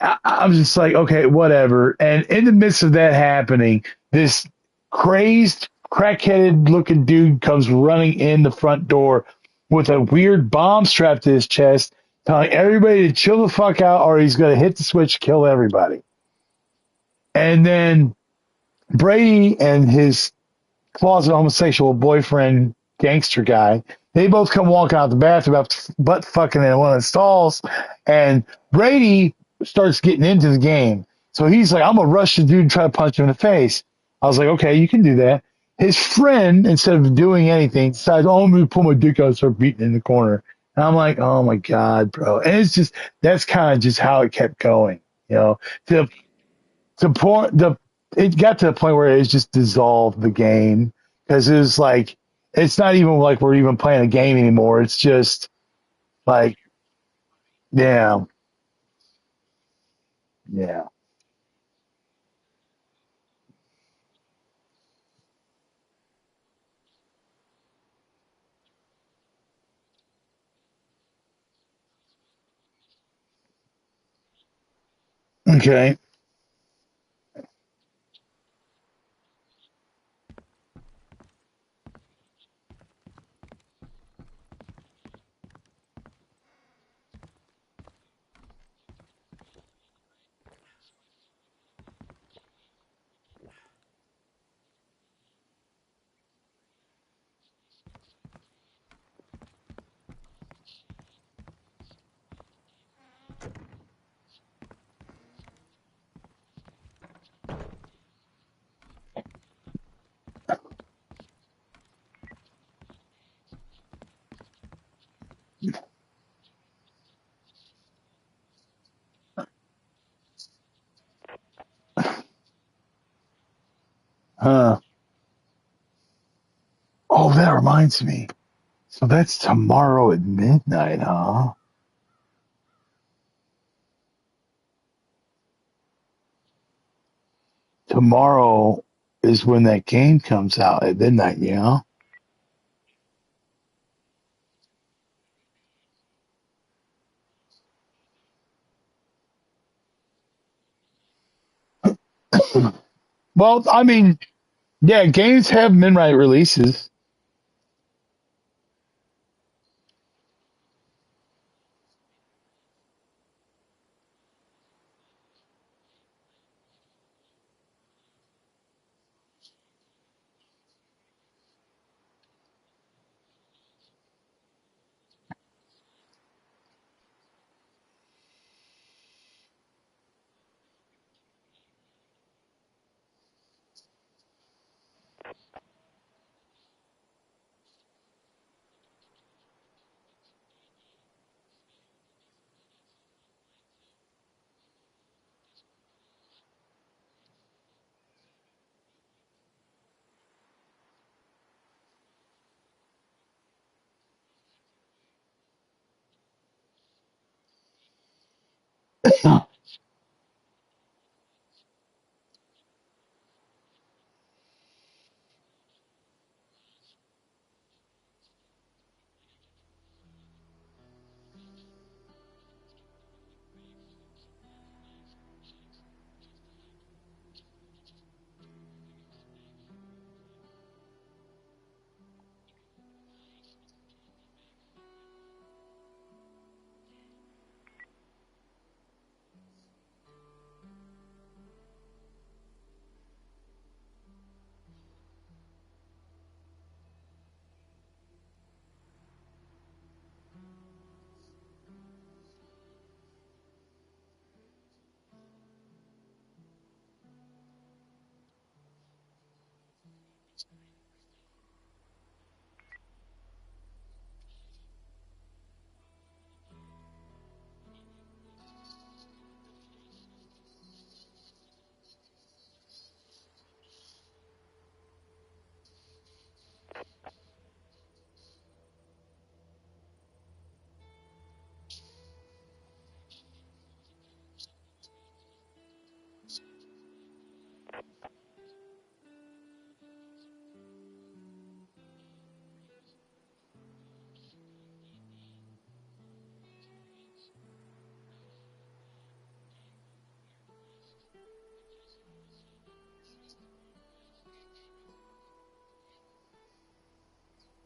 I'm just like, okay, whatever. And in the midst of that happening, this crazed, crackheaded looking dude comes running in the front door with a weird bomb strapped to his chest, telling everybody to chill the fuck out or he's going to hit the switch, kill everybody. And then Brady and his closet homosexual boyfriend, gangster guy, they both come walking out the bathroom after butt fucking in one of the stalls. And Brady starts getting into the game. So he's like, I'm going to rush the dude and try to punch him in the face. I was like, okay, you can do that. His friend, instead of doing anything, decides, oh, I'm going to pull my dick out and start beating in the corner. And I'm like, oh my God, bro. And it's just, that's kind of just how it kept going, you know, to it got to the point where it just dissolved the game because it was like it's not even like we're even playing a game anymore. It's just like yeah, yeah. Okay. Huh. Oh, that reminds me. So that's tomorrow at midnight, huh? Tomorrow is when that game comes out at midnight, yeah? Well, I mean, Yeah, games have midnight releases.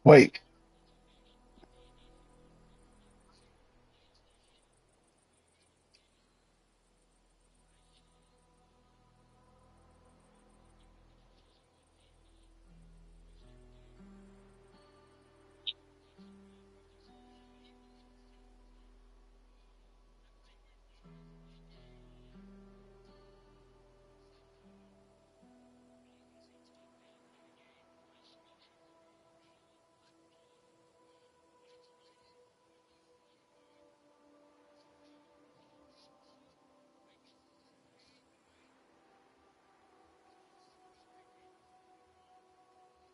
Wait,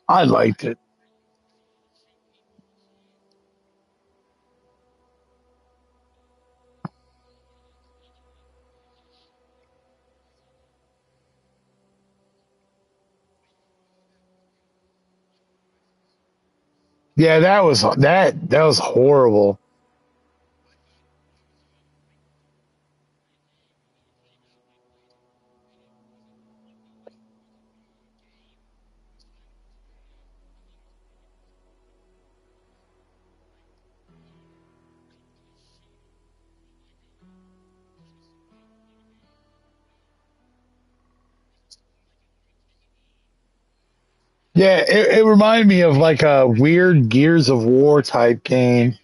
I liked it. Yeah, that was horrible. Yeah, it reminded me of like a weird Gears of War type game.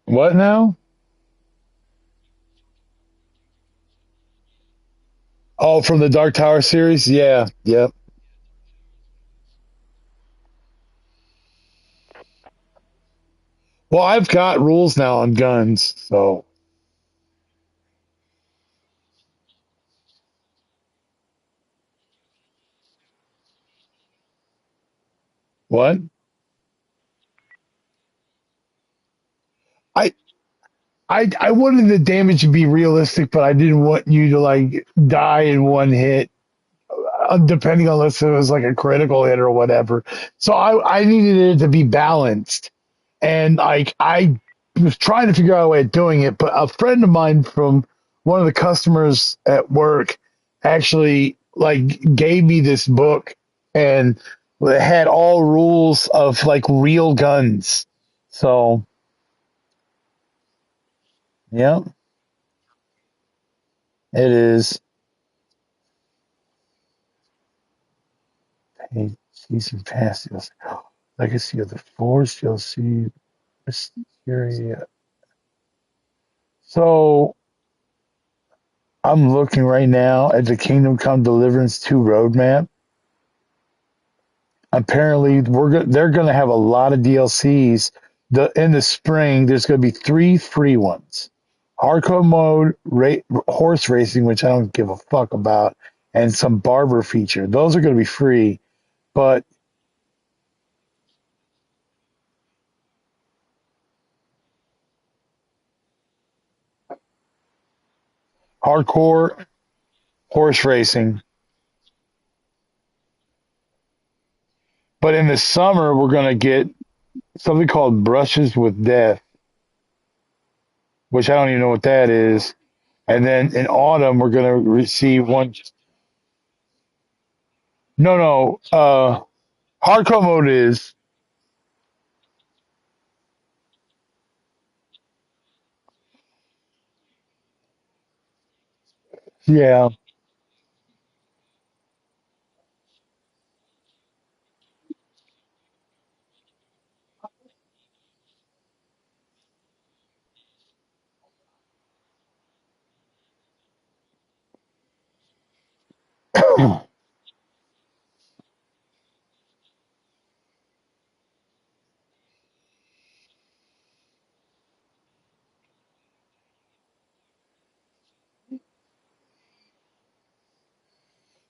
What now? Oh, from the Dark Tower series? Yeah, yep. Well, I've got rules now on guns, so What? I I wanted the damage to be realistic, but I didn't want you to like die in one hit, depending on unless it was like a critical hit or whatever. So I needed it to be balanced, and like I was trying to figure out a way of doing it. But a friend of mine from one of the customers at work actually like gave me this book, and it had all rules of like real guns. So yeah, it is. Hey, season pass DLC. Legacy of the Force DLC. Mysteria. So I'm looking right now at the Kingdom Come Deliverance 2 roadmap. Apparently, they're going to have a lot of DLCs. In the spring, there's going to be three free ones: hardcore mode, horse racing, which I don't give a fuck about, and some barber feature. Those are going to be free, but hardcore horse racing. But in the summer, we're going to get something called Brushes with Death, which I don't even know what that is. And then in autumn, we're going to receive one. No, no. Hardcore mode is, yeah.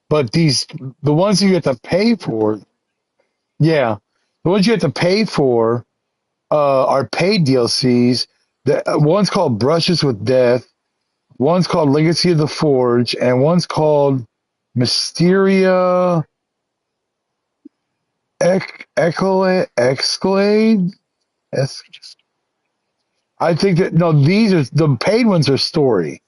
But the ones you have to pay for, yeah, the ones you have to pay for are paid DLCs. One's called Brushes with Death, one's called Legacy of the Forge, and one's called Mysteria Exclade. Es- I think that no, these are the paid ones are story.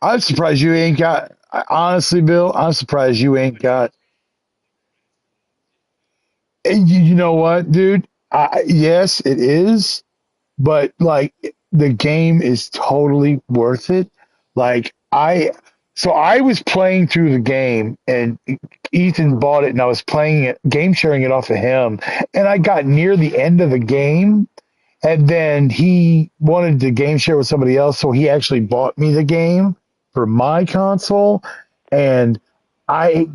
I'm surprised you ain't got. Honestly, Bill, I'm surprised you ain't got. And you know what, dude? Yes, it is, but like the game is totally worth it. Like so I was playing through the game, and Ethan bought it, and I was playing it, game sharing it off of him, and I got near the end of the game, and then he wanted to game share with somebody else, so he actually bought me the game for my console, and I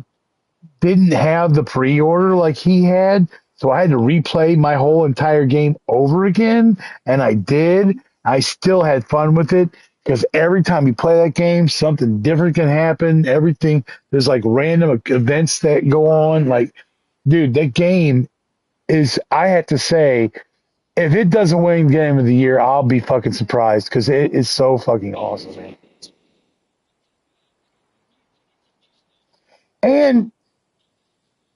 didn't have the pre-order like he had, so I had to replay my whole entire game over again, and I did. I still had fun with it because every time you play that game, something different can happen. Everything there's like random events that go on. Like, dude, that game is. I have to say, if it doesn't win Game of the Year, I'll be fucking surprised because it is so fucking awesome, man. And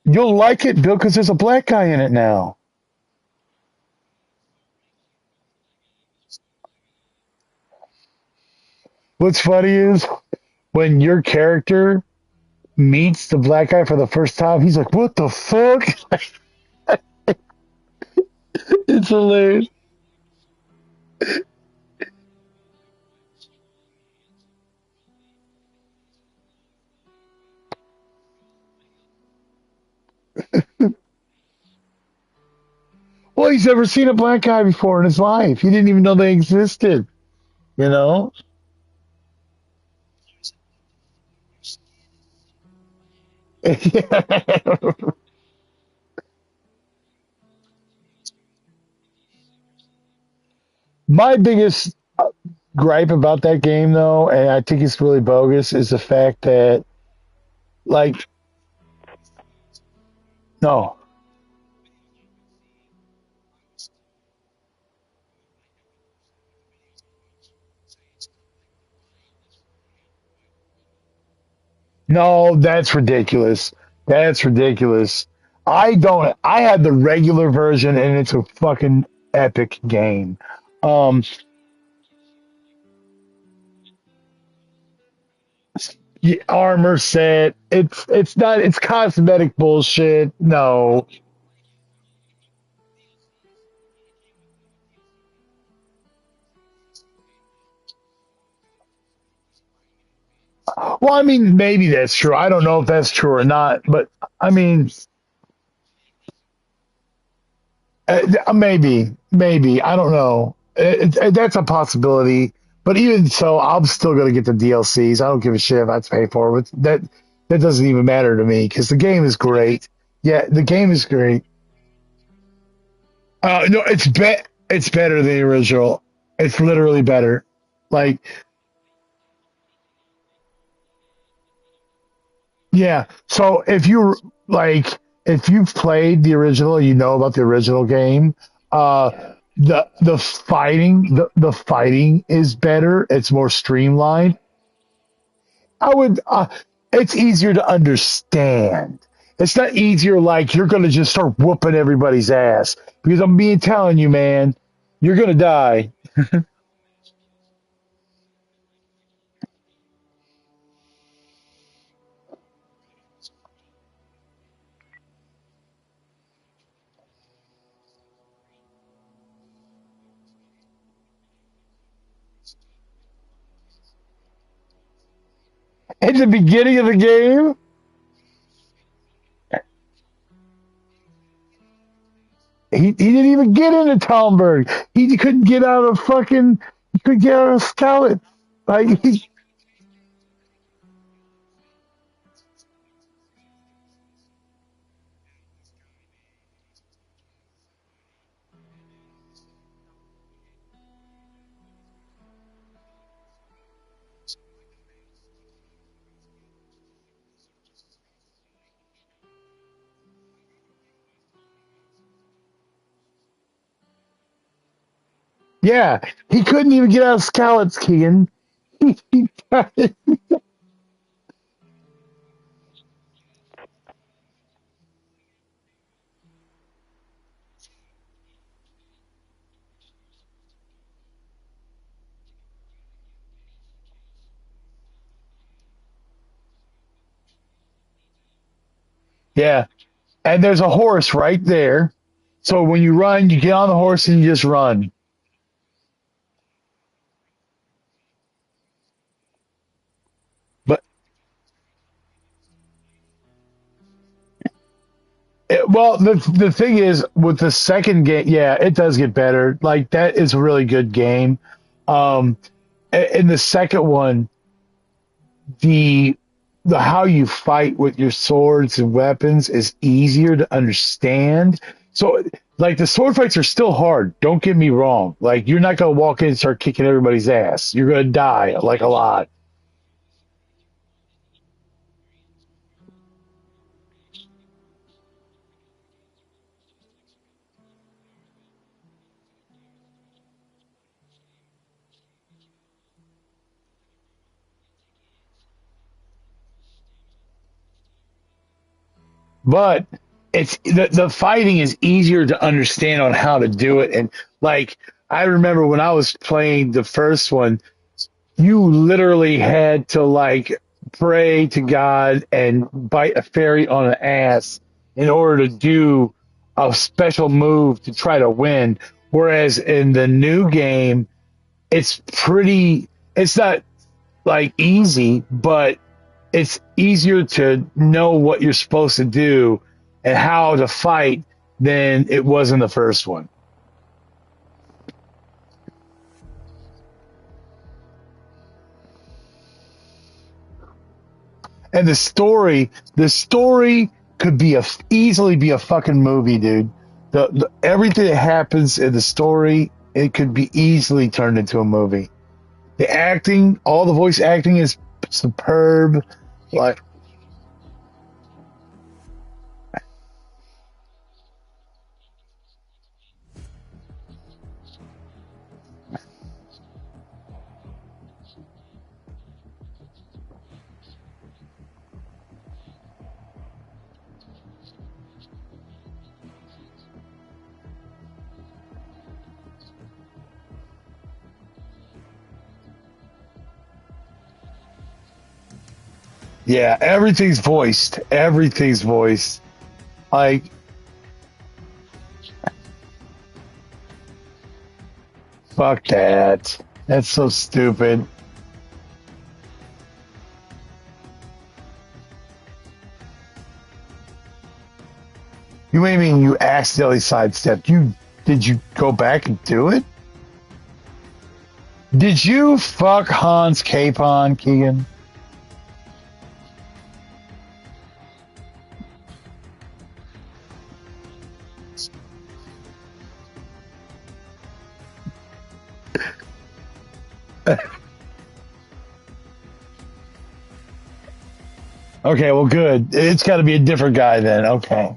you'll like it, Bill, because there's a black guy in it now. What's funny is when your character meets the black guy for the first time, he's like, "What the fuck?" It's hilarious. Well, he's never seen a black guy before in his life. He didn't even know they existed. You know. My biggest gripe about that game though, and I think it's really bogus, is the fact that like no. No, that's ridiculous. That's ridiculous. I don't. I had the regular version, and it's a fucking epic game. Um, Armor set. It's not. It's cosmetic bullshit. No. Well, I mean, maybe that's true. I don't know if that's true or not, but I mean, maybe I don't know. That's a possibility. But even so, I'm still going to get the DLCs. I don't give a shit if I have to pay for it. That doesn't even matter to me because the game is great. Yeah, the game is great. No, it's better than the original. It's literally better. Like, yeah. So if you've played the original, you know about the original game. The fighting is better. It's more streamlined. I would. It's easier to understand. It's not easier like you're going to just start whooping everybody's ass because I'm being telling you, man, you're going to die. At the beginning of the game, he didn't even get into Talmberg. He couldn't get out of fucking. He couldn't get out of Scout. Like, yeah, he couldn't even get out of Scouts, Keegan. Yeah, and there's a horse right there. So when you run, you get on the horse and you just run. But well, the thing is with the second game, yeah, it does get better. Like that is a really good game. Um, in the second one, the the how you fight with your swords and weapons is easier to understand. So like the sword fights are still hard. Don't get me wrong. Like you're not gonna walk in and start kicking everybody's ass. You're gonna die like a lot. But the fighting is easier to understand on how to do it. And like I remember when I was playing the first one, you literally had to like pray to God and bite a fairy on an ass in order to do a special move to try to win. Whereas in the new game, it's not like easy, but it's easier to know what you're supposed to do and how to fight than it was in the first one. And the story could easily be a fucking movie, dude. Everything that happens in the story, it could be easily turned into a movie. The acting, all the voice acting is superb. Like, yeah, everything's voiced. Everything's voiced. Like, fuck that. That's so stupid. You mean you accidentally sidestepped? Did you go back and do it? Did you fuck Hans Capon, Keegan? Okay, well, good. It's got to be a different guy then. Okay.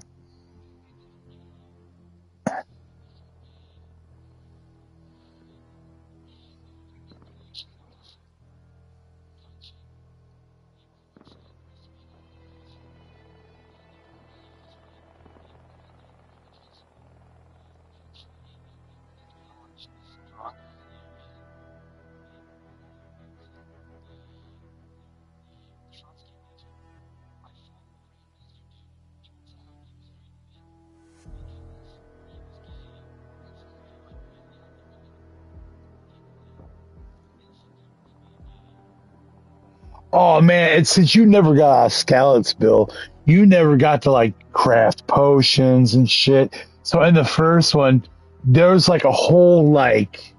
Oh man, it's since you never got a scallops bill, you never got to like craft potions and shit. So in the first one, there was like a whole like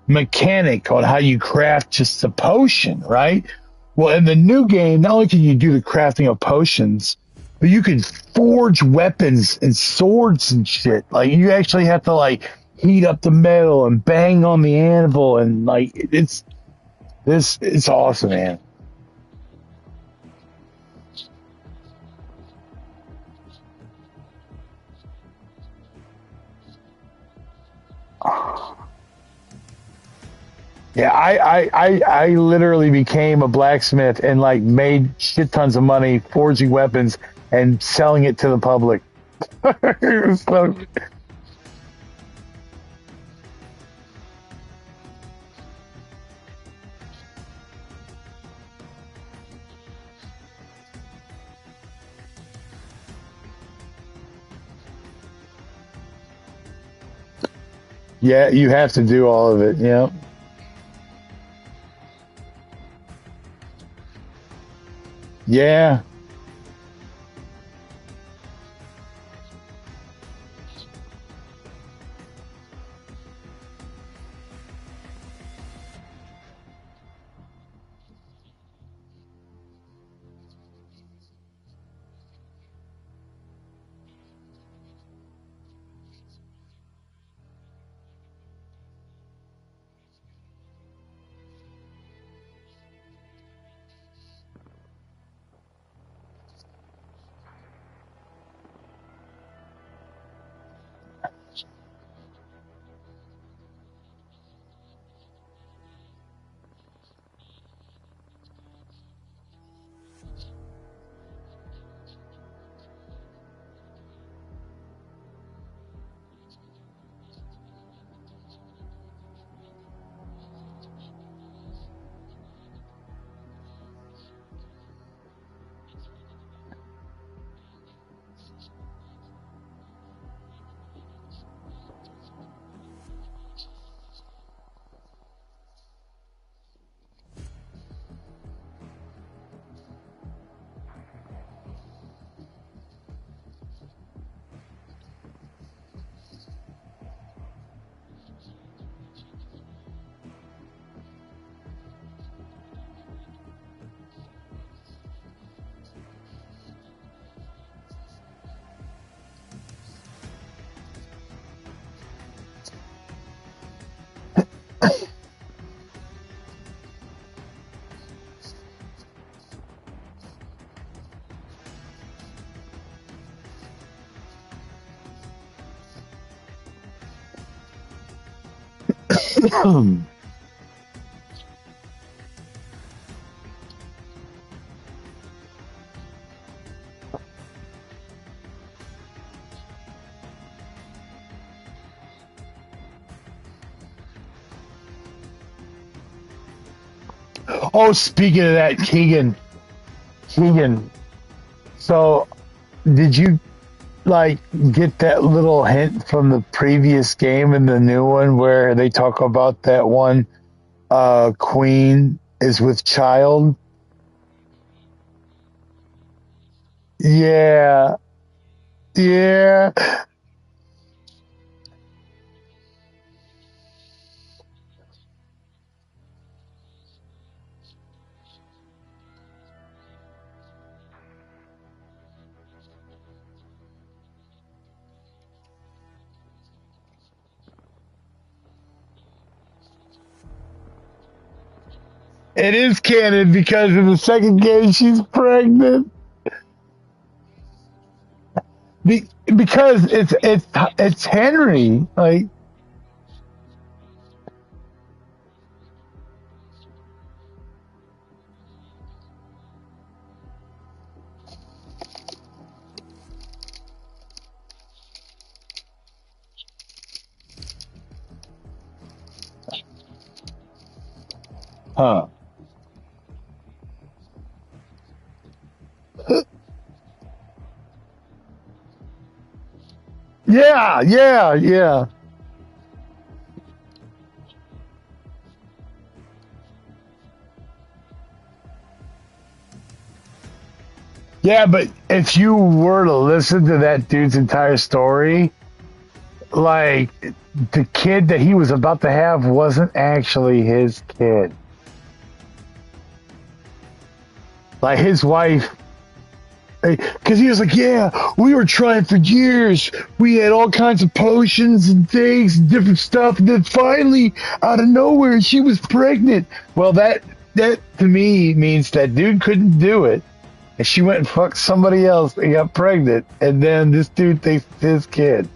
mechanic on how you craft just a potion, right? Well, in the new game, not only can you do the crafting of potions, but you can forge weapons and swords and shit. Like you actually have to like heat up the metal and bang on the anvil and like it's awesome, man. Yeah, I literally became a blacksmith and like made shit tons of money forging weapons and selling it to the public. So, yeah, you have to do all of it. Yeah. Yeah. Oh, speaking of that, Keegan. So, did you like get that little hint from the previous game and the new one where they talk about that one queen is with child? Yeah, yeah. It is canon because in the second game she's pregnant. Because it's Henry. Like, huh? Yeah, yeah, yeah. Yeah, but if you were to listen to that dude's entire story, like the kid that he was about to have wasn't actually his kid. Like his wife, because he was like, "Yeah, we were trying for years. We had all kinds of potions and things, and different stuff, and then finally, out of nowhere, she was pregnant." Well, that to me means that dude couldn't do it, and she went and fucked somebody else and got pregnant, and then this dude thinks it's his kid.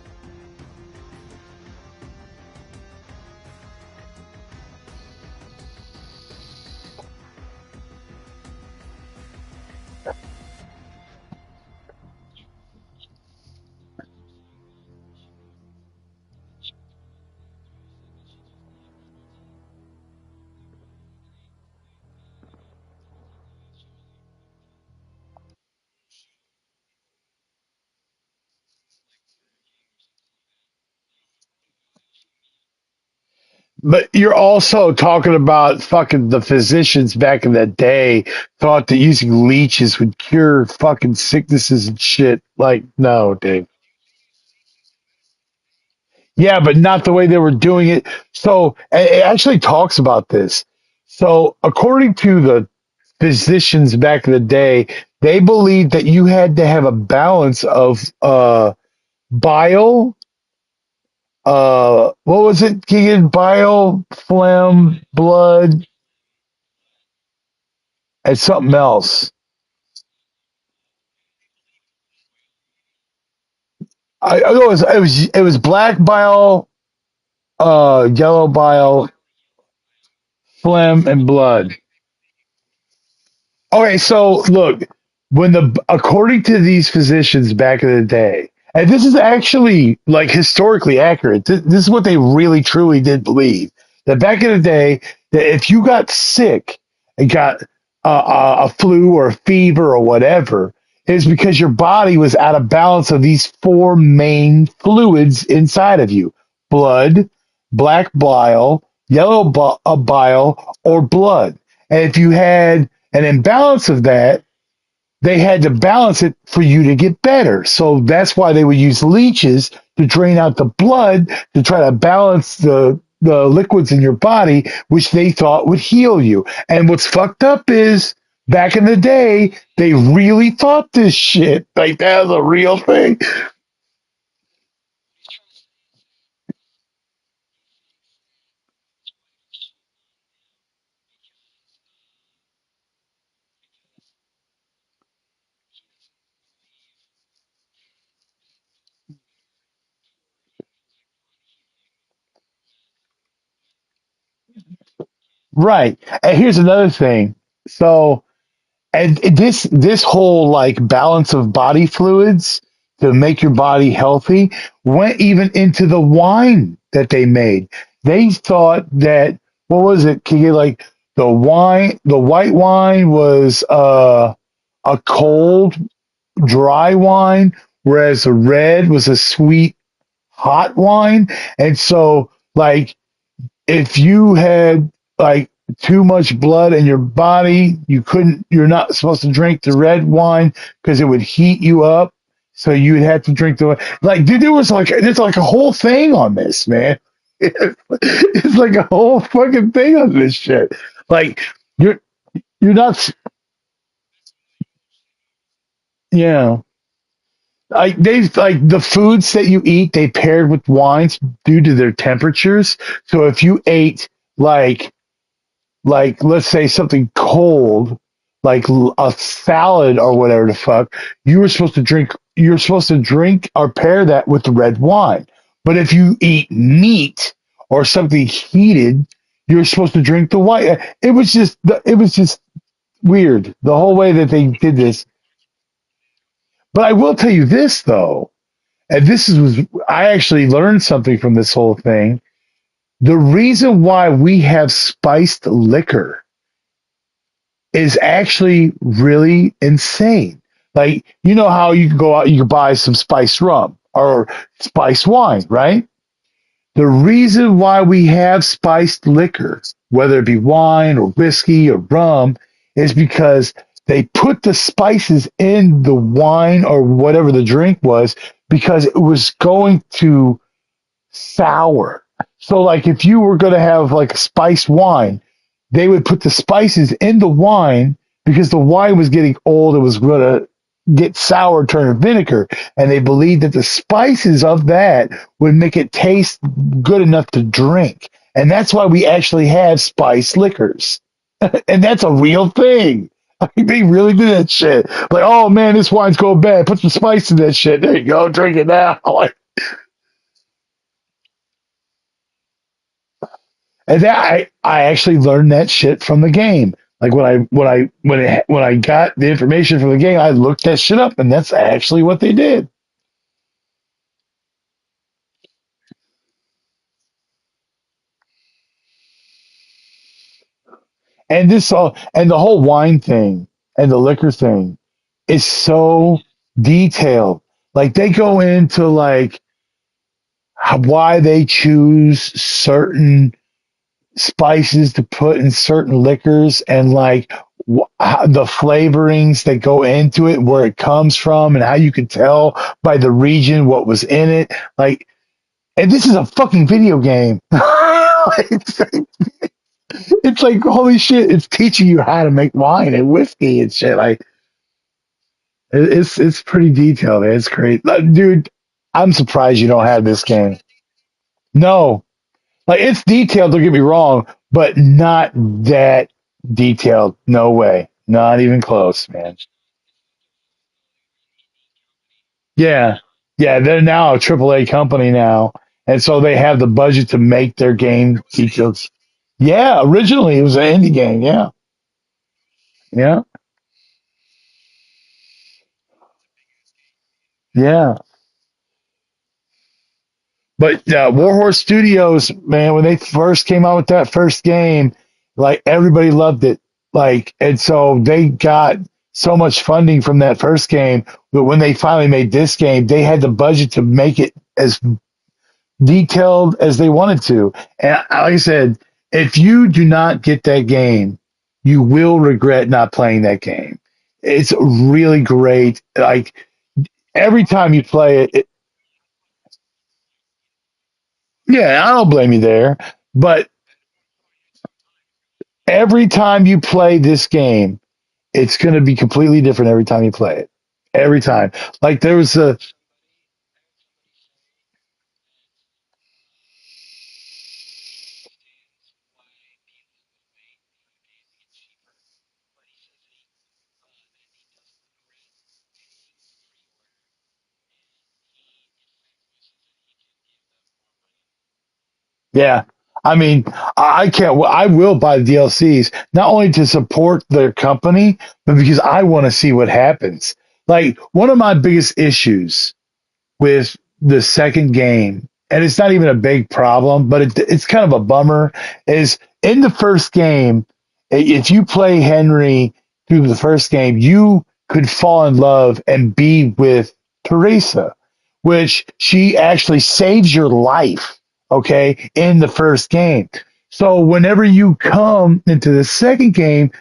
But you're also talking about fucking the physicians back in the day thought that using leeches would cure fucking sicknesses and shit. Like, no, Dave. Yeah, but not the way they were doing it. So it actually talks about this. So according to the physicians back in the day, they believed that you had to have a balance of bile, what was it, Keegan? Bile, phlegm, blood, and something else. I know it was black bile, yellow bile, phlegm, and blood. Okay, so look, when the according to these physicians back in the day, and this is actually like historically accurate. This is what they really truly did believe that back in the day, that if you got sick and got a flu or a fever or whatever, is because your body was out of balance of these four main fluids inside of you: blood, black bile, yellow bile, or blood. And if you had an imbalance of that, they had to balance it for you to get better. So that's why they would use leeches to drain out the blood to try to balance the liquids in your body, which they thought would heal you. And what's fucked up is back in the day, they really thought this shit. Like that was a real thing. right. And here's another thing. So, and this whole like balance of body fluids to make your body healthy went even into the wine that they made. They thought that what was it? Can you like the white wine was a cold, dry wine, whereas the red was a sweet, hot wine. And so like if you had like too much blood in your body, you're not supposed to drink the red wine because it would heat you up. So you would have to drink like, dude, there's like a whole thing on this, man. It's like a whole fucking thing on this shit. Like you're, you're not, yeah. Like like the foods that you eat, they paired with wines due to their temperatures. So if you ate like let's say something cold, like a salad or whatever the fuck, you're supposed to drink or pair that with the red wine. But if you eat meat or something heated, you're supposed to drink the white. It was just weird the whole way that they did this. But I will tell you this though, and was I actually learned something from this whole thing. The reason why we have spiced liquor is actually really insane. Like, you know how you can go out, you can buy some spiced rum or spiced wine, right? The reason why we have spiced liquor, whether it be wine or whiskey or rum, is because they put the spices in the wine or whatever the drink was because it was going to sour. So, like, if you were going to have like a spiced wine, they would put the spices in the wine because the wine was getting old. It was going to get sour, turn to vinegar. And they believed that the spices of that would make it taste good enough to drink. And that's why we actually have spiced liquors. And that's a real thing. Like, they really do that shit. Like, oh man, this wine's going bad. Put some spice in that shit. There you go. Drink it now. Like, and I actually learned that shit from the game. Like when I got the information from the game, I looked that shit up, and that's actually what they did. And the whole wine thing and the liquor thing is so detailed. Like they go into like why they choose certain spices to put in certain liquors and like how the flavorings that go into it, where it comes from, and how you can tell by the region what was in it. Like, and this is a fucking video game. It's like holy shit! It's teaching you how to make wine and whiskey and shit. Like, it's pretty detailed. Man. It's great, dude. I'm surprised you don't have this game. No, like it's detailed, don't get me wrong, but not that detailed. No way. Not even close, man. Yeah. Yeah, they're now a AAA company now. And so they have the budget to make their game detailed. Yeah, originally it was an indie game. Yeah. Yeah. Yeah. But Warhorse Studios, man, when they first came out with that first game, like everybody loved it. Like, and so they got so much funding from that first game. But when they finally made this game, they had the budget to make it as detailed as they wanted to. And like I said, if you do not get that game, you will regret not playing that game. It's really great. Like every time you play it, yeah, I don't blame you there. But every time you play this game, it's going to be completely different every time you play it. Every time. Like there was a, yeah. I mean, I can't. I will buy the DLCs not only to support their company, but because I want to see what happens. Like one of my biggest issues with the second game, and it's not even a big problem, but it's kind of a bummer, is in the first game, if you play Henry through the first game, you could fall in love and be with Teresa, which she actually saves your life, okay, in the first game. So whenever you come into the second game,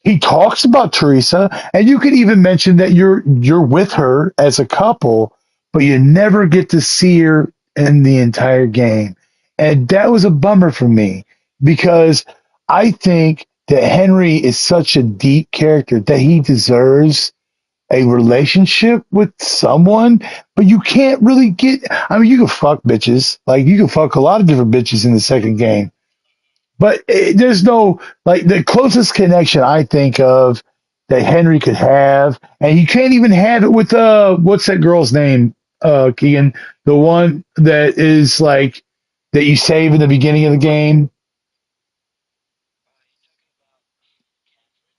he talks about Teresa, and you could even mention that you're with her as a couple, but you never get to see her in the entire game. And that was a bummer for me because I think that Henry is such a deep character that he deserves a relationship with someone, but you can't really get. I mean, you can fuck bitches, like you can fuck a lot of different bitches in the second game, but there's no like the closest connection I think of that Henry could have, and you can't even have it with what's that girl's name? Keegan, the one that is like that you save in the beginning of the game.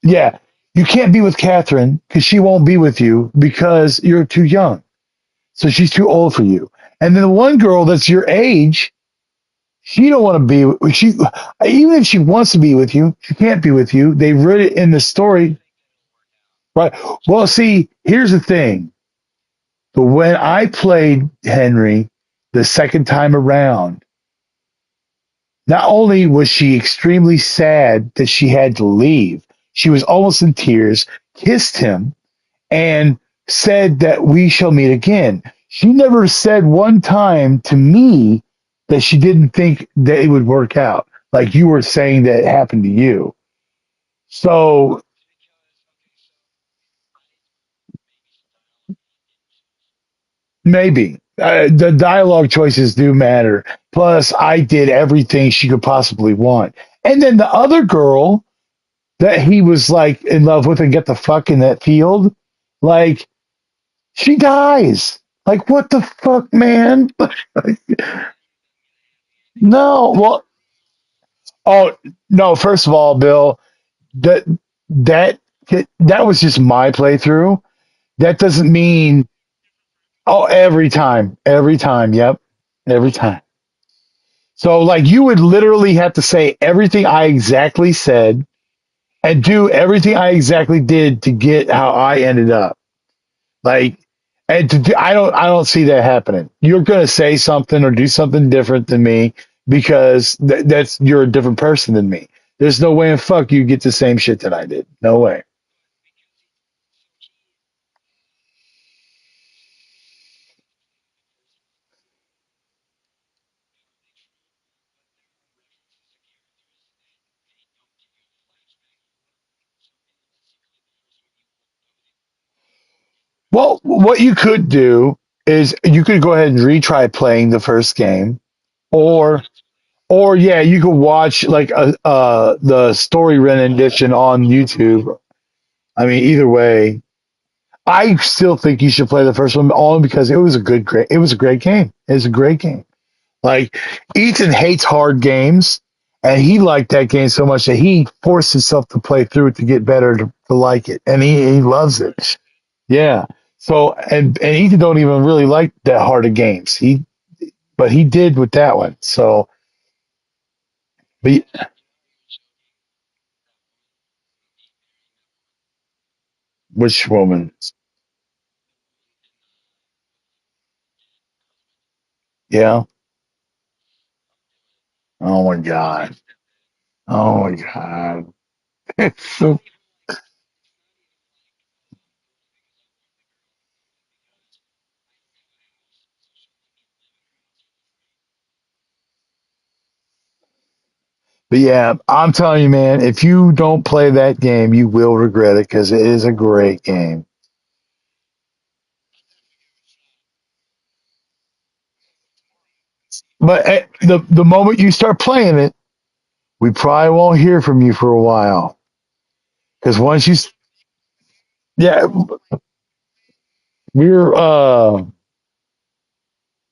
Yeah, you can't be with Catherine because she won't be with you because you're too young. So she's too old for you. And then the one girl that's your age, she don't want to be. She even if she wants to be with you, she can't be with you. They wrote it in the story. Right. Well, see, here's the thing. But when I played Henry the second time around, not only was she extremely sad that she had to leave, she was almost in tears, kissed him, and said that we shall meet again. She never said one time to me that she didn't think that it would work out, like you were saying that it happened to you. So maybe the dialogue choices do matter. Plus, I did everything she could possibly want. And then the other girl that he was like in love with and get the fuck in that field, like she dies. Like what the fuck, man? No, well, oh no. First of all, Bill, that that that was just my playthrough. That doesn't mean oh every time, yep, every time. So like you would literally have to say everything I exactly said and do everything I exactly did to get how I ended up. Like and to do, I don't see that happening. You're going to say something or do something different than me because that's you're a different person than me. There's no way in fuck you get the same shit that I did. No way. Well, what you could do is you could go ahead and retry playing the first game or or yeah, you could watch like the story rendition on YouTube. I mean, either way, I still think you should play the first one only because it was a great game. It was a great game. Like Ethan hates hard games, and he liked that game so much that he forced himself to play through it to get better to like it, and he loves it. Yeah. So and Ethan don't even really like that hard of games. But he did with that one. So, but which woman? Yeah. Oh my god. Oh my god. So, but yeah, I'm telling you, man, if you don't play that game, you will regret it because it is a great game. But the moment you start playing it, we probably won't hear from you for a while because once yeah, we're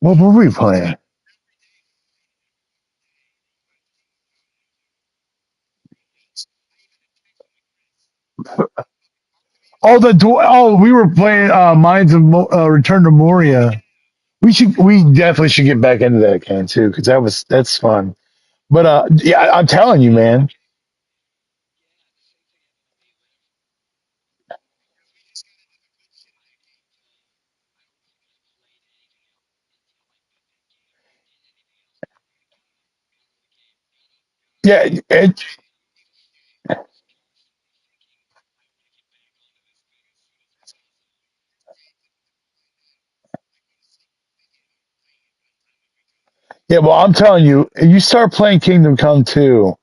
what were we playing? Oh, we were playing Mines of Return to Moria. We definitely should get back into that can too because that's fun. But yeah, I'm telling you, man. Yeah, yeah. Well, I'm telling you, if you start playing Kingdom Come 2,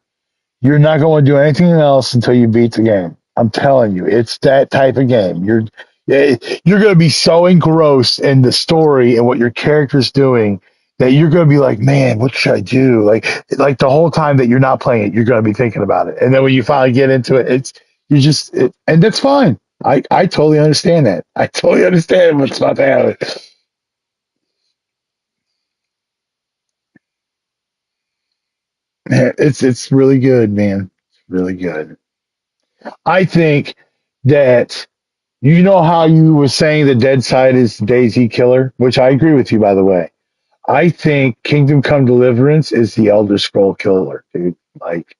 you're not going to do anything else until you beat the game. I'm telling you, it's that type of game. You're going to be so engrossed in the story and what your character's doing that you're going to be like, man, what should I do? Like the whole time that you're not playing it, you're going to be thinking about it. And then when you finally get into it, and that's fine. I totally understand that. I totally understand what's about to happen. It's really good, man. It's really good. I think that you know how you were saying the dead side is Daisy Killer, which I agree with you, by the way. I think Kingdom Come Deliverance is the Elder Scroll Killer, dude. Like,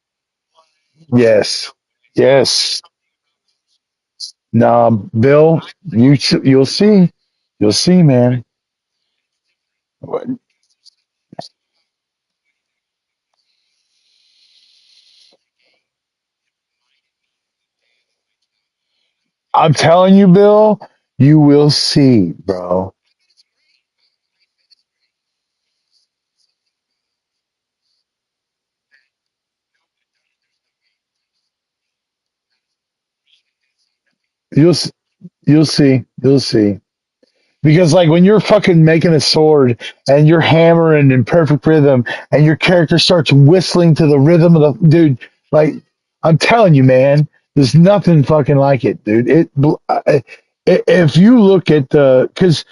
yes, yes. Nah, Bill, you'll see, man. I'm telling you, Bill, you will see, bro. You'll s- you'll see. Because like when you're fucking making a sword and you're hammering in perfect rhythm and your character starts whistling to the rhythm of the dude, like I'm telling you, man, there's nothing fucking like it, dude. If you look at the because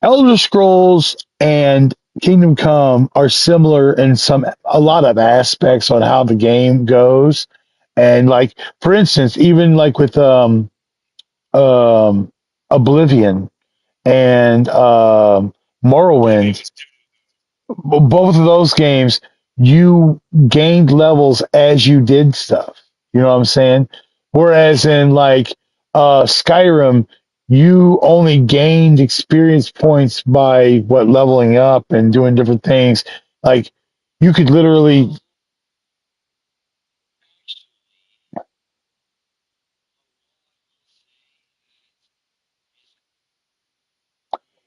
Elder Scrolls and Kingdom Come are similar in a lot of aspects on how the game goes, and like for instance, even like with um Oblivion and Morrowind, both of those games, you gained levels as you did stuff. You know what I'm saying? Whereas in like Skyrim, you only gained experience points by what leveling up and doing different things. Like you could literally,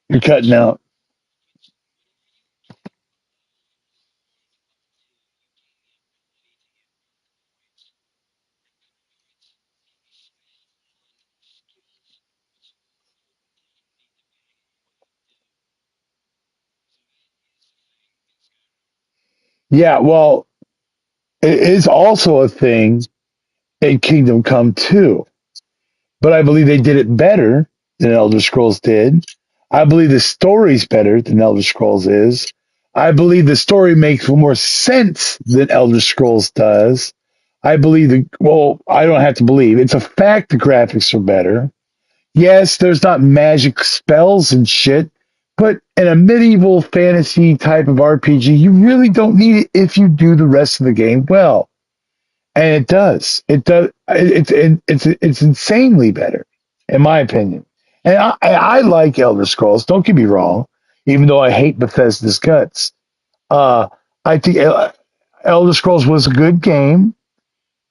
you're cutting out. Yeah, well, it is also a thing in Kingdom Come 2, but I believe they did it better than Elder Scrolls did. I believe the story's better than Elder Scrolls is. I believe the story makes more sense than Elder Scrolls does. I believe I don't have to believe. It's a fact the graphics are better. Yes, there's not magic spells and shit, but in a medieval fantasy type of RPG, you really don't need it if you do the rest of the game well. And it does. It does. It's insanely better, in my opinion. And I like Elder Scrolls. Don't get me wrong. Even though I hate Bethesda's guts, uh, I think Elder Scrolls was a good game,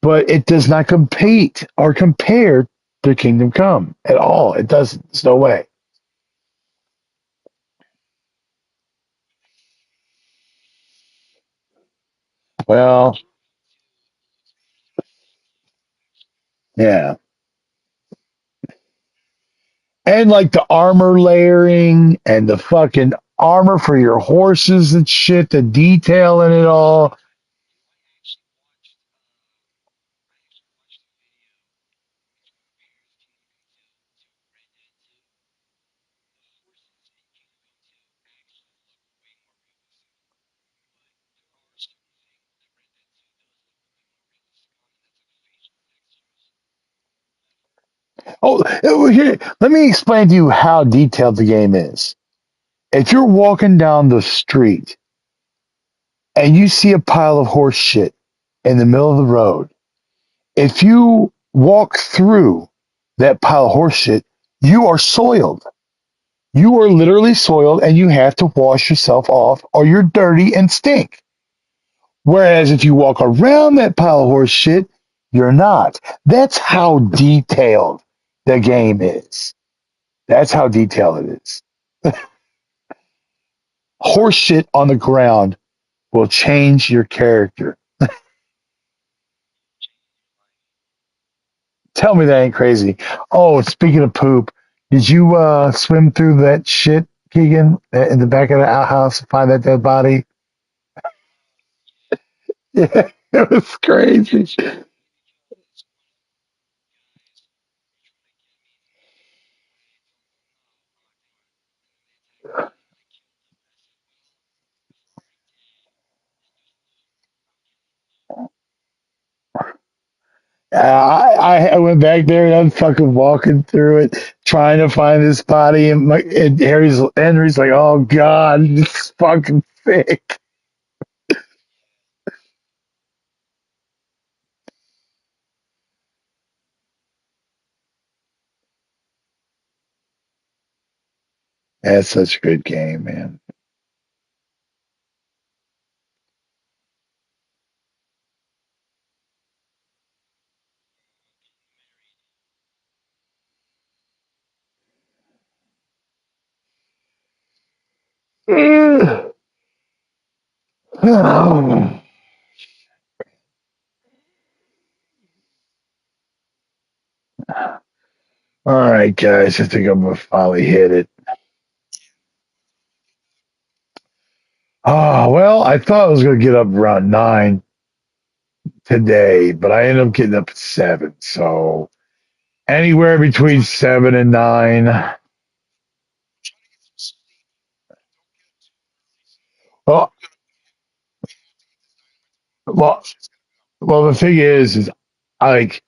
but it does not compete or compare to Kingdom Come at all. It doesn't. There's no way. Well, yeah. And like the armor layering and the fucking armor for your horses and shit, the detail in it all. Here, let me explain to you how detailed the game is. If you're walking down the street and you see a pile of horse shit in the middle of the road, if you walk through that pile of horse shit, you are soiled. You are literally soiled and you have to wash yourself off or you're dirty and stink. Whereas if you walk around that pile of horse shit, you're not. That's how detailed the game is. That's how detailed it is. Horse shit on the ground will change your character. Tell me that ain't crazy. Oh, speaking of poop, did you swim through that shit, Keegan, in the back of the outhouse to find that dead body? Yeah, it was crazy. I went back there and I'm fucking walking through it, trying to find this body, and Henry's like, "Oh God, it's fucking thick." That's such a good game, man. All right, guys, I think I'm gonna finally hit it. Oh well, I thought I was gonna get up around 9 today, but I ended up getting up at 7. So anywhere between 7 and 9. Well, well, well. The thing is I like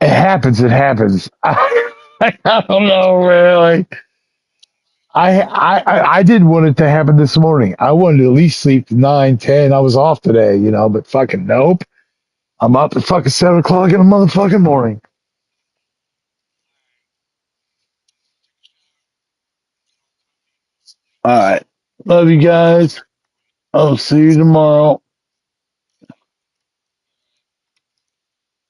it happens. It happens. I don't know, really. I didn't want it to happen this morning. I wanted to at least sleep 9, 10. I was off today, but fucking nope. I'm up at fucking 7 o'clock in the motherfucking morning. All right. Love you guys. I'll see you tomorrow.